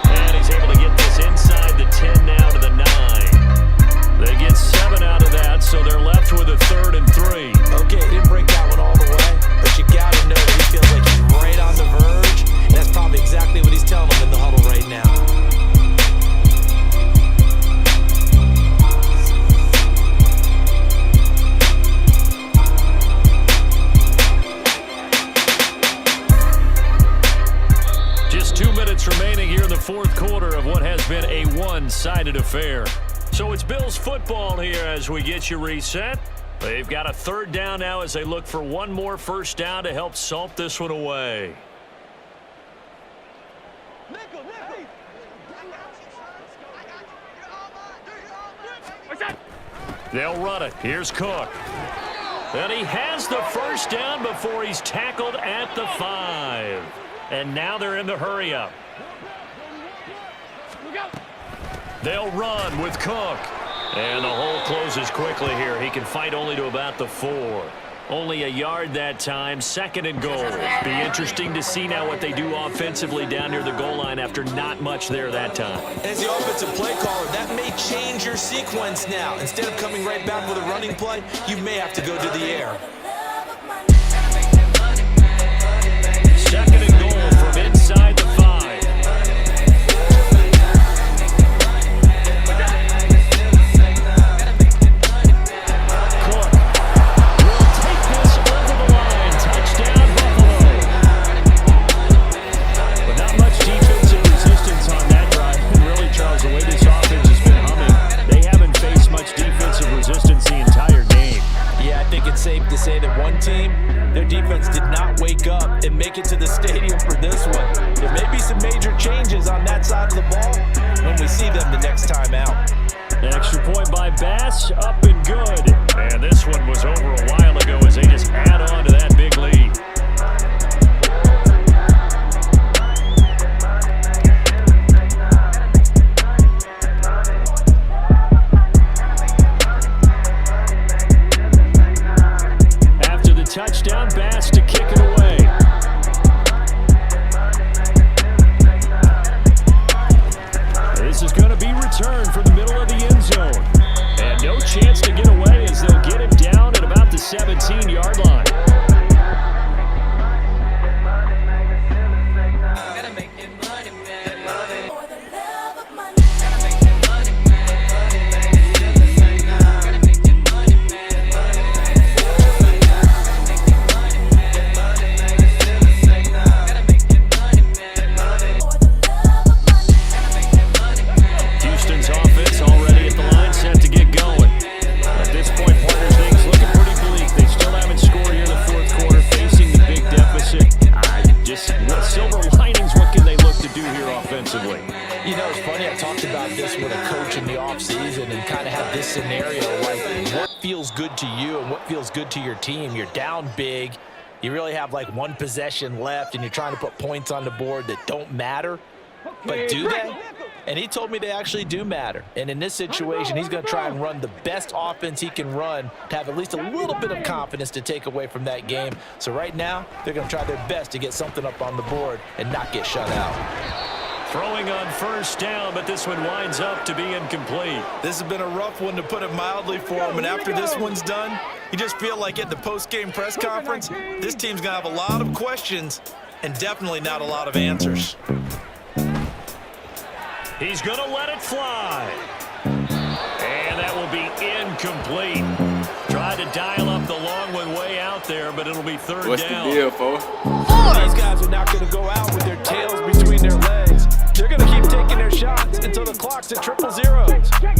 And he's able to get this inside the 10 now to the 9. They get 7 out of that, so they're left with a 3rd and 3. Okay, he didn't break that one all the way, but you got to know that he feels like he's right on the verge, and that's probably exactly what he's telling them in the huddle right now. Just 2 minutes remaining here in the fourth quarter of what has been a one-sided affair. So it's Bills football here as we get you reset. They've got a 3rd down now as they look for one more first down to help salt this one away. They'll run it. Here's Cook. And he has the first down before he's tackled at the 5. And now they're in the hurry-up. They'll run with Cook. And the hole closes quickly here. He can fight only to about the 4. Only a yard that time, 2nd and goal. Be interesting to see now what they do offensively down near the goal line after not much there that time. As the offensive play caller, that may change your sequence now. Instead of coming right back with a running play, you may have to go to the air. 2nd and goal from inside the 5. Cook will take this over the line. Touchdown, Buffalo. make it to the stadium for this one. There may be some major changes on that side of the ball when we see them the next time out. An extra point by Bass, up and good. And this one was over a while ago as they just add on to that big lead. After the touchdown, Bass to kick it away. This is going to be returned from the middle of the end zone. And no chance to get away as they'll get him down at about the 17-yard line. You know, it's funny, I talked about this with a coach in the offseason and kind of had this scenario, like what feels good to you and what feels good to your team. You're down big. You really have like one possession left and you're trying to put points on the board that don't matter. But do they? And he told me they actually do matter. And in this situation, he's going to try and run the best offense he can run to have at least a little bit of confidence to take away from that game. So right now, they're going to try their best to get something up on the board and not get shut out. Throwing on first down, but this one winds up to be incomplete. This has been a rough one, to put it mildly, for him. And after this one's done, you just feel like at the post-game press conference, this team's going to have a lot of questions and definitely not a lot of answers. He's going to let it fly. And that will be incomplete. Tried to dial up the long one way out there, but it'll be third down. What's the deal, folks? These guys are not going to go out with their tails between their legs. They're going to keep taking their shots until the clock's at 000.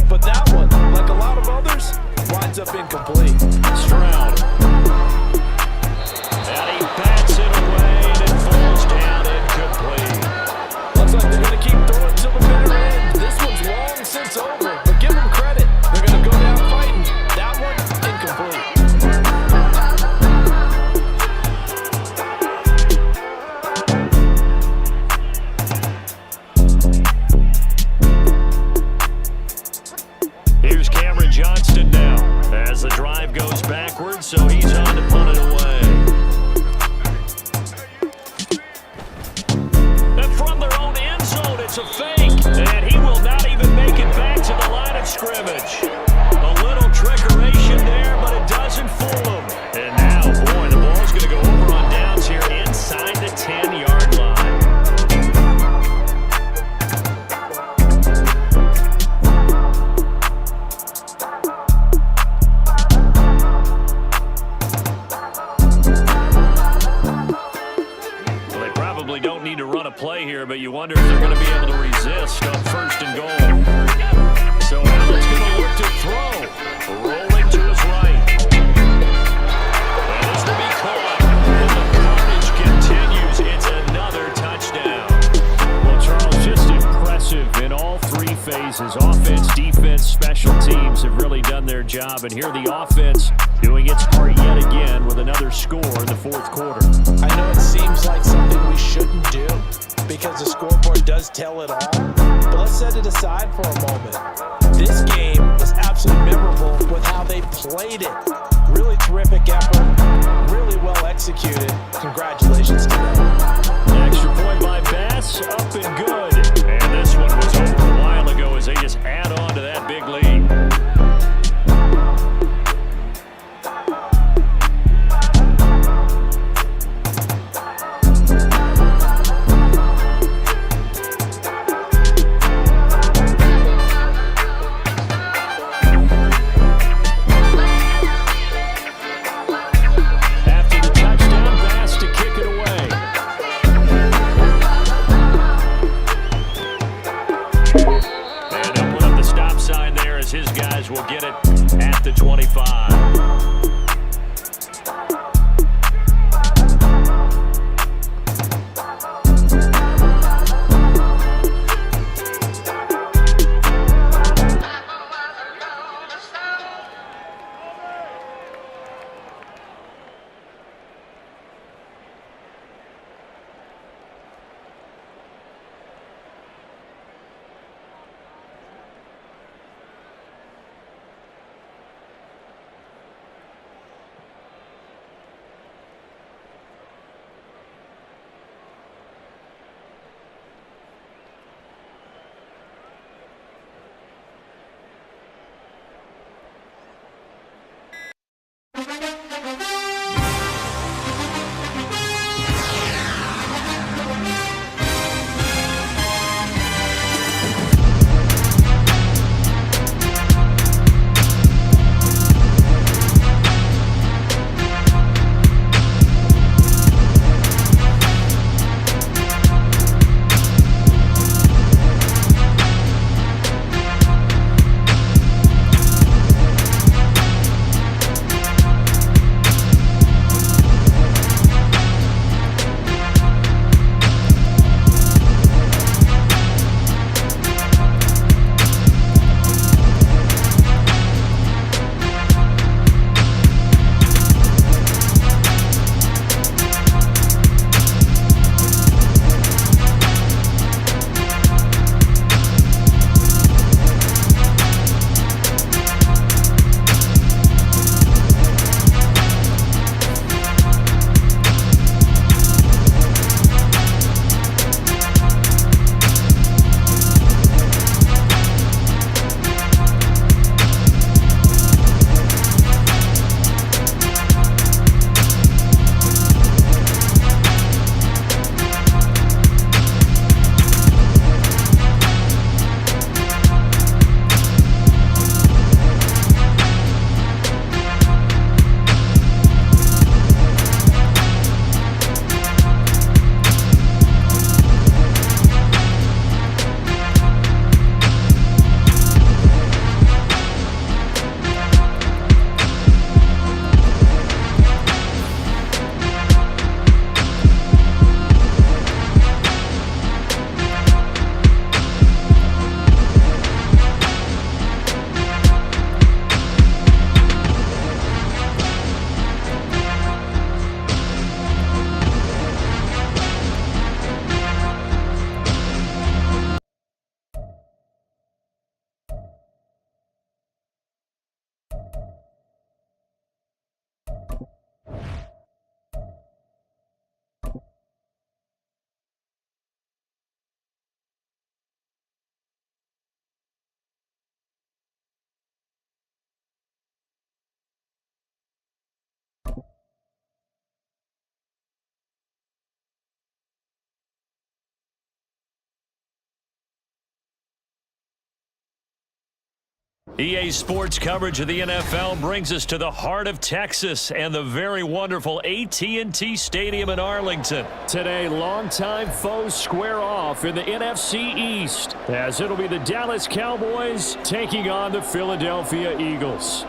But that one, like a lot of others, winds up incomplete. Stroud. And he bats it away, and it falls down incomplete. Looks like they're going to keep throwing till the bitter end. This one's long since over, but give them credit. They're going to go down fighting. That one, incomplete. Johnston now as the drive goes backwards, so he's on to punt it away. And from their own end zone, it's a fake, and he will not even make it back to the line of scrimmage. A little trickeration there, but it doesn't fool him. And now, boy, the ball's going to go over on downs here inside the 10-yard line. Don't need to run a play here, but you wonder if they're going to be able to resist on first and goal. So Allen's going to look to throw, rolling to his right. And this will be caught, and the carnage continues. It's another touchdown. Well, Charles, just impressive in all three phases. Offense, defense, special teams have really done their job, and here the offense doing its part yet again with another score in the fourth quarter. I know it seems like something we shouldn't do because the scoreboard does tell it all, but let's set it aside for a moment. This game was absolutely memorable with how they played it. Really terrific effort, really well executed. Congratulations to them. An extra point by Bass, up and good. And this one was over a while ago as they just add on to that big lead. EA Sports coverage of the NFL brings us to the heart of Texas and the very wonderful AT&T Stadium in Arlington. Today, longtime foes square off in the NFC East, as it'll be the Dallas Cowboys taking on the Philadelphia Eagles.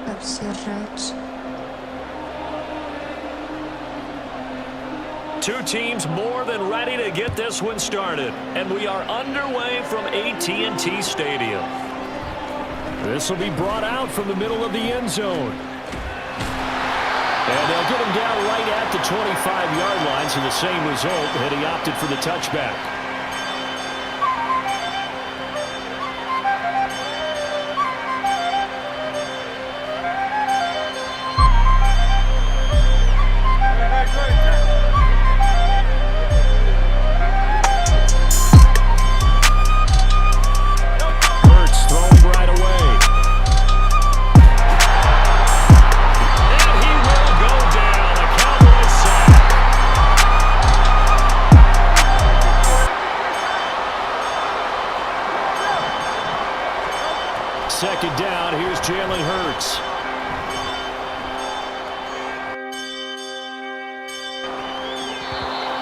Observate. Two teams more than ready to get this one started, and we are underway from AT&T Stadium. This will be brought out from the middle of the end zone. And they'll get him down right at the 25-yard line, so the same result, and he opted for the touchback. Second down, here's Jalen Hurts.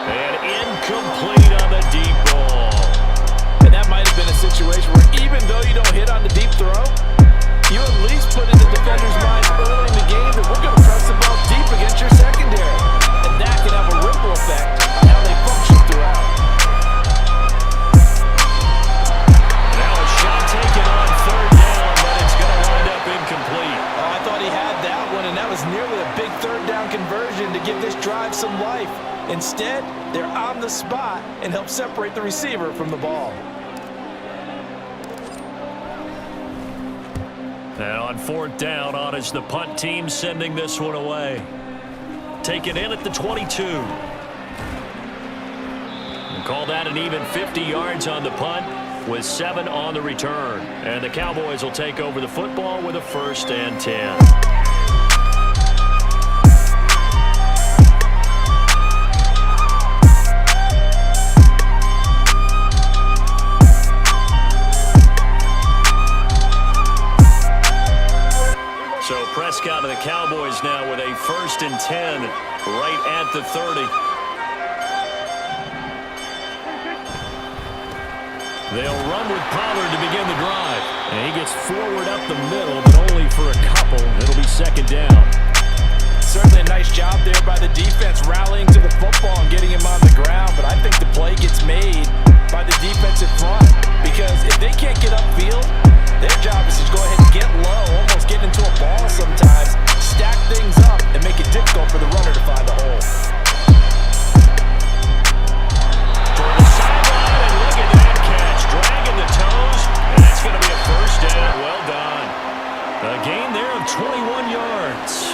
And incomplete on the deep ball. And that might have been a situation where even though you don't hit on the deep throw, you at least put in the defender's mind early in the game that we're going to press the ball deep against your secondary. And that can have a ripple effect on how they function throughout. Now a shot taken on third down, but it's going to wind up incomplete. Oh, I thought he had that one, and that was nearly a big third down conversion to give this drive some life. Instead, they're on the spot and help separate the receiver from the ball. And on fourth down, on is the punt team sending this one away. Taken in at the 22. And call that an even 50 yards on the punt with 7 on the return. And the Cowboys will take over the football with a 1st and 10. So Prescott and the Cowboys now with a 1st and 10 right at the 30. They'll run with Pollard to begin the drive. And he gets forward up the middle, but only for a couple. It'll be 2nd down. Certainly a nice job there by the defense rallying to the football and getting him on the ground, but I think the play gets made by the defensive front because if they can't get upfield, their job is to go ahead and get low, almost get into a ball sometimes, stack things up, and make it difficult for the runner to find the hole. Toward the sideline, and look at that catch. Dragging the toes, and that's going to be a 1st down. Well done. A gain there of 21 yards.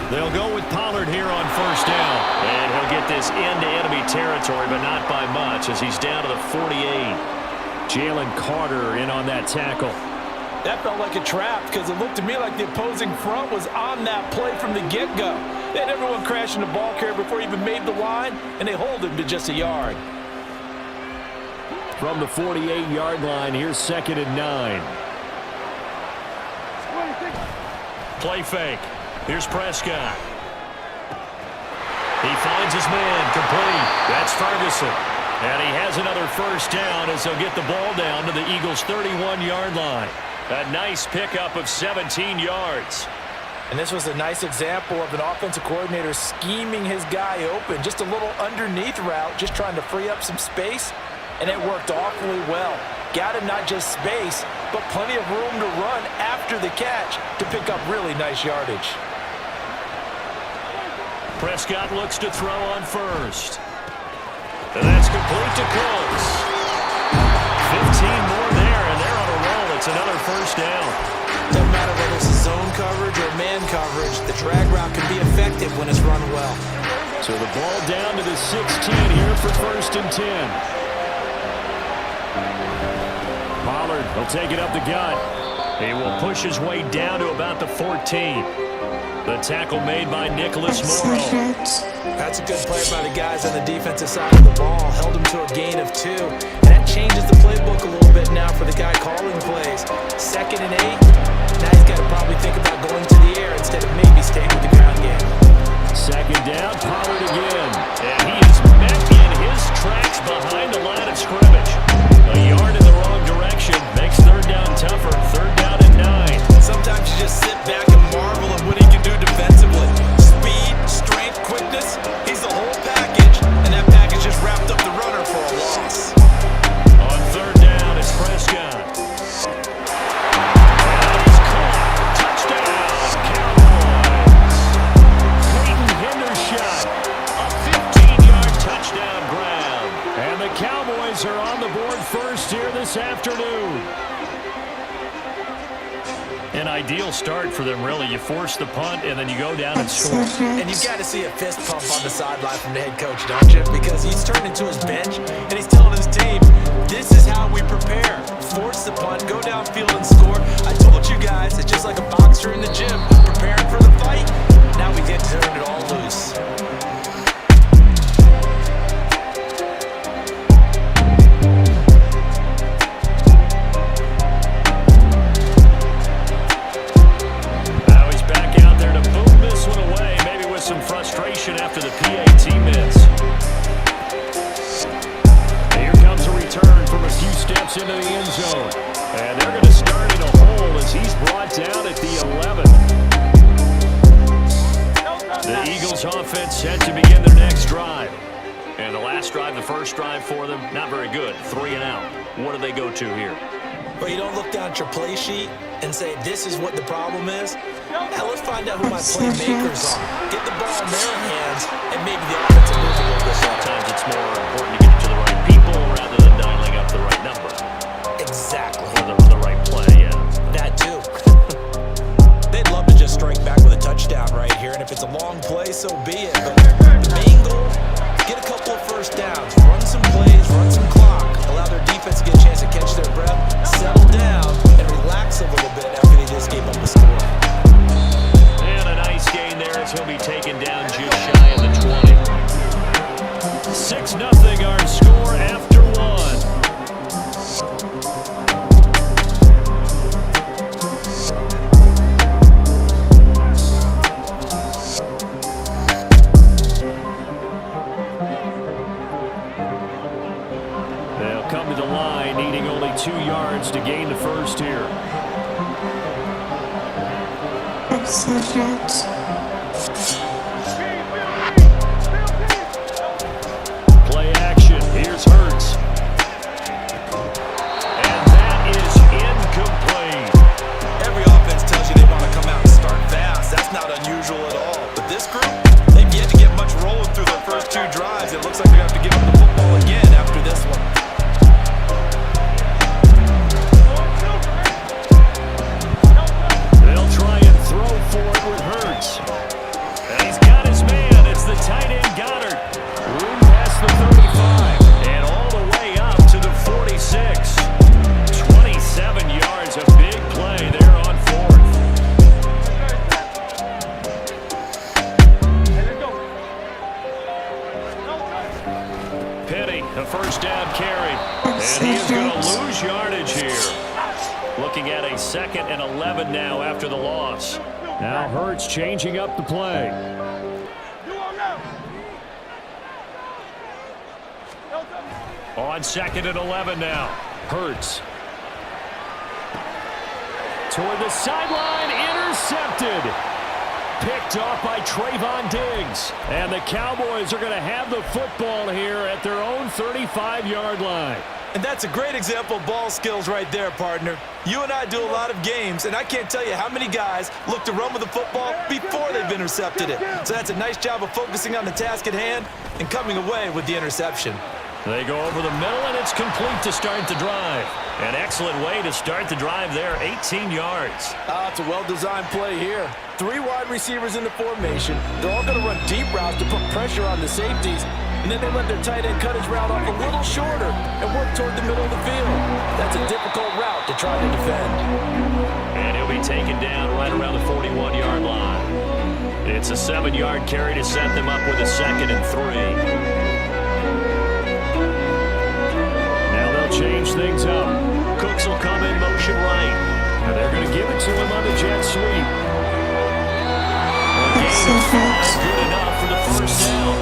They'll go with Pollard here on 1st down. And he'll get this into enemy territory, but not by much as he's down to the 48. Jalen Carter in on that tackle. That felt like a trap because it looked to me like the opposing front was on that play from the get-go. They had everyone crashing the ball carrier before he even made the line, and they hold him to just a yard. From the 48-yard line, here's 2nd and 9. Play fake. Here's Prescott. He finds his man, complete. That's Ferguson. And he has another 1st down as they'll get the ball down to the Eagles' 31-yard line. A nice pickup of 17 yards. And this was a nice example of an offensive coordinator scheming his guy open. Just a little underneath route, just trying to free up some space, and it worked awfully well. Got him not just space, but plenty of room to run after the catch to pick up really nice yardage. Prescott looks to throw on 1st. And that's complete to Close. 15 more there, and they're on a roll. It's another 1st down. Doesn't matter whether it's a zone coverage or man coverage, the drag route can be effective when it's run well. So the ball down to the 16 here for 1st and 10. Pollard will take it up the gut. He will push his way down to about the 14. The tackle made by Nicholas Morrow. Savage. That's a good play by the guys on the defensive side of the ball. Held him to a gain of 2. And that changes the playbook a little bit now for the guy calling plays. 2nd and 8. Now he's got to probably think about going to the air instead of maybe staying with the ground game. 2nd down, Pollard again. And he is met in his tracks behind the line of scrimmage. A yard in the wrong direction makes 3rd down tougher. 3rd down and 9. Sometimes you just sit back and marvel at what he can do defensively. Speed, strength, quickness. He's the whole package, and that package just wrapped up the runner for a loss. On 3rd down, it's Prescott. And he's caught. Touchdown, Cowboys. Clayton Hendershot, a 15-yard touchdown grab. And the Cowboys are on the board first here this afternoon. An ideal start for them, really. You force the punt, and then you go down and score. And you've got to see a fist pump on the sideline from the head coach, don't you? Because he's turning to his bench, and he's telling his team, this is how we prepare. Force the punt, go downfield and score. I told you guys, it's just like a boxer in the gym, preparing for the fight. Now we get to turn it all loose. After the PAT miss. Here comes a return from a few steps into the end zone. And they're going to start in a hole as he's brought down at the 11. The Eagles offense set to begin their next drive. And the last drive, the first drive for them, not very good. 3 and out. What do they go to here? Well, you don't look down at your play sheet and say, this is what the problem is. Now let's find out who my playmakers are. Get the ball in their hands, and maybe the offensive move a little bit better. Sometimes it's more important to get it to the right people rather than dialing up the right number. Exactly. Or the right play, yeah. That too. They'd love to just strike back with a touchdown right here, and if it's a long play, so be it. But the main goal, get a couple of first downs, run some plays, run some clock, allow their defense to get a chance to catch their breath, settle down, and relax a little bit after they just gave up the score. And a nice gain there as he'll be taken down just shy of the 20. 6-0 our score after 1. They'll come to the line, needing only 2 yards to gain the first here. Savage. Play action. Here's Hurts. And that is incomplete. Every offense tells you they want to come out and start fast. That's not unusual at all. But this group, they've yet to get much rolling through their first 2 drives. It looks like they're going to have to give up the football again after this one. They'll try and throw for it with Hurts. And he's got his man. It's the tight end Goddard. Room past the 35. And all the way up to the 46. 27 yards. A big play there on 4th. Penny, a first down carry. And he is going to lose yardage here. Looking at a 2nd and 11 now after the loss. Now Hurts changing up the play. On 2nd and 11 now. Hurts. Toward the sideline, intercepted. Picked off by Trayvon Diggs. And the Cowboys are going to have the football here at their own 35-yard line. And that's a great example of ball skills right there, partner. You and I do a lot of games, and I can't tell you how many guys look to run with the football before they've intercepted it. So that's a nice job of focusing on the task at hand and coming away with the interception. They go over the middle, and it's complete to start the drive. An excellent way to start the drive there, 18 yards. It's a well-designed play here. 3 wide receivers in the formation. They're all going to run deep routes to put pressure on the safeties. And then they let their tight end cut his route off a little shorter and work toward the middle of the field. That's a difficult route to try to defend. And he'll be taken down right around the 41-yard line. It's a 7-yard carry to set them up with a 2nd and 3. Now they'll change things up. Cooks will come in motion right. And they're going to give it to him on the jet sweep. Good enough for the first down.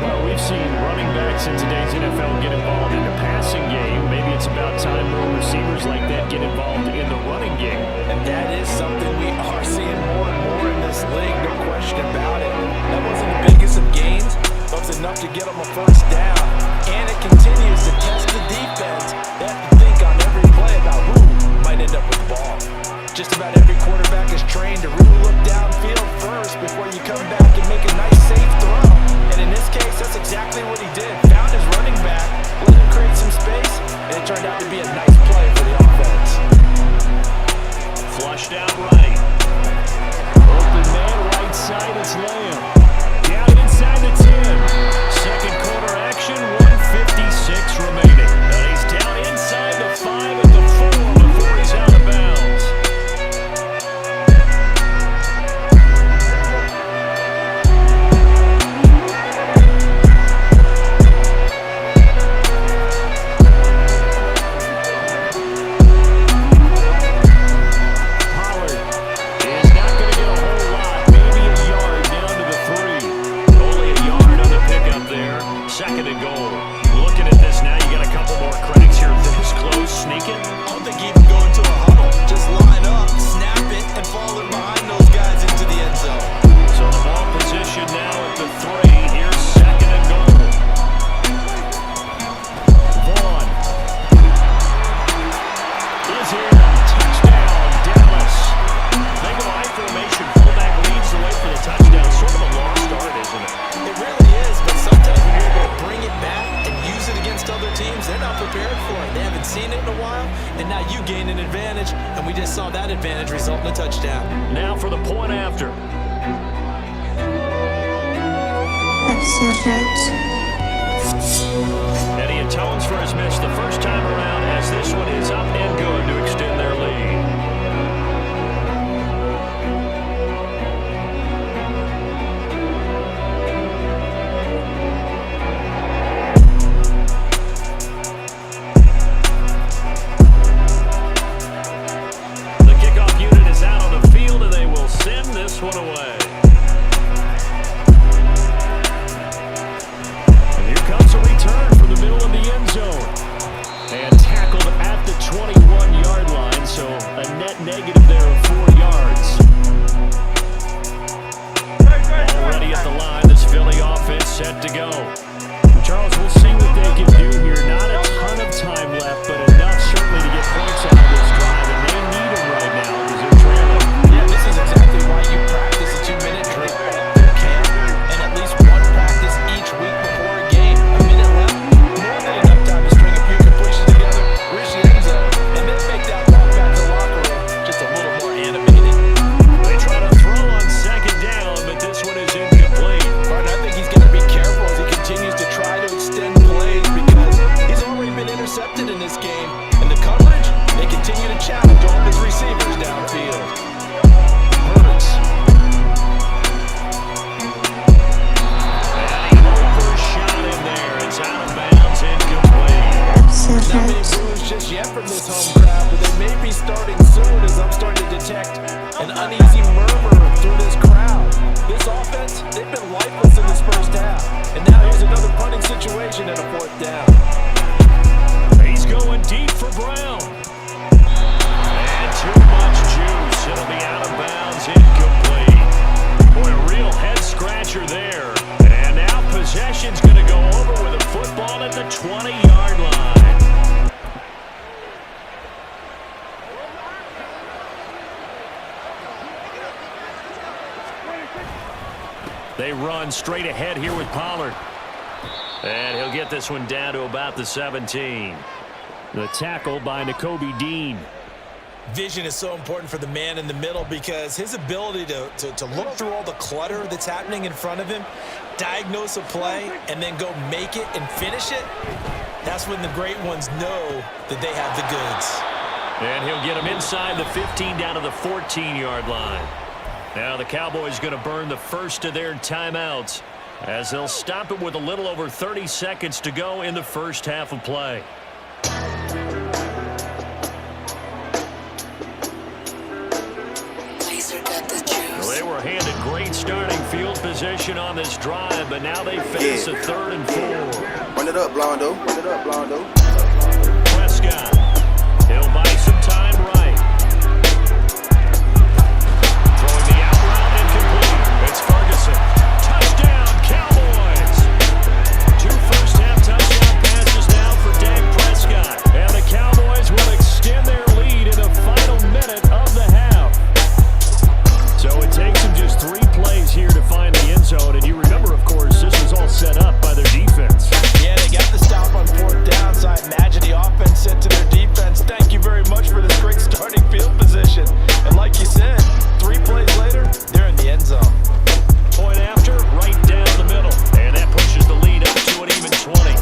Well, we've seen running backs in today's NFL get involved in the passing game. Maybe it's about time more receivers like that get involved in the running game. And that is something we are seeing more and more in this league, no question about it. That wasn't the biggest of gains, but it was enough to get them a first down. And it continues to test the defense. They have to think on every play about who might end up with the ball. Just about every quarterback is trained to really look downfield first before you come back and make a nice, safe throw. And in this case, that's exactly what he did. Found his running back, let him create some space, and it turned out to be a nice play for the offense. Flushed out right. Open man right side, it's Lamb. Down inside the 10. Second quarter action, 1:56 remaining. And he's down inside the 5 at the 4 before he's out of bounds. Second and goal. Looking at this now, you got a couple more cracks here. This close, sneaking. I don't think even go into a huddle. Just line up, snap it, and fall in behind those guys into the end zone. So the ball position now at the 3. Here's second and goal. Vaughn is in. Touchdown, Dallas. They go high formation. Fullback leads the way for the touchdown. Sort of a lost start, isn't it? It really is, but sometimes when you're able to bring it back and use it against other teams, they're not prepared for it. They haven't seen it in a while, and now you gain an advantage, and we just saw that advantage result in a touchdown. Now for the point after. And he atones for his miss the first time around as this one is up and good to extend their lead. Send this one away. And here comes a return from the middle of the end zone. And tackled at the 21-yard line, so a net negative there of 4 yards. Already at the line, this Philly offense set to go. Charles, we'll see what they can do here. Not a ton of time left, but enough certainly to get points out of this drive. And they need them right now because they're trailing. Yeah, this is exactly why you practice a 2-minute drill camp and at least one practice each week before a game. A minute left, more than enough time to string a few completions together, reach the end zone, and then make that walk back to the locker room just a little more animated. They try to throw on second down, but this one is incomplete. But I think he's got to be careful as he continues to try to extend plays because he's already been intercepted in this game. And the coverage, they continue to challenge all his receivers downfield. Hurts. And he overshot him there. It's out of bounds, incomplete. Not many boos just yet from this home crowd, but they may be starting soon as I'm starting to detect an uneasy murmur through this crowd. This offense, they've been lifeless in this first half. And now here's another punting situation at a 4th down. He's going deep for Brown. And too much juice. It'll be out of bounds, incomplete. Boy, a real head-scratcher there. And now possession's going to go over with a football at the 20-yard line. They run straight ahead here with Pollard. And he'll get this one down to about the 17. The tackle by Nakobe Dean. Vision is so important for the man in the middle because his ability to look through all the clutter that's happening in front of him, diagnose a play, and then go make it and finish it, that's when the great ones know that they have the goods. And he'll get him inside the 15 down to the 14-yard line. Now the Cowboys going to burn the first of their timeouts as they'll stop it with a little over 30 seconds to go in the first half of play. Well, they were handed great starting field position on this drive, but now they face a 3rd and 4. Run it up, Blondo. Run it up, Blondo. Prescott. He'll buy some time right. Throwing the out route incomplete. It's Ferguson. Touchdown, Cowboys. 2 first-half touchdown passes now for Dak Prescott. And the Cowboys will extend their lead in the final minute of the half. So it takes them just 3 plays here to find the end zone. And you remember, of course, this was all set up by their defense. Yeah, they got the stop on 4th down, so I imagine the offense said to their defense, thank you very much for this great starting field position. And like you said, 3 plays later, they're in the end zone. Point after, right down the middle. And that pushes the lead up to an even 20.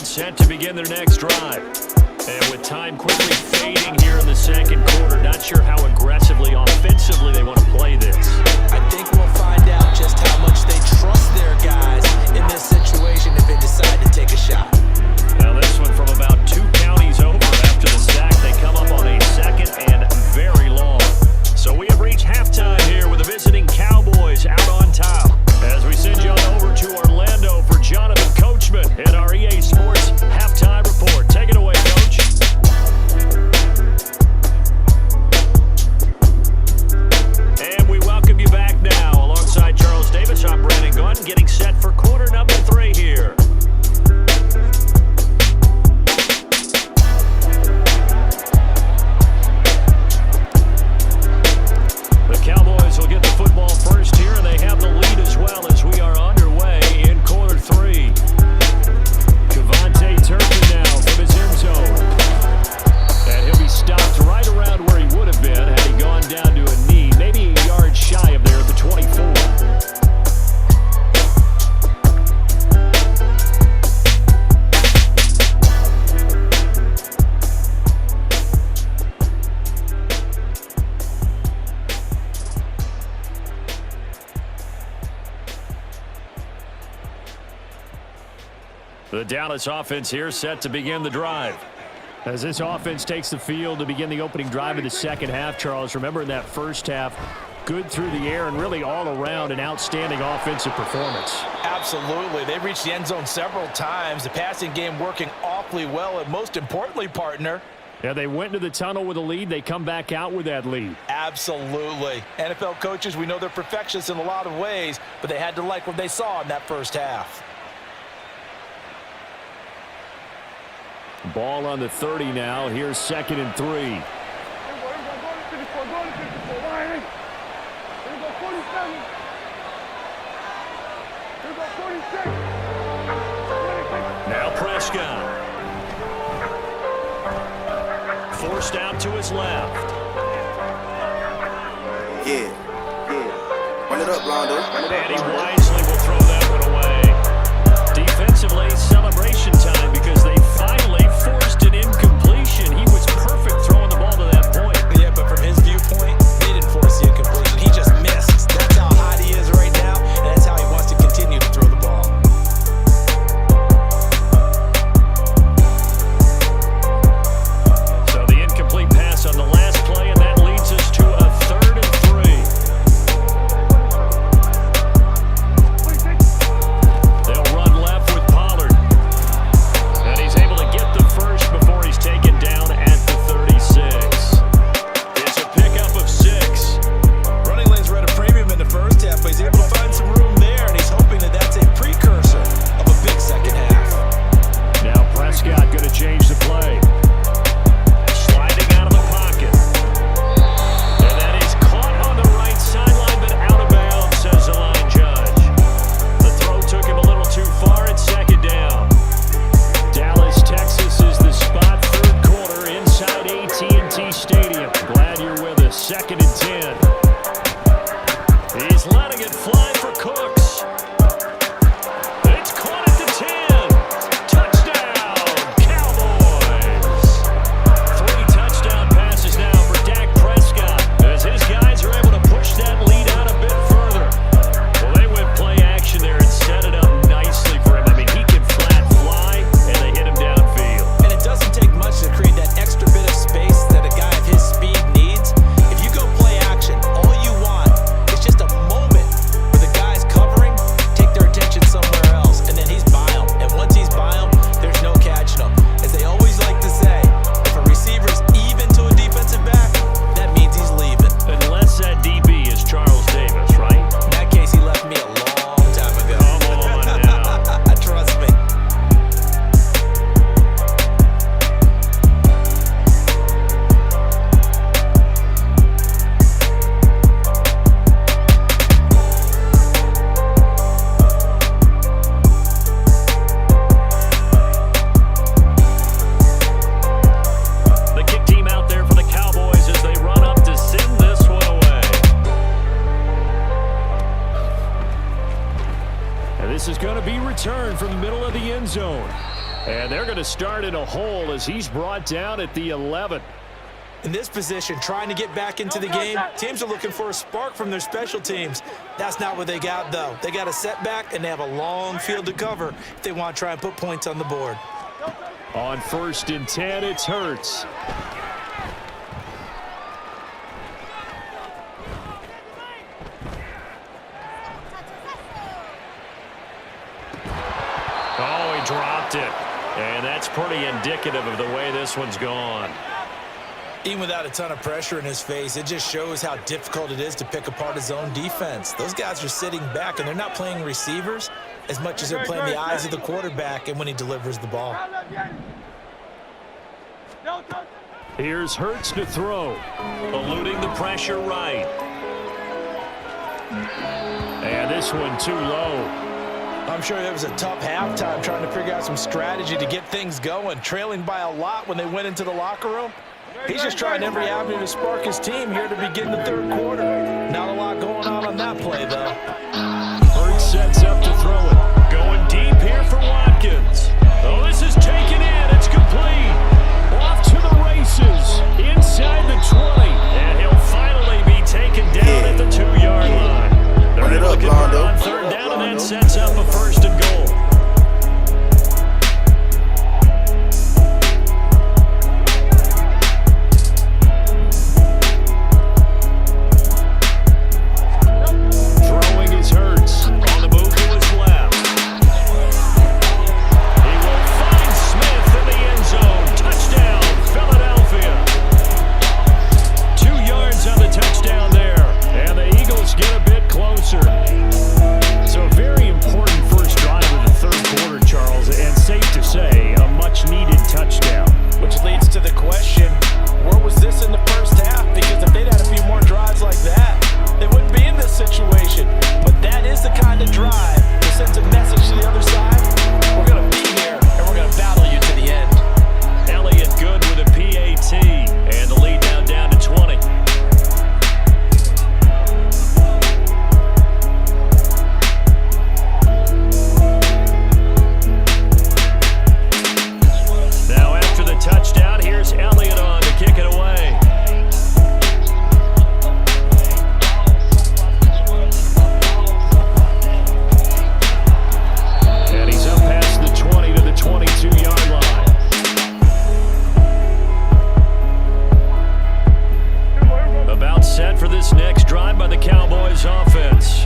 Set to begin their next drive. And with time quickly fading here in the second quarter, not sure how aggressively, offensively they want to play this. I think we'll find out just how much they trust their guys in this situation if they decide to take a shot. Now this one from about 2 counties over after the sack. They come up on a 2nd and very long. So we have reached halftime here with the visiting Cowboys out on top. As we send you on over to Orlando for Jonathan Coachman in our EA Sports halftime report. Take it away, Coach. And we welcome you back now. Alongside Charles Davis, I'm Brandon Gordon, getting set for quarter number 3 here. The Cowboys will get the football first here, and they have the lead as well as we are underway in quarter 3. Cavante Turpin now from his end zone. And he'll be stopped right around where he would have been had he gone down to a knee, maybe a yard shy of there at the 24. The Dallas offense here set to begin the drive. As this offense takes the field to begin the opening drive of the second half, Charles, remember in that first half, good through the air and really all around an outstanding offensive performance. Absolutely. They reached the end zone several times. The passing game working awfully well, and most importantly, partner, yeah, they went into the tunnel with a lead. They come back out with that lead. Absolutely. NFL coaches, we know they're perfectionists in a lot of ways, but they had to like what they saw in that first half. Ball on the 30 now. Here's 2nd and 3. Now Prescott. Forced out to his left. Yeah. Run it up, Blondo. Run it up, And he Blondo. wisely will throw that one away. Defensively, celebration time because they finally forced an incompletion. He was perfect throwing the ball to that point. Yeah, but from his viewpoint, they didn't force the incompletion. He just missed. That's how hot he is right now, and that's how he wants to continue to throw the ball. So the incomplete pass on the last play, and that leads us to a 3rd and 3. letting it fly for Cooks. It's caught at the 10. Touchdown, Cowboys. 3 touchdown passes now for Dak Prescott as his guys are able to push that lead out a bit further. Well, they went play action there and set it up nicely for him. I mean, he can flat fly, and they hit him downfield. And it doesn't take much to create that extra bit of space that a guy of his speed needs. If you go play action, all you want is just a moment where the guys covering take their attention somewhere else, and then he's by him. And once he's by him, there's no catching him. As they always like to say, if a receiver's even to a defensive back, that means he's leaving. Unless that DB is Charles Davis, right? In that case, he left me a long time ago. Come on now. Trust me. The kick team out there for the Cowboys as they run up to send this one away. And this is going to be returned from the middle of the end zone. And they're going to start in a hole as he's brought down at the 11. In this position, trying to get back into the game, teams are looking for a spark from their special teams. That's not what they got, though. They got a setback, and they have a long field to cover if they want to try and put points on the board. On 1st and 10, it's Hurts. Oh, he dropped it. And that's pretty indicative of the way this one's gone. Even without a ton of pressure in his face, it just shows how difficult it is to pick apart his own defense. Those guys are sitting back, and they're not playing receivers as much as they're playing the eyes of the quarterback and when he delivers the ball. Here's Hurts to throw, eluding the pressure right. And this one too low. I'm sure it was a tough halftime trying to figure out some strategy to get things going, trailing by a lot when they went into the locker room. He's just trying every avenue to spark his team here to begin the third quarter. Not a lot going on that play, though. Hurts sets up to throw it. Going deep here for Watkins. Oh, this is taken in. It's complete. Off to the races. Inside the 20. And he'll finally be taken down at the 2-yard line. They're looking for it on 3rd down, and that sets up a 1st and goal. Throwing is Hurts. On the move to his left. He will find Smith in the end zone. Touchdown, Philadelphia. 2 yards on the touchdown there. And the Eagles get a bit closer. So a very important first drive of the 3rd quarter, Charles, and safe to say, a much-needed touchdown. Which leads to the question, where was this in the first half? Because if they'd had a few more drives like that, they wouldn't be in this situation. But that is the kind of drive that sends a message to the other side. We're going to be here, and we're going to battle you to the end. Elliott good with a PAT, and the lead now down to 20. Now after the touchdown, here's Elliott on to kick it away. And he's up past the 20 to the 22-yard line. About set for this next drive by the Cowboys offense.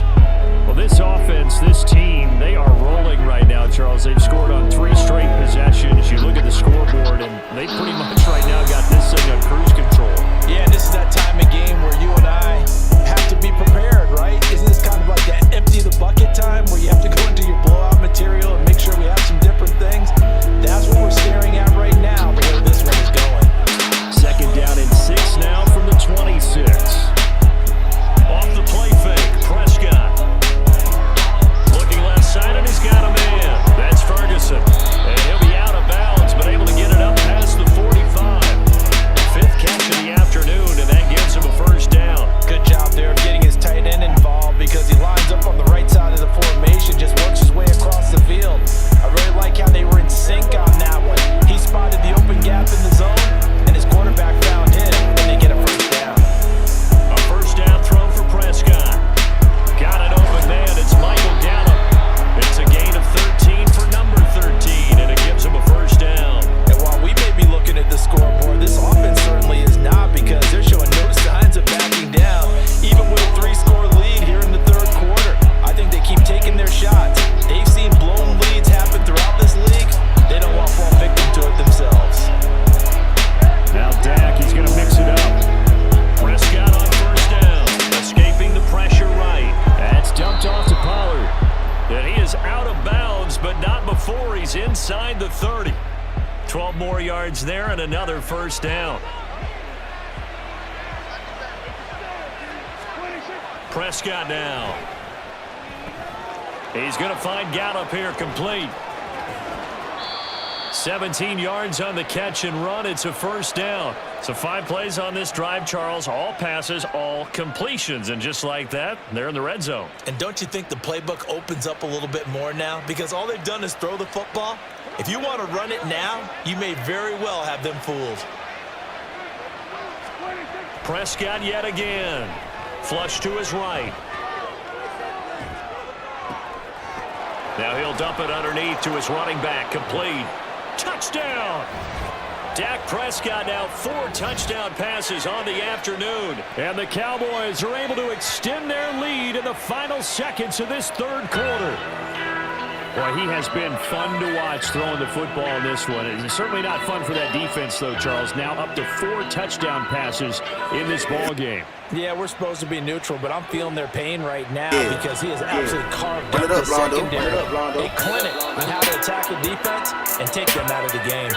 Well, this offense, this team, they are rolling right now, Charles. They've scored on 3 straight possessions. You look at the scoreboard, and they pretty much right now got this thing on cruise control. Yeah, this is that time of game where you and I have to be prepared, right? Isn't this kind of like that empty the bucket time where you have to go into your blowout material and make sure we have some different things? That's what we're staring at right now, the way this one is going. 2nd down and 6 now from the 26. Off the play fake, Prescott. Looking left side, and he's got a man. That's Ferguson. inside the 30. 12 more yards there and another first down. Prescott now. He's going to find Gallup here complete. 17 yards on the catch and run. It's a first down. So 5 plays on this drive, Charles. All passes, all completions. And just like that, they're in the red zone. And don't you think the playbook opens up a little bit more now? Because all they've done is throw the football. If you want to run it now, you may very well have them fooled. Prescott yet again. Flush to his right. Now he'll dump it underneath to his running back. Complete. Touchdown! Dak Prescott now 4 touchdown passes on the afternoon. And the Cowboys are able to extend their lead in the final seconds of this third quarter. Boy, he has been fun to watch throwing the football in this one. It's certainly not fun for that defense, though, Charles. Now up to 4 touchdown passes in this ball game. Yeah, we're supposed to be neutral, but I'm feeling their pain right now because he has absolutely carved Run up it up, the Rondo. secondary. Run it up, Rondo. A clinic on how to attack a defense and take them out of the game.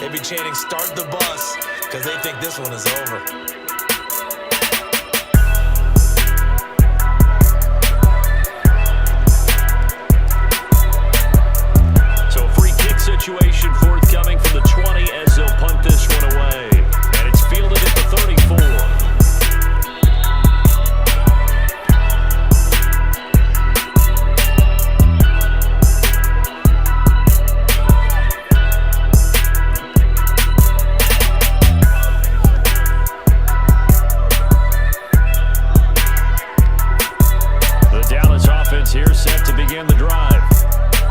They'd be chanting, "Start the bus," because they think this one is over. So a free kick situation forthcoming from the 20 as they'll punt this one away. And it's fielded at the 34. Here set to begin the drive.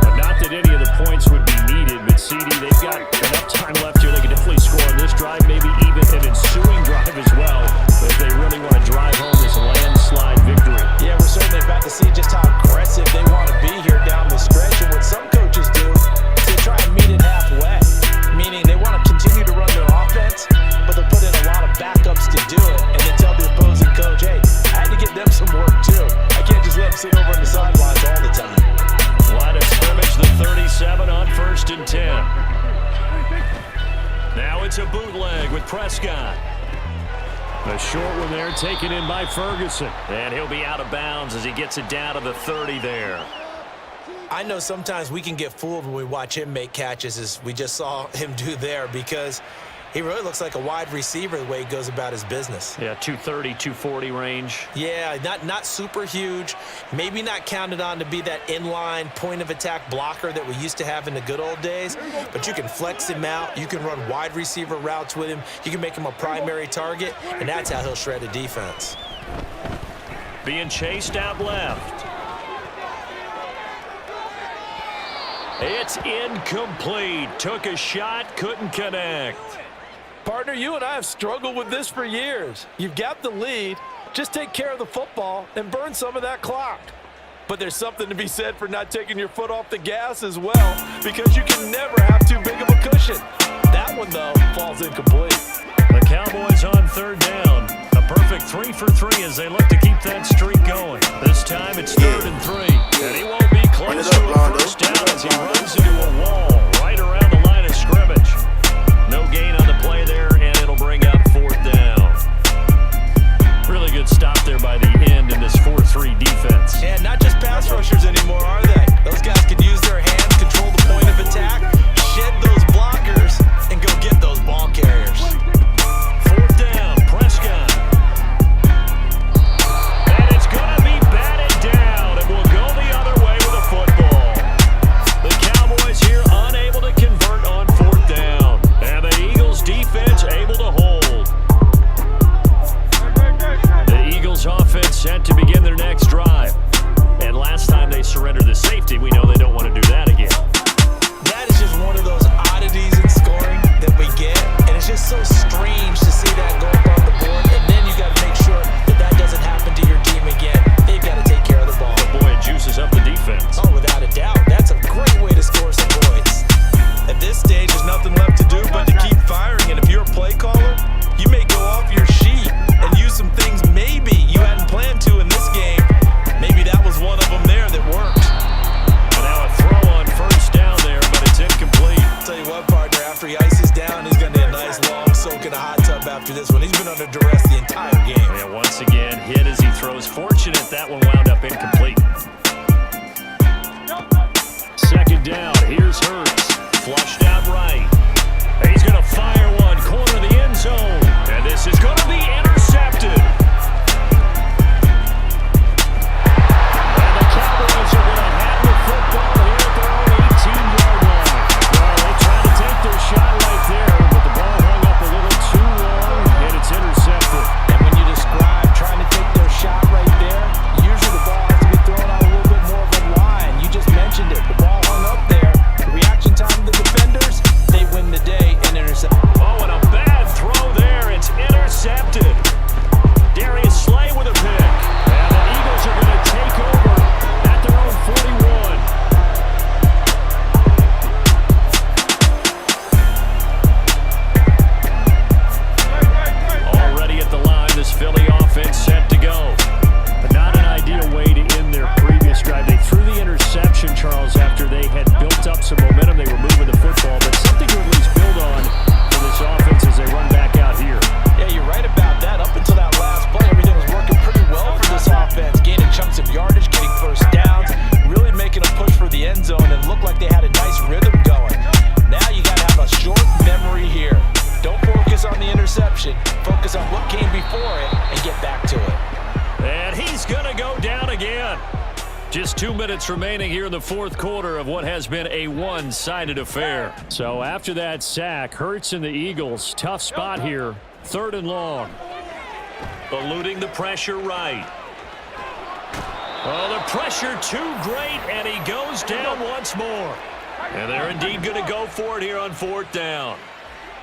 But not that any of the points would be needed, but CD, they've got enough time left here. They can definitely score on this drive, maybe even an ensuing drive as well, if they really want to drive home this landslide victory. Yeah, we're certainly about to see just how aggressive they want to be here down the stretch. And what some coaches do is they try and meet it halfway, meaning they want to continue to run their offense, but they'll put in a lot of backups to do it, and then tell the opposing coach, hey, I had to give them some work too. I can't just let them sit over on the sidelines all the time. Line of scrimmage, the 37 on 1st and 10. Now it's a bootleg with Prescott. The short one there taken in by Ferguson. And he'll be out of bounds as he gets it down to the 30 there. I know sometimes we can get fooled when we watch him make catches, as we just saw him do there, because he really looks like a wide receiver the way he goes about his business. Yeah, 230, 240 range. Yeah, not super huge. Maybe not counted on to be that inline point-of-attack blocker that we used to have in the good old days. But you can flex him out. You can run wide receiver routes with him. You can make him a primary target, and that's how he'll shred a defense. Being chased out left. It's incomplete. Took a shot, couldn't connect. Partner, you and I have struggled with this for years. You've got the lead. Just take care of the football and burn some of that clock. But there's something to be said for not taking your foot off the gas as well, because you can never have too big of a cushion. That one, though, falls incomplete. The Cowboys on 3rd down. A terrific 3 for 3 as they look to keep that streak going. This time it's 3rd and 3. And he won't be close to a first down as he runs into a wall right around the line of scrimmage. No gain on the play there, and it'll bring up 4th down. Really good stop there by the end in this 4-3 defense. Yeah, not just pass rushers anymore, are they? Those guys can use their hands, control the point of attack, shed those blockers, and go get those ball carriers. 4th down, Prescott. And it's going to be batted down, and we'll go the other way with the football. The Cowboys here unable to convert on 4th down. And the Eagles defense able to hold. The Eagles offense set to begin their next drive. And last time they surrendered the safety, we know they don't want to do that again. That is just one of those oddities in scoring that we get, and it's just so strange to see that go up on the board, and then you got to make sure that that doesn't happen to your team again. They've got to take care of the ball. But boy, it juices up the defense. Oh, without a doubt. That's a great way to score some points. At this stage, there's nothing left to do but to keep firing, and if you're a play caller, you may go off your sheet and use some things maybe you hadn't planned to in this game. Maybe that was one of them there that worked. And now a throw on 1st down there, but it's incomplete. Tell you what, partner, after he ices down, he's going to need a nice long soak in a hot tub after this one. He's been under duress the entire game. Yeah, once again, hit as he throws. Fortunate that one wound up incomplete. 2nd down, here's Hurts. Flushed out right. He's going to fire one, corner of the end zone. And this is going to be intercepted. And the Cowboys are going to have the football here at their own 18-yard line. Well, they tried to take their shot right there, but the ball hung up a little too long, and it's intercepted. And when you describe trying to take their shot right there, usually the ball has to be thrown out a little bit more of a line. You just mentioned it. The ball hung up there. The reaction time of the defenders, they win the day and intercept. Oh, and a bad throw there. It's intercepted. Darius Slay with a pick. And the Eagles are going to take over at their own 41. Already at the line, this Philly offense set to go. But not an ideal way to end their previous drive. They threw the interception, Charles, after they had built up some momentum. They were moving the football, but something to at least build on for this offense as they run back out here. Yeah, you're right about that. Up until that last play, everything was working pretty well for this offense. Gaining chunks of yardage, getting 1st downs, really making a push for the end zone, and looked like they had a nice rhythm going. Now you got to have a short memory here. Don't focus on the interception. Focus on what came before it and get back to it. And he's going to go down again. Just 2 minutes remaining here in the 4th quarter of what has been a one-sided affair. So after that sack, Hurts and the Eagles, tough spot here. 3rd and long. Eluding the pressure right. Oh, the pressure too great, and he goes down once more. And they're indeed going to go for it here on 4th down.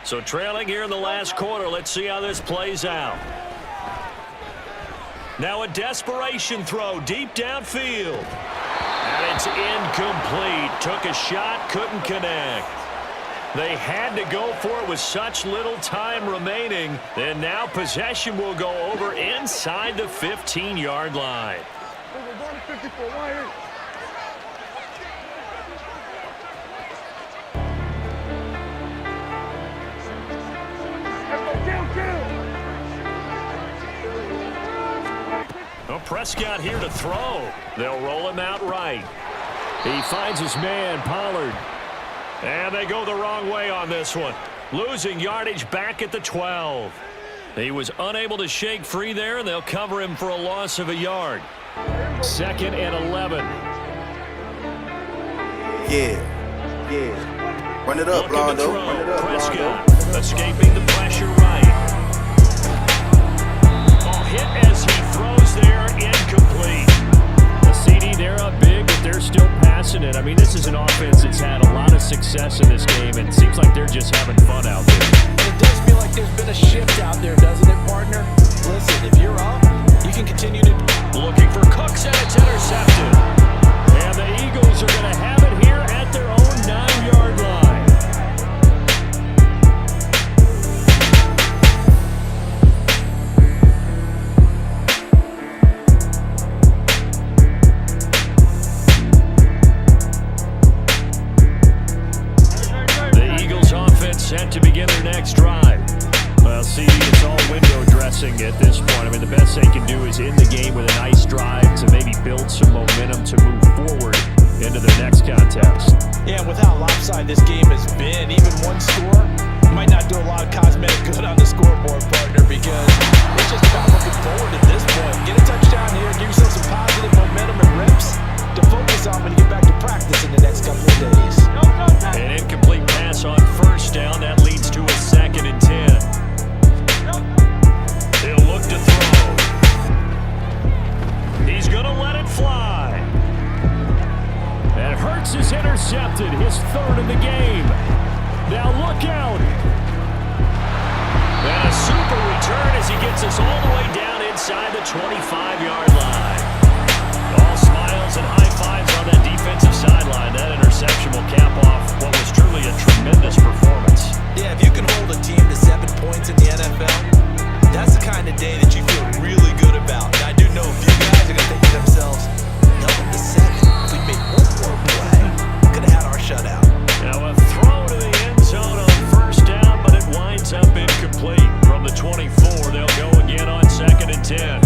So trailing here in the last quarter, let's see how this plays out. Now a desperation throw deep downfield. And it's incomplete. Took a shot, couldn't connect. They had to go for it with such little time remaining. And now possession will go over inside the 15-yard line. Well, Prescott here to throw. They'll roll him out right. He finds his man, Pollard. And they go the wrong way on this one. Losing yardage back at the 12. He was unable to shake free there, and they'll cover him for a loss of a yard. 2nd and 11. Yeah. Run it up, Blondo. Run it up, Prescott escaping the pressure right. Oh, hit as he throws there, incomplete. The CD, they're up big, but they're still passing it. I mean, this is an offense that's had a lot of success in this game, and it seems like they're just having fun out there. It does feel like there's been a shift out there, doesn't it, partner? Listen, if you're up, you can continue to... Looking for Cooks, and it's intercepted. And the Eagles are going to have it here at their own 9-yard line. begin their next drive. Well, see, it's all window dressing at this point. I mean, the best they can do is end the game with a nice drive to maybe build some momentum to move forward into their next contest. Yeah, and with how lopsided this game has been, even one score might not do a lot of cosmetic good on the scoreboard, partner, because it's just about looking forward at this point. Get a touchdown here, give yourself some positive momentum and reps to focus on when you get back to practice in the next couple of days. An incomplete pass on first down. That leads to a 2nd and 10. He'll look to throw. He's going to let it fly. And Hurts is intercepted, his 3rd in the game. Now look out. And a super return as he gets us all the way down inside the 25-yard line. All smiles and high fives on that defensive sideline. That interception will cap off what was truly a tremendous performance. Yeah, if you can hold a team to 7 points in the NFL, that's the kind of day that you feel really good about. And I do know a few guys are going to think to themselves, held them to 7. If we made one more play, we could have had our shutout. Now a throw to the end zone on first down, but it winds up incomplete. From the 24, they'll go again on 2nd and 10.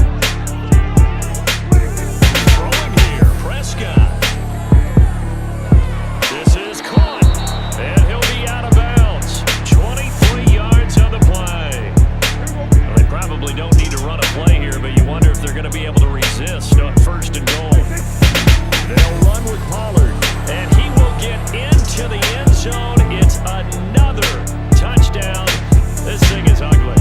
Throwing here, Prescott. This is caught, and he'll be out of bounds. 23 yards on the play. Well, they probably don't need to run a play here, but you wonder if they're going to be able to resist on 1st and goal. They'll run with Pollard, and he will get into the end zone. It's another touchdown. This thing is ugly.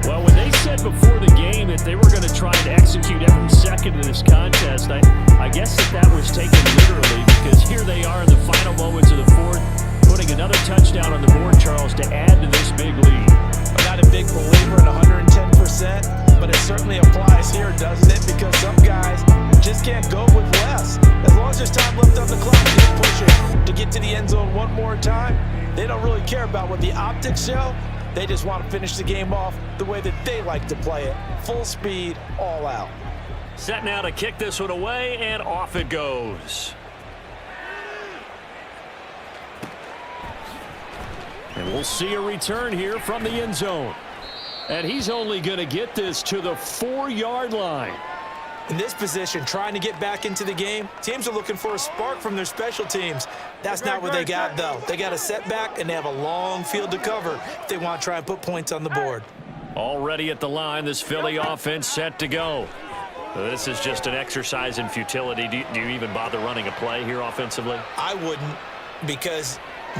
Well, when they said before the game that they were going to try and execute every second of this contest, I guess that was taken literally, because here they are in the final moments of the 4th, putting another touchdown on the board, Charles, to add to this big lead. I'm not a big believer in 110%, but it certainly applies here, doesn't it? Because some guys just can't go with less. As long as there's time left on the clock, keep pushing to get to the end zone one more time. They don't really care about what the optics show. They just want to finish the game off the way that they like to play it. Full speed, all out. Set now to kick this one away, and off it goes. And we'll see a return here from the end zone. And he's only going to get this to the 4-yard line. In this position, trying to get back into the game, teams are looking for a spark from their special teams. That's not what they got, though. They got a setback, and they have a long field to cover if they want to try and put points on the board. Already at the line, this Philly offense set to go. This is just an exercise in futility. Do you even bother running a play here offensively? I wouldn't, because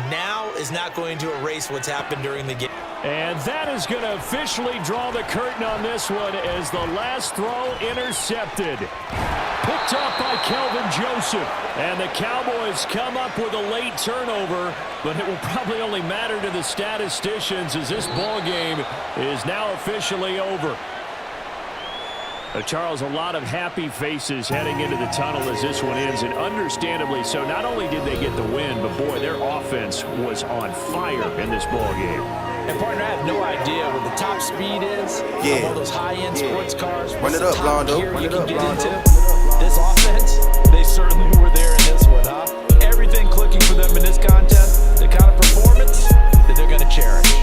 now is not going to erase what's happened during the game. And that is going to officially draw the curtain on this one as the last throw intercepted. Picked off by Kelvin Joseph. And the Cowboys come up with a late turnover, but it will probably only matter to the statisticians as this ball game is now officially over. Charles, a lot of happy faces heading into the tunnel as this one ends, and understandably so. Not only did they get the win, but boy, their offense was on fire in this ball game. And partner, I have no idea what the top speed is of all those high-end sports cars. Run it up, Blondo. Run it up, Blondo. This offense, they certainly were there in this one, huh? Everything clicking for them in this contest, the kind of performance that they're going to cherish.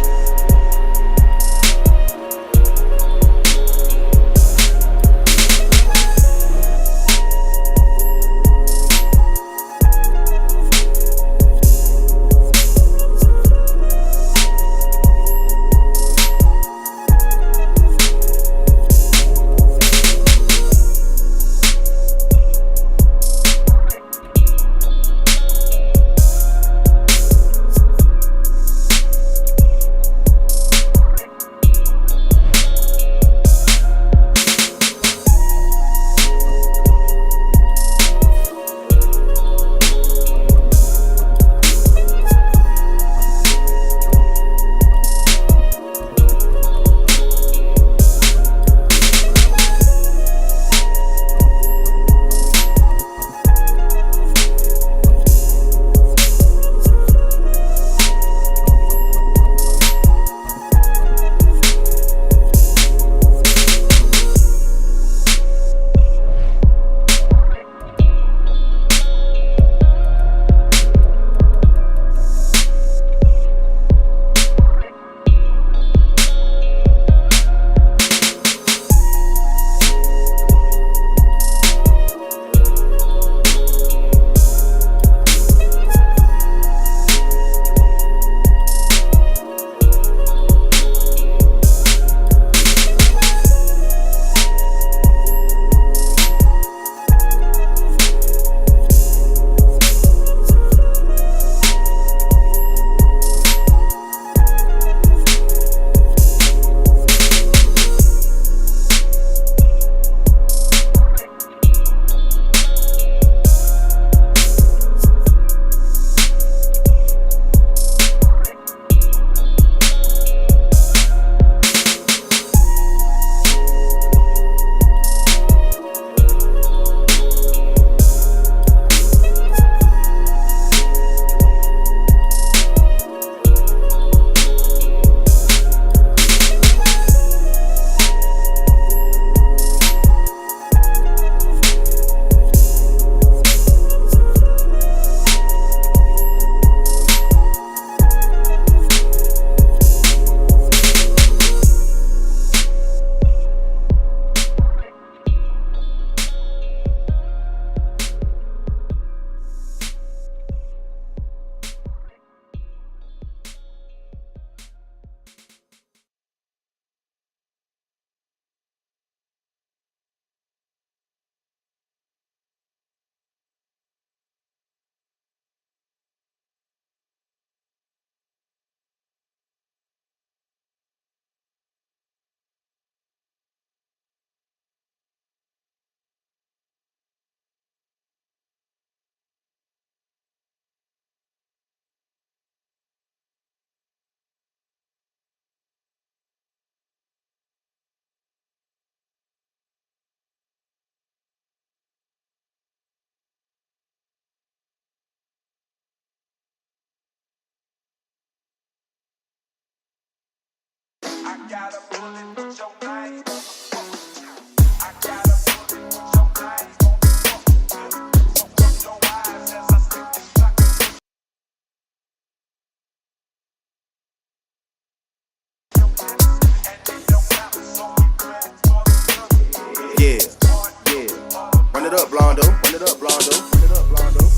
Yeah, yeah. Run it up, Blondo. Run it up, Blondo. Run it up, Blondo.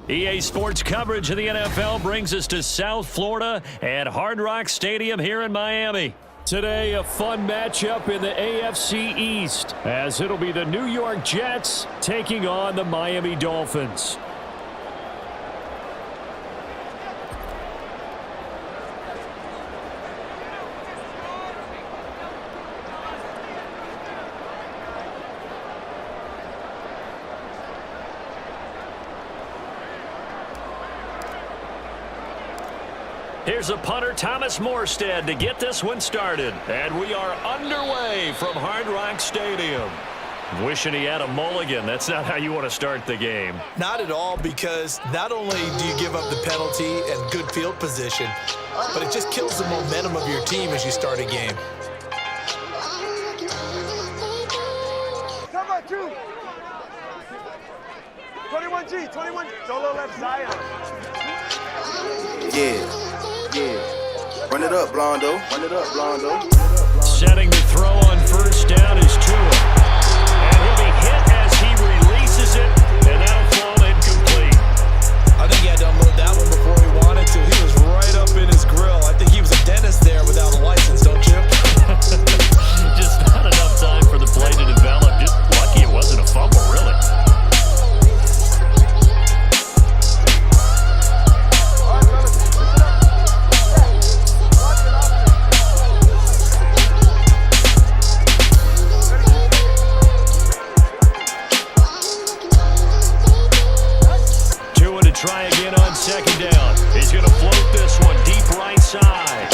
EA Sports coverage of the NFL brings us to South Florida at Hard Rock Stadium here in Miami. Today, a fun matchup in the AFC East, as it'll be the New York Jets taking on the Miami Dolphins. Here's a punter, Thomas Morstead, to get this one started. And we are underway from Hard Rock Stadium. Wishing he had a mulligan. That's not how you want to start the game. Not at all, because not only do you give up the penalty and good field position, but it just kills the momentum of your team as you start a game. Come on, 2. 21G, 21, solo left Zion. Yeah. Run it up, Blondo. Run it up, Blondo. Setting the throw on first down is Tua. And he'll be hit as he releases it, and that'll fall incomplete. I think he had to unload that one before he wanted to. He was right up in his grill. I think he was a dentist there without a license, don't you? Just not enough time for the play to develop. Just lucky it wasn't a fumble, really. try again on second down. He's going to float this one deep right side.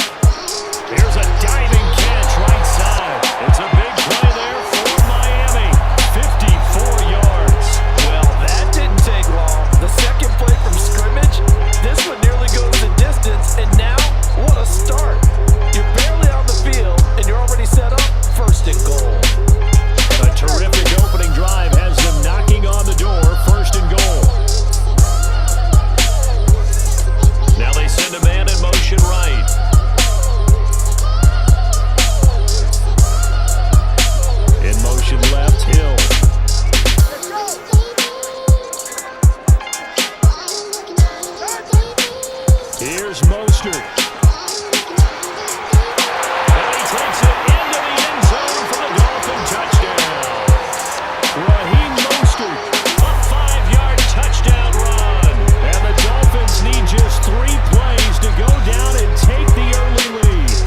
Here's a diving catch right side. It's a big play there for Miami. 54 yards. Well, that didn't take long. The second play from scrimmage, this one nearly goes the distance, and now, what a start. You're barely on the field, and you're already set up first and goal. A terrific opening drive has them knocking on the door, first and goal. Now they send a man in motion right. In motion left, Hill. Here's Mostert. And he takes it into the end zone for the Dolphin touchdown. Raheem Mostert, a 5-yard touchdown run. And the Dolphins need just 3 plays to go down and take the early lead.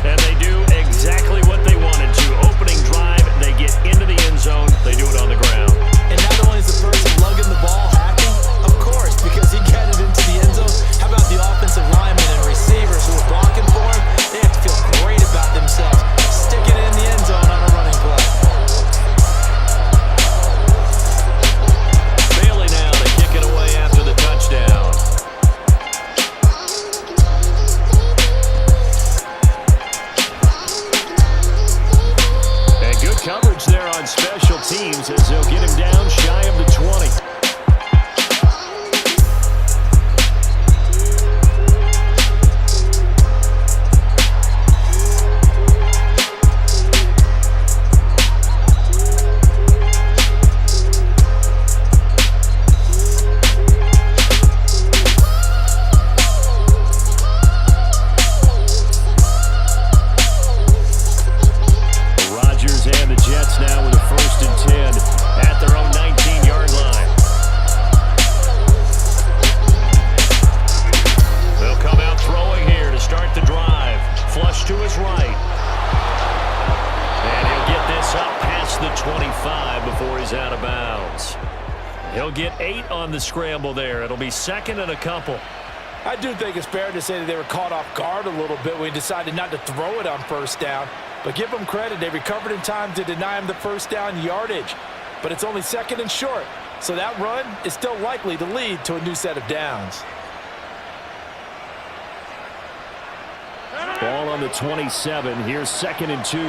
And they do exactly what they wanted to. Opening drive, they get into the end zone. They do it on the ground. And not only is the person lugging the ball hacking, of course, because he got it into the end zone. How about the offensive linemen and receivers who are blocking for him? They have to feel great about themselves, sticking it in the end zone on a running play. Bailey now to kick it away after the touchdown. And good coverage there on special teams as they'll get him down shy of the 20. Rodgers and the Jets now with a 1st and 10 at their own 19-yard line. They'll come out throwing here to start the drive. Flush to his right. And he'll get this up past the 25 before he's out of bounds. He'll get 8 on the scramble there. It'll be 2nd and a couple. I do think it's fair to say that they were caught off guard a little bit when he decided not to throw it on first down. But give them credit, they recovered in time to deny him the first down yardage. But it's only 2nd and short, so that run is still likely to lead to a new set of downs. Ball on the 27. Here's 2nd and 2.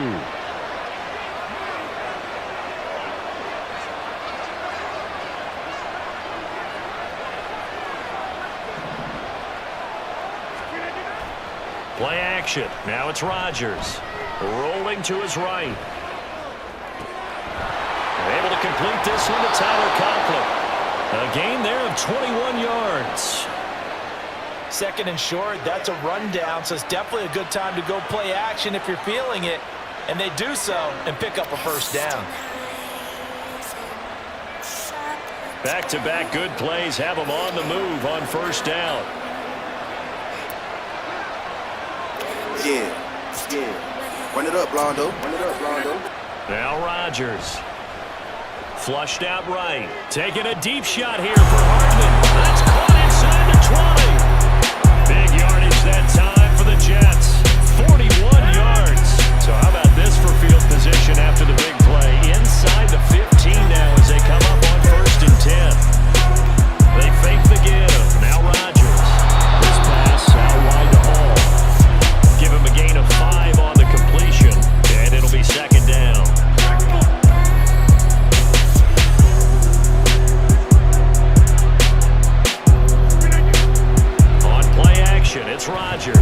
Play action. Now it's Rodgers. Rolling to his right. Able to complete this one to Tyler Conklin. A gain there of 21 yards. 2nd and short, that's a rundown, so it's definitely a good time to go play action if you're feeling it. And they do so and pick up a first down. Back-to-back good plays have them on the move on first down. Yeah. Run it up, Blondo. Now Rodgers. Flushed out right. Taking a deep shot here for Hardman. That's caught inside the 20. Big yardage that time for the Jets. 41 yards. So how about this for field position after the big play? Inside the 15 now as they come up on 1st and 10. They fake the give. Now Rodgers. This pass out wide to Hall. Give him a gain of 5 on the completion, and it'll be 2nd down. On play action, it's Rodgers.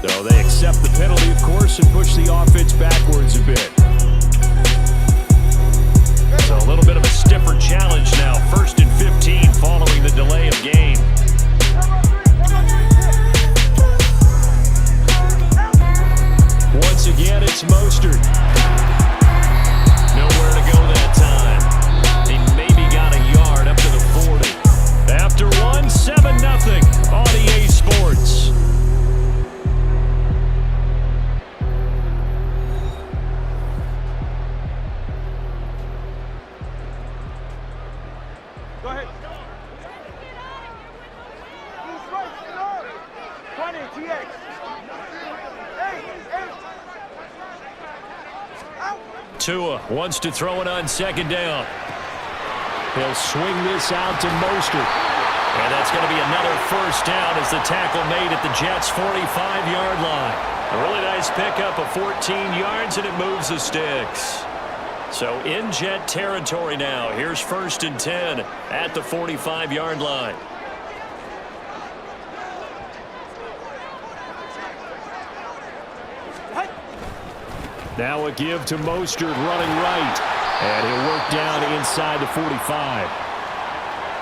So they accept the penalty, of course, and push the offense backwards a bit. So a little bit of a stiffer challenge now. 1st and 15 following the delay of game. Once again, it's Mostert. Nowhere to go that time. He maybe got a yard up to the 40. After one, 7-0 on EA Sports. Go ahead. 20, TX. Tua wants to throw it on 2nd down. He'll swing this out to Mostert. And that's going to be another 1st down as the tackle made at the Jets' 45-yard line. A really nice pickup of 14 yards, and it moves the sticks. So in Jet territory now. Here's 1st and 10 at the 45-yard line. Now a give to Mostert running right. And he'll work down inside the 45.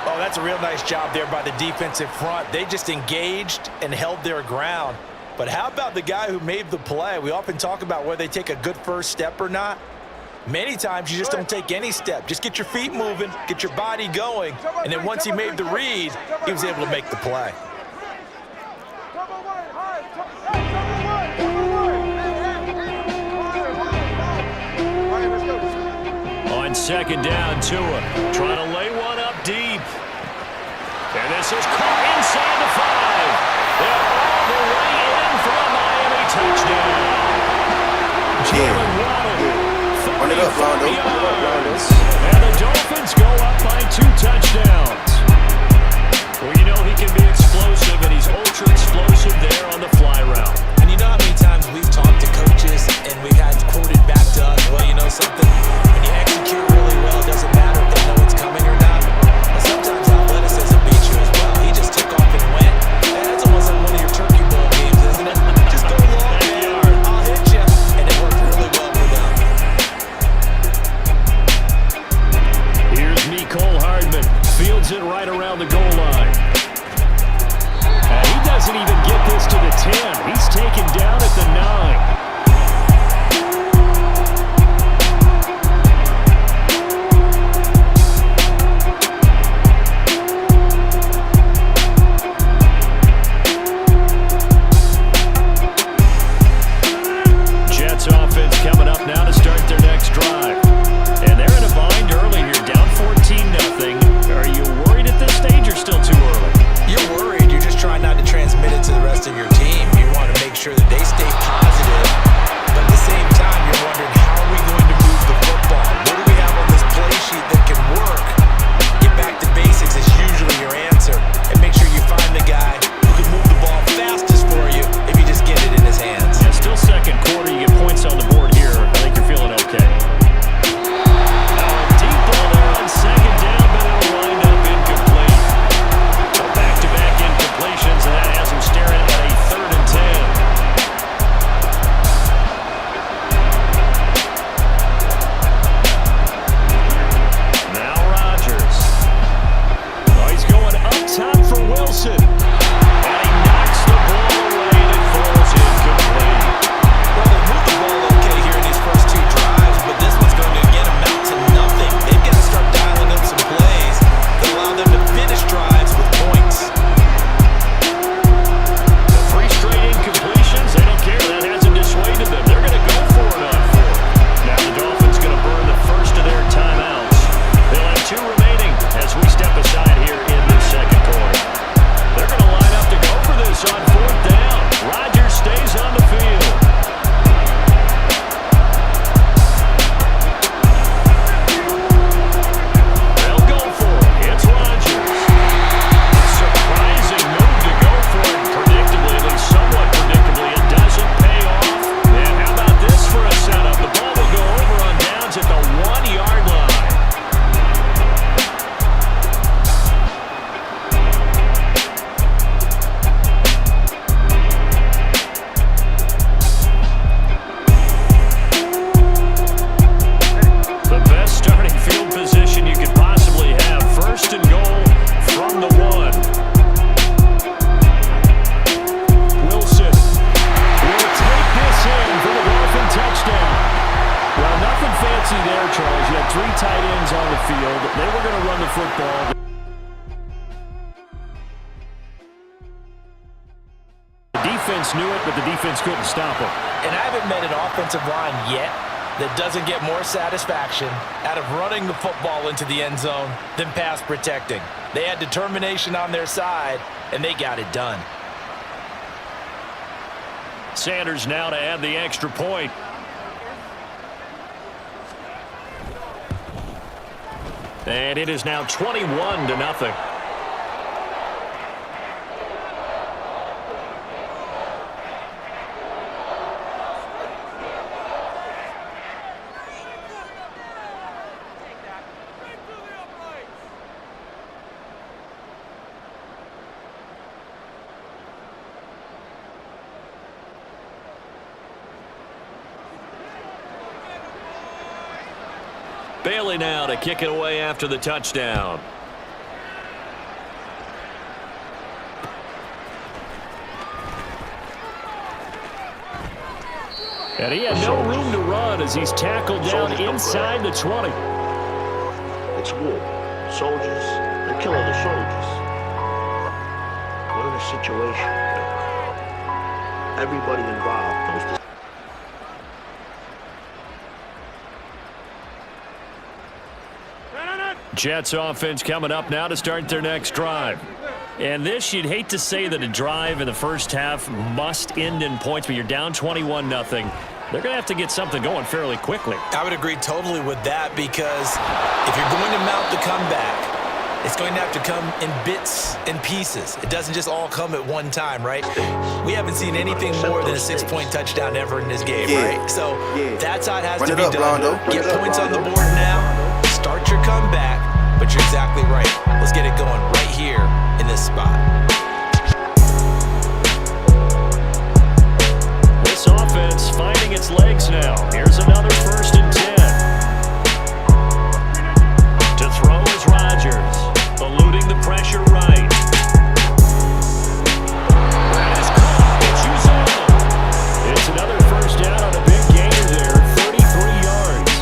Oh, that's a real nice job there by the defensive front. They just engaged and held their ground. But how about the guy who made the play? We often talk about whether they take a good first step or not. Many times you just don't take any step. Just get your feet moving, get your body going, and then once he made the read, he was able to make the play. On 2nd down, Tua trying to lay one up deep. And this is caught inside the 5. They're all the way in for a Miami touchdown. Jalen Waddle. Run it up, Rondo. And the Dolphins go up by 2 touchdowns. Well, you know he can be explosive, and he's ultra explosive there on the fly route. And you know how many times we've talked to coaches and we had quoted back to us, well, you know something? When you execute really well, it doesn't matter if they know it's coming or not. And sometimes athleticism beats you as well. He just took off and went. And that's almost like one of your turkey bowl games, isn't it? Just go long, man. I'll hit you. And it worked really well for them. Here's Nicole Hardman. Fields it right around the goal line. And he doesn't even get this to the 10. He's taken down at the 9. Jets offense coming up now to start their next drive. And they're in a bind early here, down 14-0. Are you worried at this stage or still too early? You're worried. You're just trying not to transmit it to the rest of your team. You want to make sure that they stay positive. But at the same time, you're wondering, how are we going to move the football? What do we have on this play sheet that can work? Get back to basics is usually your answer. And make sure you find the guy who can move the ball fastest for you if you just get it in his hands. Yeah, still 2nd quarter. You get points on the board here. I think you're feeling okay. Now a deep ball there on 2nd down, but it'll wind up incomplete. So back-to-back incompletions, and that has him staring at a 3rd 3 tight ends on the field. They were going to run the football. The defense knew it, but the defense couldn't stop it. And I haven't met an offensive line yet that doesn't get more satisfaction out of running the football into the end zone than pass protecting. They had determination on their side, and they got it done. Sanders now to add the extra point. And it is now 21-0. Bailey now to kick it away after the touchdown. And he had no room to run as he's tackled down inside the 20. It's war. Soldiers, they're killing the soldiers. We're in a situation. Everybody involved knows this. Jets offense coming up now to start their next drive. And this, you'd hate to say that a drive in the first half must end in points, but you're down 21-0. They're going to have to get something going fairly quickly. I would agree totally with that, because if you're going to mount the comeback, it's going to have to come in bits and pieces. It doesn't just all come at one time, right? We haven't seen anything more than a 6-point touchdown ever in this game, right? So that's how it has to be done. Get points on the board now, start your comeback, but you're exactly right. Let's get it going right here in this spot. This offense finding its legs now. Here's another 1st and 10. To throw is Rodgers, eluding the pressure right. That is caught. It's Uzoma. It's another 1st down on a big gainer there, 33 yards.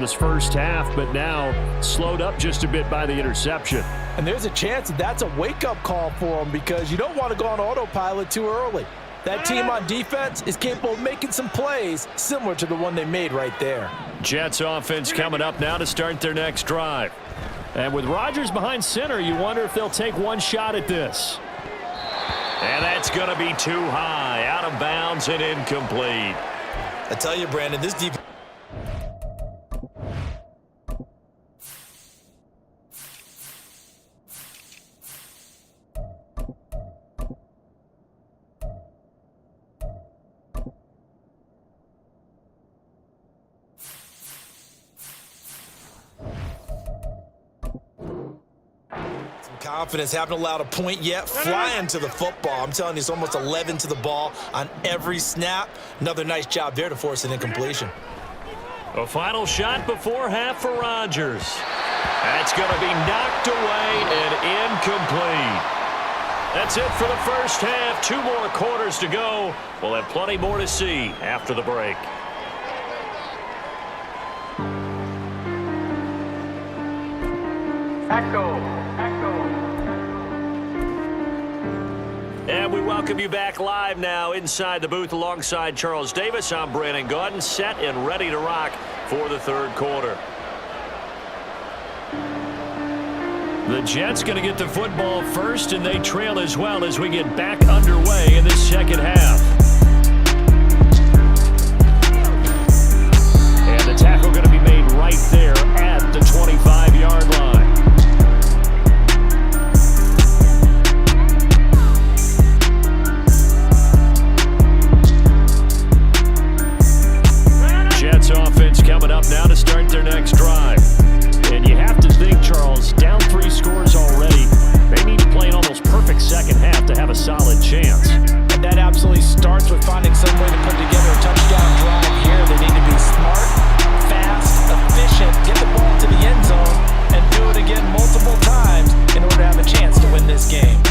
this first half, but now slowed up just a bit by the interception. And there's a chance that that's a wake-up call for them because you don't want to go on autopilot too early. That team on defense is capable of making some plays similar to the one they made right there. Jets offense coming up now to start their next drive. And with Rodgers behind center, you wonder if they'll take one shot at this. And that's going to be too high, out of bounds and incomplete. I tell you, Brandon, this defense. Confidence, haven't allowed a point yet, flying to the football. I'm telling you, it's almost 11 to the ball on every snap. Another nice job there to force an incompletion. A final shot before half for Rodgers. That's going to be knocked away and incomplete. That's it for the first half. 2 more quarters to go. We'll have plenty more to see after the break. And we welcome you back live now inside the booth alongside Charles Davis. I'm Brandon Gaudin, set and ready to rock for the third quarter. The Jets going to get the football first, and they trail as well as we get back underway in this second half. And the tackle going to be made right there at the 25-yard line. Jets offense coming up now to start their next drive. And you have to think, Charles, down 3 scores already. They need to play an almost perfect second half to have a solid chance. And that absolutely starts with finding some way to put together a touchdown drive here. They need to be smart, fast, efficient, get the ball to the end zone, and do it again multiple times in order to have a chance to win this game.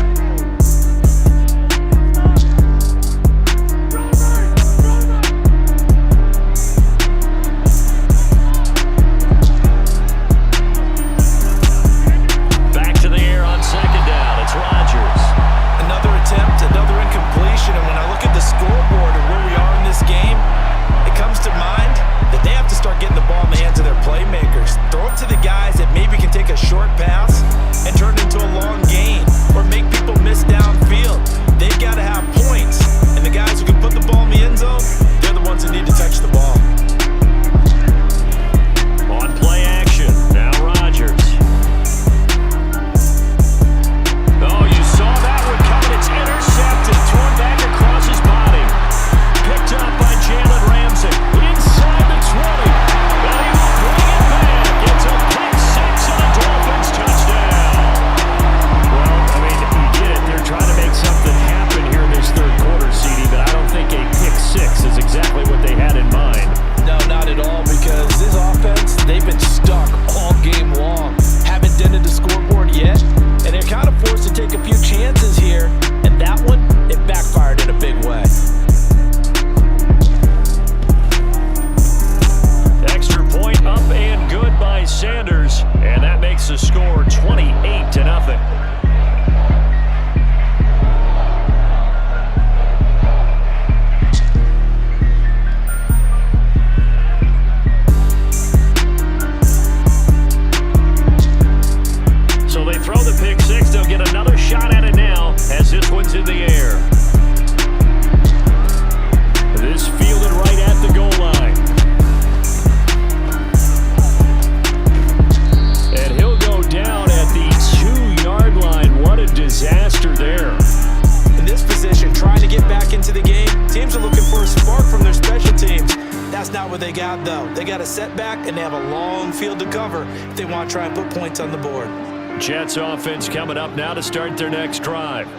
Jets offense coming up now to start their next drive.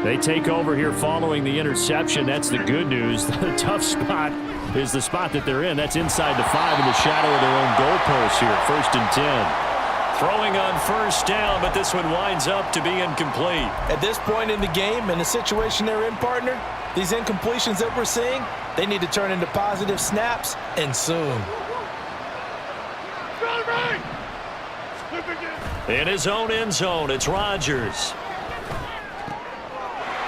They take over here following the interception. That's the good news. The tough spot is the spot that they're in. That's inside the 5 in the shadow of their own goalpost here. 1st and 10. Throwing on first down, but this one winds up to be incomplete. At this point in the game, in the situation they're in, partner, these incompletions that we're seeing, they need to turn into positive snaps, and soon. In his own end zone, it's Rodgers.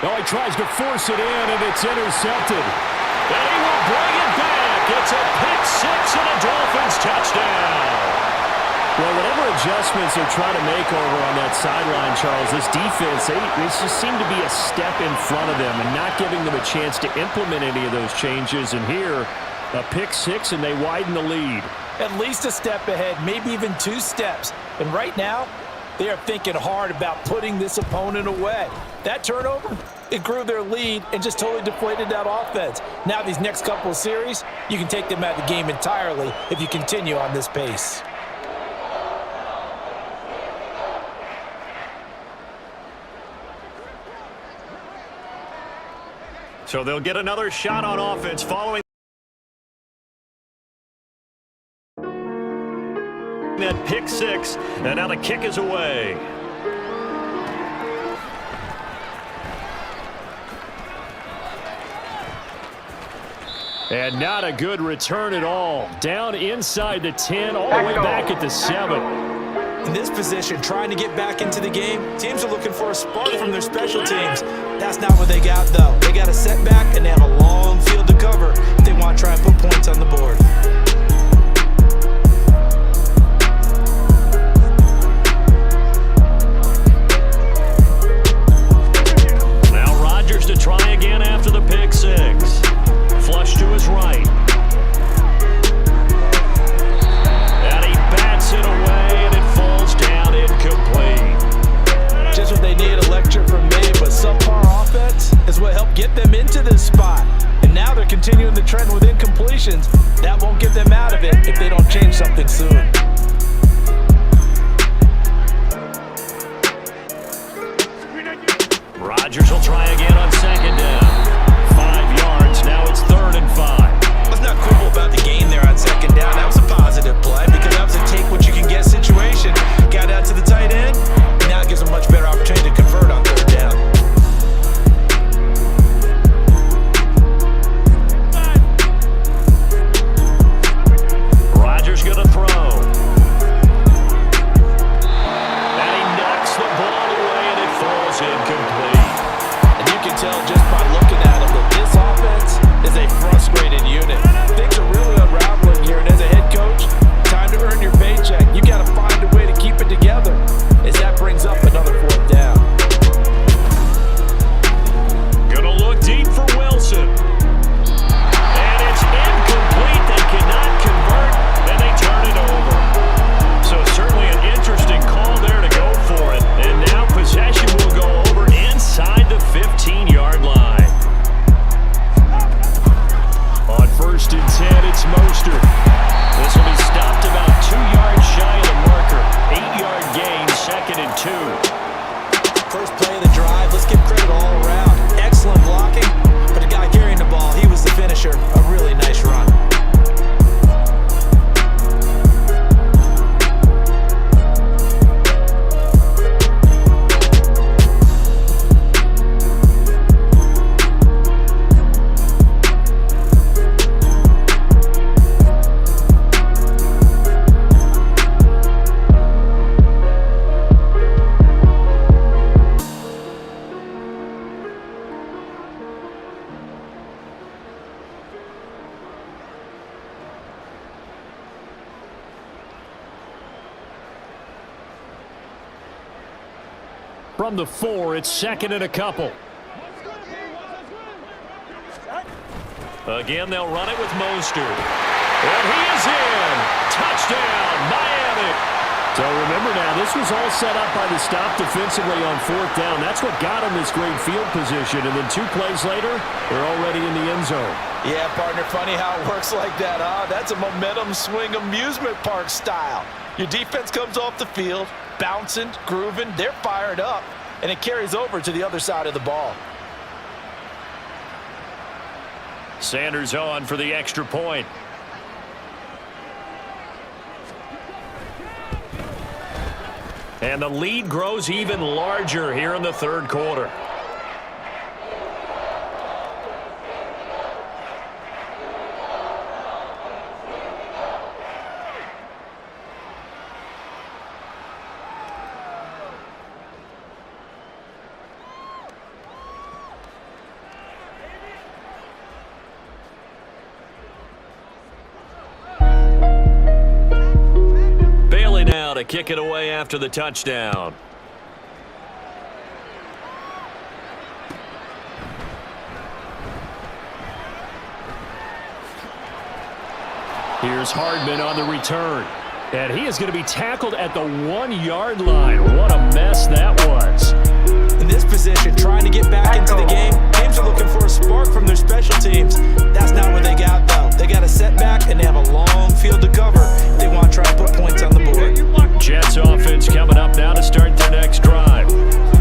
Oh, he tries to force it in, and it's intercepted. And he will bring it back. It's a pick six and a Dolphins touchdown. Well, whatever adjustments they're trying to make over on that sideline, Charles, this defense, they just seem to be a step in front of them and not giving them a chance to implement any of those changes. And here, a pick six, and they widen the lead. At least a step ahead, maybe even 2 steps. And right now, they are thinking hard about putting this opponent away. That turnover, it grew their lead and just totally deflated that offense. Now these next couple of series, you can take them out of the game entirely if you continue on this pace. So they'll get another shot on offense following that pick six, and now the kick is away. And not a good return at all. Down inside the 10, all the way back at the 7. In this position, trying to get back into the game, teams are looking for a spark from their special teams. That's not what they got, though. They got a setback, and they have a long field to cover if they want to try and put points on the board. Now Rodgers to try again after the pick six. Flush to his right. And he bats it away, and it falls down incomplete. Just what they need, a lecture from me, but subpar offense is what helped get them into this spot. And now they're continuing the trend with incompletions. That won't get them out of it if they don't change something soon. Rodgers will try again on second down. 5 yards, now it's 3rd and 5. Let's not quibble about the gain there on second down. That was a positive play because that was a take what you can get situation. Got out to the tight end. Now it gives a much better opportunity to convert on 3rd down. Rodgers going to throw. And he knocks the ball away, and it falls incomplete. And you can tell just by looking at him that this offense is a frustrated unit. Things are really unraveling here, and as a head coach, time to earn your paycheck. You got to find a way to keep it together as that brings up another 4th down. Gonna look deep for Wilson. And it's incomplete. They cannot convert, and they turn it over. So certainly an interesting call there to go for it. And now possession will go over inside the 15-yard line. On 1st and 10, it's Mostert. This will be stopped about 2 yards shy of the marker. 8-yard gain, 2nd and 2. First play of the drive, let's give credit all around. Excellent blocking, but the guy carrying the ball, he was the finisher. A really nice run. From the 4, it's 2nd and a couple. Again, they'll run it with Mostert. And he is in. Touchdown, Miami. So remember now, this was all set up by the stop defensively on 4th down. That's what got them this great field position. And then 2 plays later, they're already in the end zone. Yeah, partner, funny how it works like that, huh? That's a momentum swing amusement park style. Your defense comes off the field, bouncing, grooving, they're fired up, and it carries over to the other side of the ball. Sanders on for the extra point. And the lead grows even larger here in the 3rd quarter. to kick it away after the touchdown. Here's Hardman on the return. And he is going to be tackled at the 1-yard line. What a mess that was. In this position, trying to get back into the game, teams are looking for a spark from their special teams. That's not what they got, though. They got a setback, and they have a long field to cover if they want to try and put points on the board. Jets offense coming up now to start their next drive.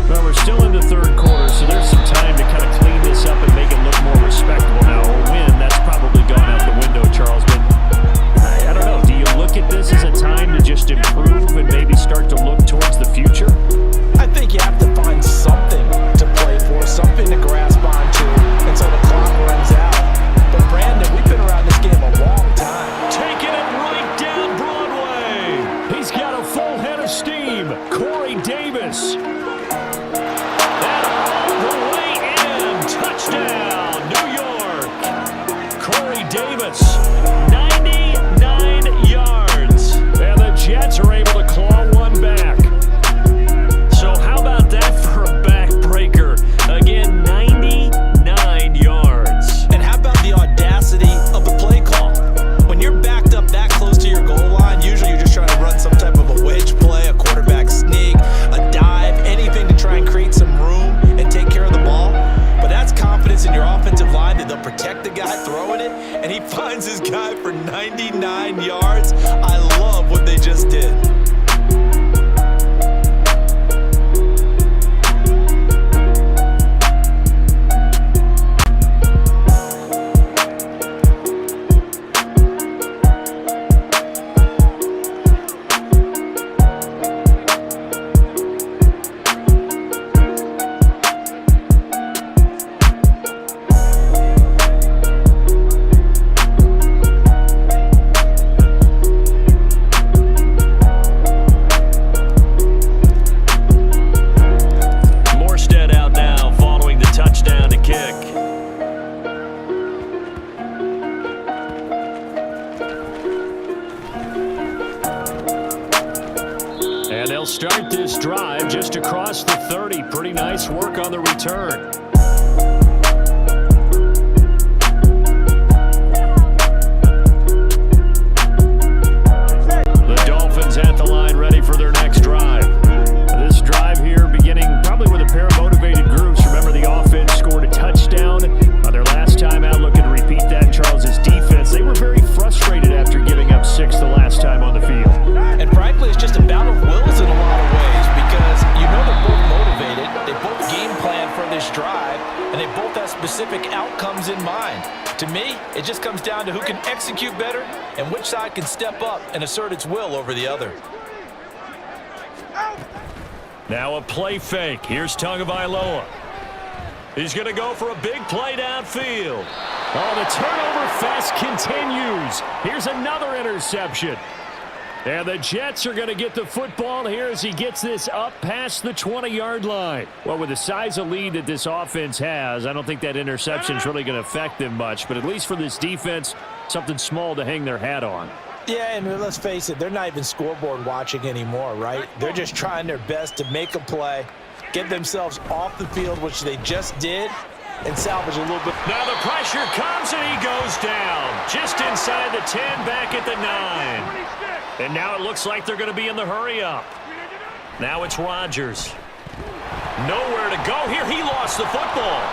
Well, we're still in the third quarter, so there's some time to kind of clean this up and make it look more respectable. Now, a win, that's probably gone out the window, Charles. But I don't know. Do you look at this as a time to just improve and maybe start to look towards the future? I think you have to find something to play for, something to grasp onto until the clock runs out. But Brandon, we've been around this game a long time. Taking it right down Broadway. He's got a full head of steam. Corey Davis. And all the way in. Touchdown, New York. Corey Davis. 99 yards. And the Jets are able to claw one back. So how about that for a backbreaker? Again, 99 yards. And how about the audacity of the play call? When you're backed up that close to your goal line, usually you're just trying to run some type of a wedge play, a quarterback sneak, a dive, anything to try and create some room and take care of the ball. But that's confidence in your offensive line that they'll protect the guy throwing it, and he finds his guy for 99 yards. I love what they just did. And they'll start this drive just across the 30. Pretty nice work on the return. The Dolphins at the line ready for their next drive. This drive here beginning probably with a pair of motivated groups. Remember, the offense scored a touchdown on their last time out. Looking to repeat that. Charles's defense, they were very frustrated after giving up 6 the last time on the field. And frankly, it's just a battle of wills in a lot of ways because you know they're both motivated. They both game plan for this drive, and they both have specific outcomes in mind. To me, it just comes down to who can execute better and which side can step up and assert its will over the other. Now a play fake. Here's Tagovailoa. He's going to go for a big play downfield. Oh, the turnover fest continues. Here's another interception. And the Jets are going to get the football here as he gets this up past the 20-yard line. Well, with the size of lead that this offense has, I don't think that interception is really going to affect them much. But at least for this defense, something small to hang their hat on. Yeah, and let's face it, they're not even scoreboard watching anymore, right? They're just trying their best to make a play, get themselves off the field, which they just did, and salvage a little bit. Now the pressure comes and he goes down. Just inside the 10, back at the 9. And now it looks like they're going to be in the hurry-up. Now it's Rodgers. Nowhere to go here. He lost the football.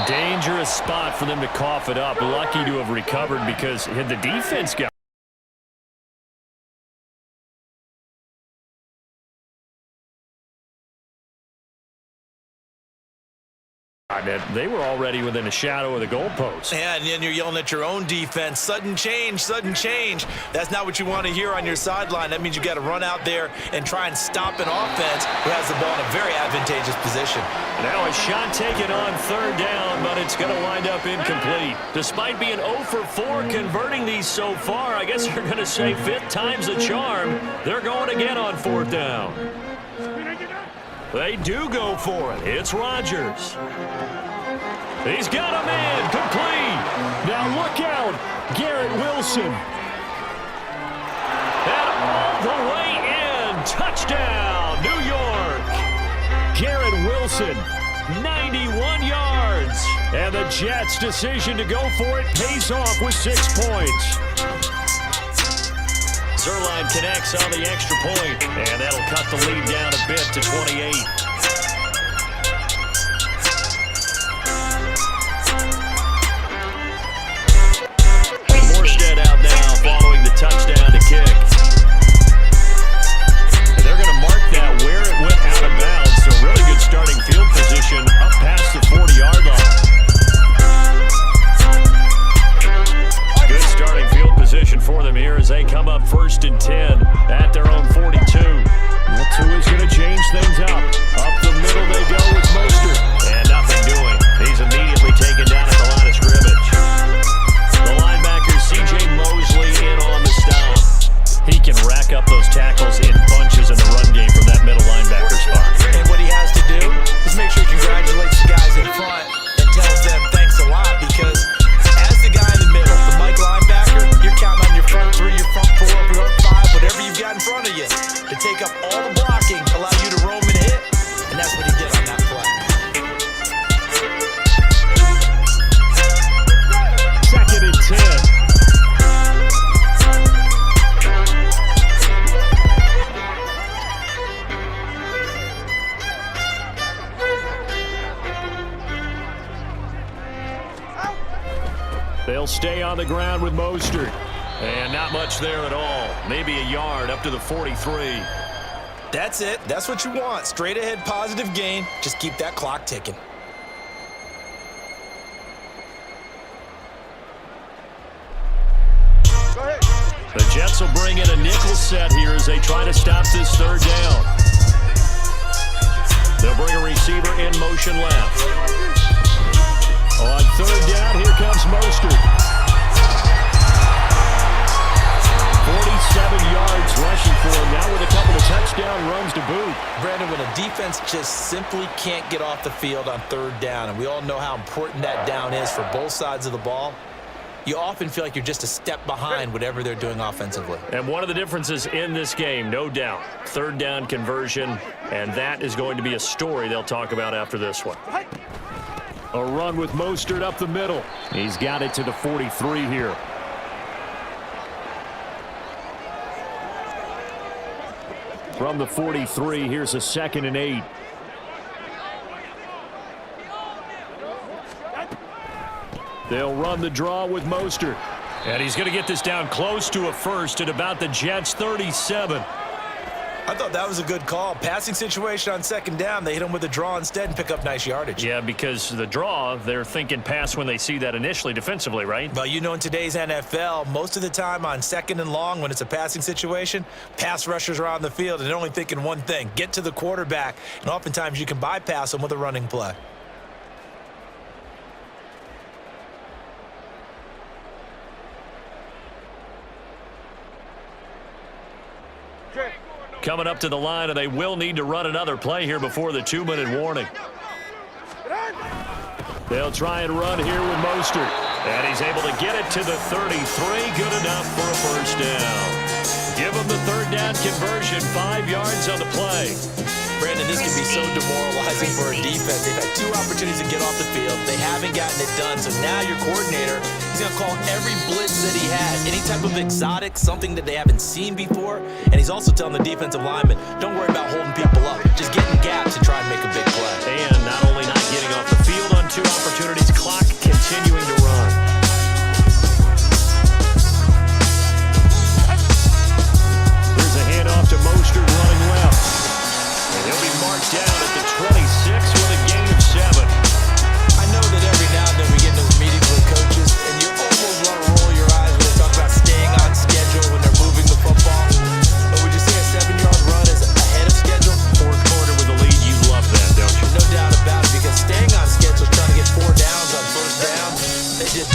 Dangerous spot for them to cough it up. Lucky to have recovered because had the defense got they were already within a shadow of the goalpost. Yeah, and then you're yelling at your own defense. Sudden change, sudden change. That's not what you want to hear on your sideline. That means you got to run out there and try and stop an offense who has the ball in a very advantageous position. Now a shot taken on 3rd down, but it's going to wind up incomplete. Despite being 0 for 4 converting these so far, I guess you're going to say 5th time's a charm. They're going again on 4th down. They do go for it. It's Rodgers. He's got a man complete. Now look out, Garrett Wilson. And the way in. Touchdown, New York. Garrett Wilson, 91 yards. And the Jets' decision to go for it pays off with 6 points. Zerline connects on the extra point, and that'll cut the lead down a bit to 28. Morstead out now following the touchdown to kick. And they're going to mark that where it went out of bounds. So really good starting field position up past the 40-yard line. Good starting field position for them here as they come up 1st and 10 at their own 42. That's who is going to change things up. Up the middle they go with Mostert. And nothing doing. He's immediately taken down at the line of scrimmage. The linebacker, C.J. Mosley, in on the stop. He can rack up those tackles in bunches in the run game from that middle linebacker spot. And what he has to do is make sure he congratulates the guys in front and tells them thanks a lot, because as the guy in the middle, the Mike linebacker, you're counting on your front 3, your front 4, your front 5, whatever you've got in front of you to take up all the blocking, allow you to roam and hit, and that's what he did on that play. 2nd and 10. They'll stay on the ground with Mostert. And not much there at all. Maybe a yard up to the 43. That's it. That's what you want. Straight ahead, positive gain. Just keep that clock ticking. The Jets will bring in a nickel set here as they try to stop this 3rd down. They'll bring a receiver in motion left. On 3rd down, here comes Mostert. 47 yards rushing for him now with a couple of touchdown runs to boot. Brandon, when a defense just simply can't get off the field on 3rd down, and we all know how important that down is for both sides of the ball, you often feel like you're just a step behind whatever they're doing offensively. And one of the differences in this game, no doubt, 3rd down conversion, and that is going to be a story they'll talk about after this one. A run with Mostert up the middle. He's got it to the 43 here. From the 43, here's a 2nd and 8. They'll run the draw with Mostert. And he's going to get this down close to a first at about the Jets' 37. I thought that was a good call. Passing situation on 2nd down. They hit him with a draw instead and pick up nice yardage. Yeah, because the draw, they're thinking pass when they see that initially defensively, right? Well, you know, in today's NFL, most of the time on 2nd and long, when it's a passing situation, pass rushers are on the field and they're only thinking one thing, get to the quarterback. And oftentimes you can bypass them with a running play. Coming up to the line, and they will need to run another play here before the 2-minute warning. They'll try and run here with Mostert. And he's able to get it to the 33. Good enough for a first down. Give him the 3rd down conversion, 5 yards on the play. Brandon, this can be so demoralizing for a defense. They've had 2 opportunities to get off the field. They haven't gotten it done. So now your coordinator, he's going to call every blitz that he has. Any type of exotic, something that they haven't seen before. And he's also telling the defensive lineman, don't worry about holding people up. Just get in gaps and try and make a big play. And not only not getting off the field on 2 opportunities, clock continuing to run. Here's a handoff to Mostert running left. He'll be marked down at the 26 with a gain of 7. I know that every now and then we get into meetings with coaches, and you almost want to roll your eyes when they talk about staying on schedule when they're moving the football. But would you say a 7-yard run is ahead of schedule? 4th quarter with a lead, you love that, don't you? No doubt about it, because staying on schedule, trying to get 4 downs on 1st down, they did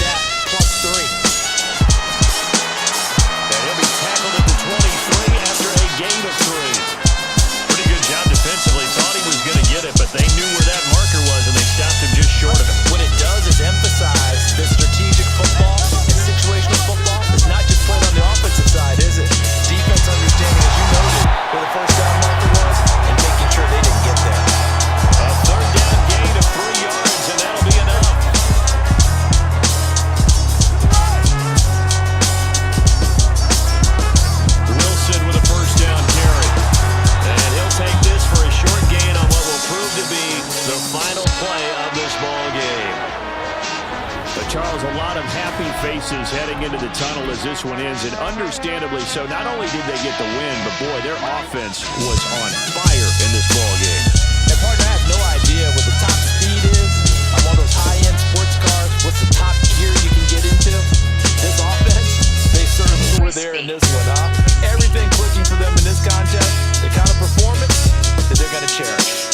voices heading into the tunnel as this one ends, and understandably so. Not only did they get the win, but boy, their offense was on fire in this ball game. And partner, I have no idea what the top speed is on one of those high-end sports cars. What's the top gear you can get into? This offense, they certainly were there in this one, huh? Everything clicking for them in this contest, the kind of performance that they're going to cherish.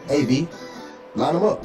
Hey, B, line them up.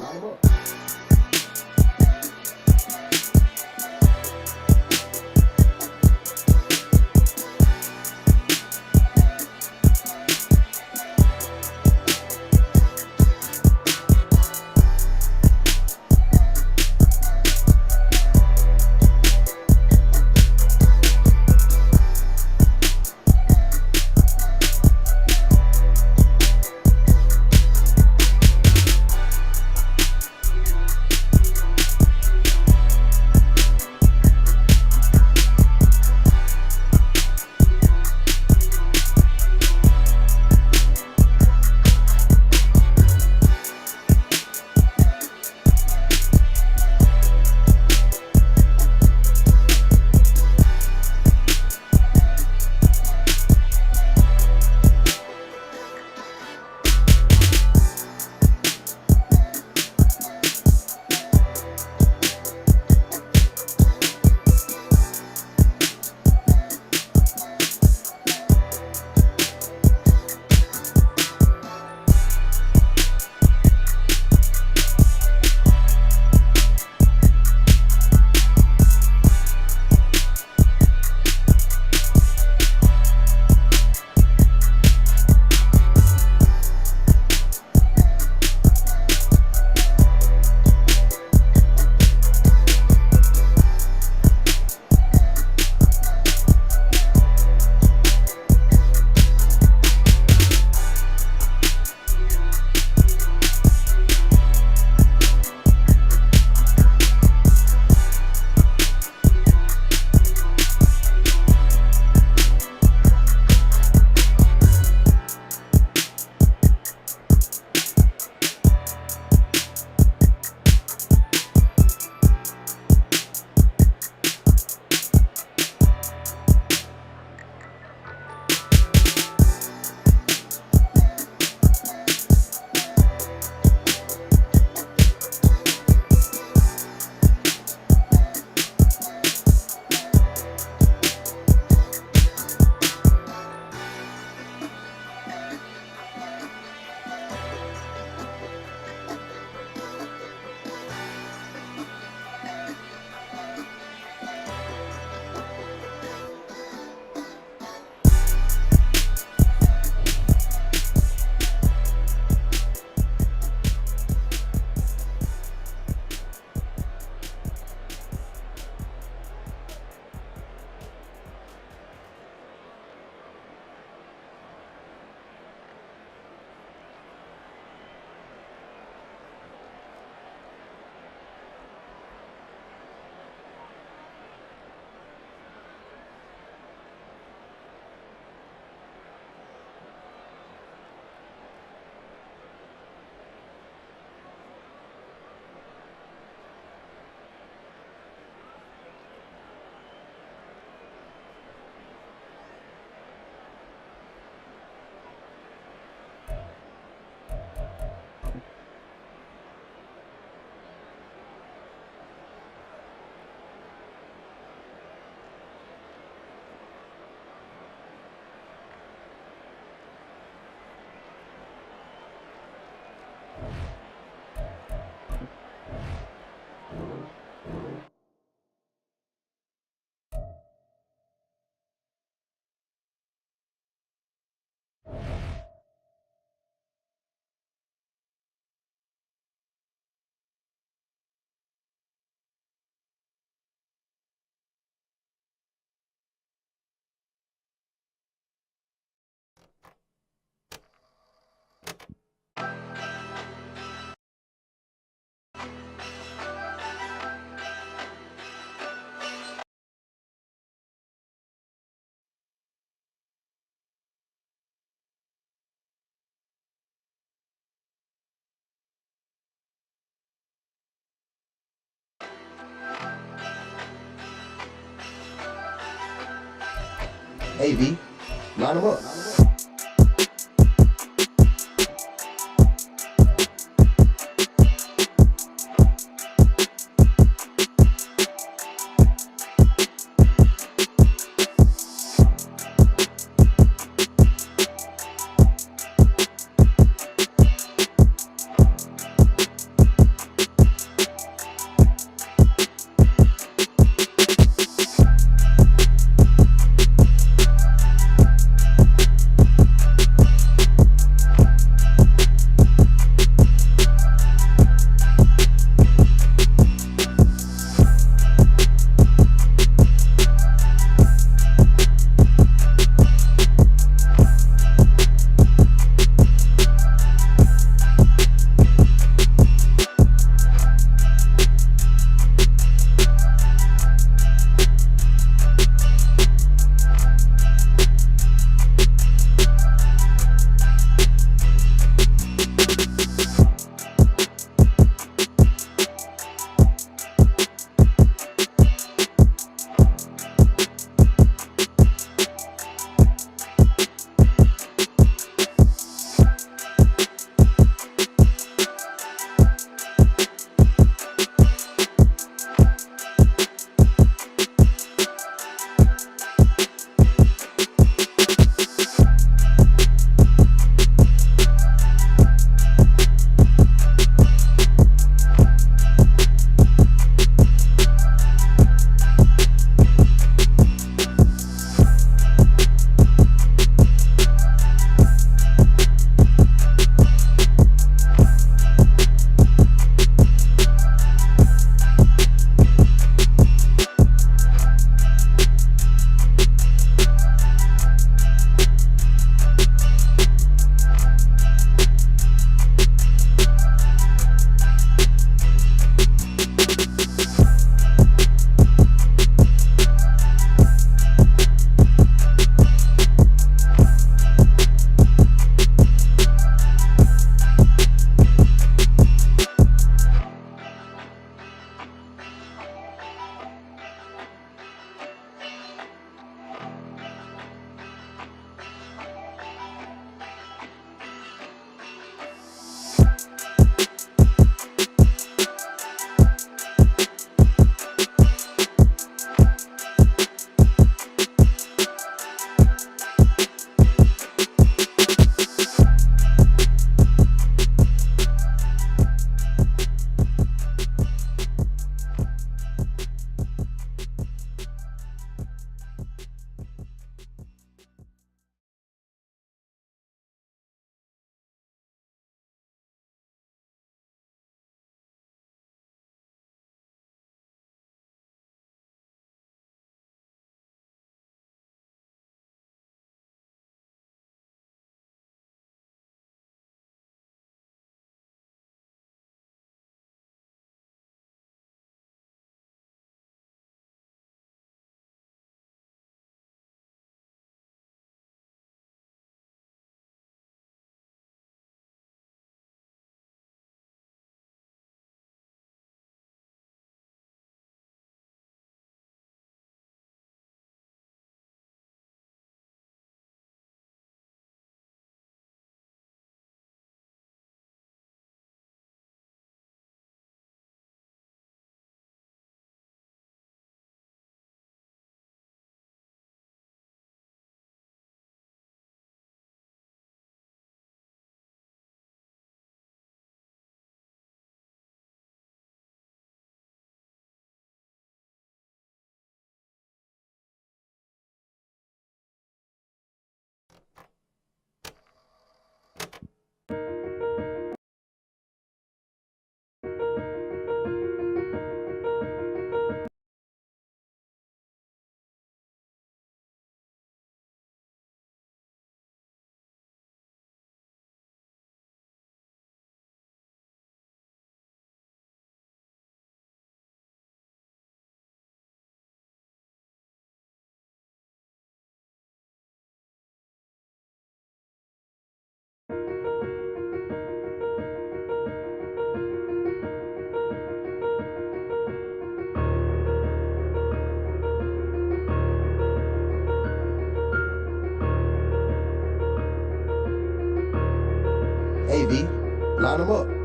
Hey, V, line them up. Line them up.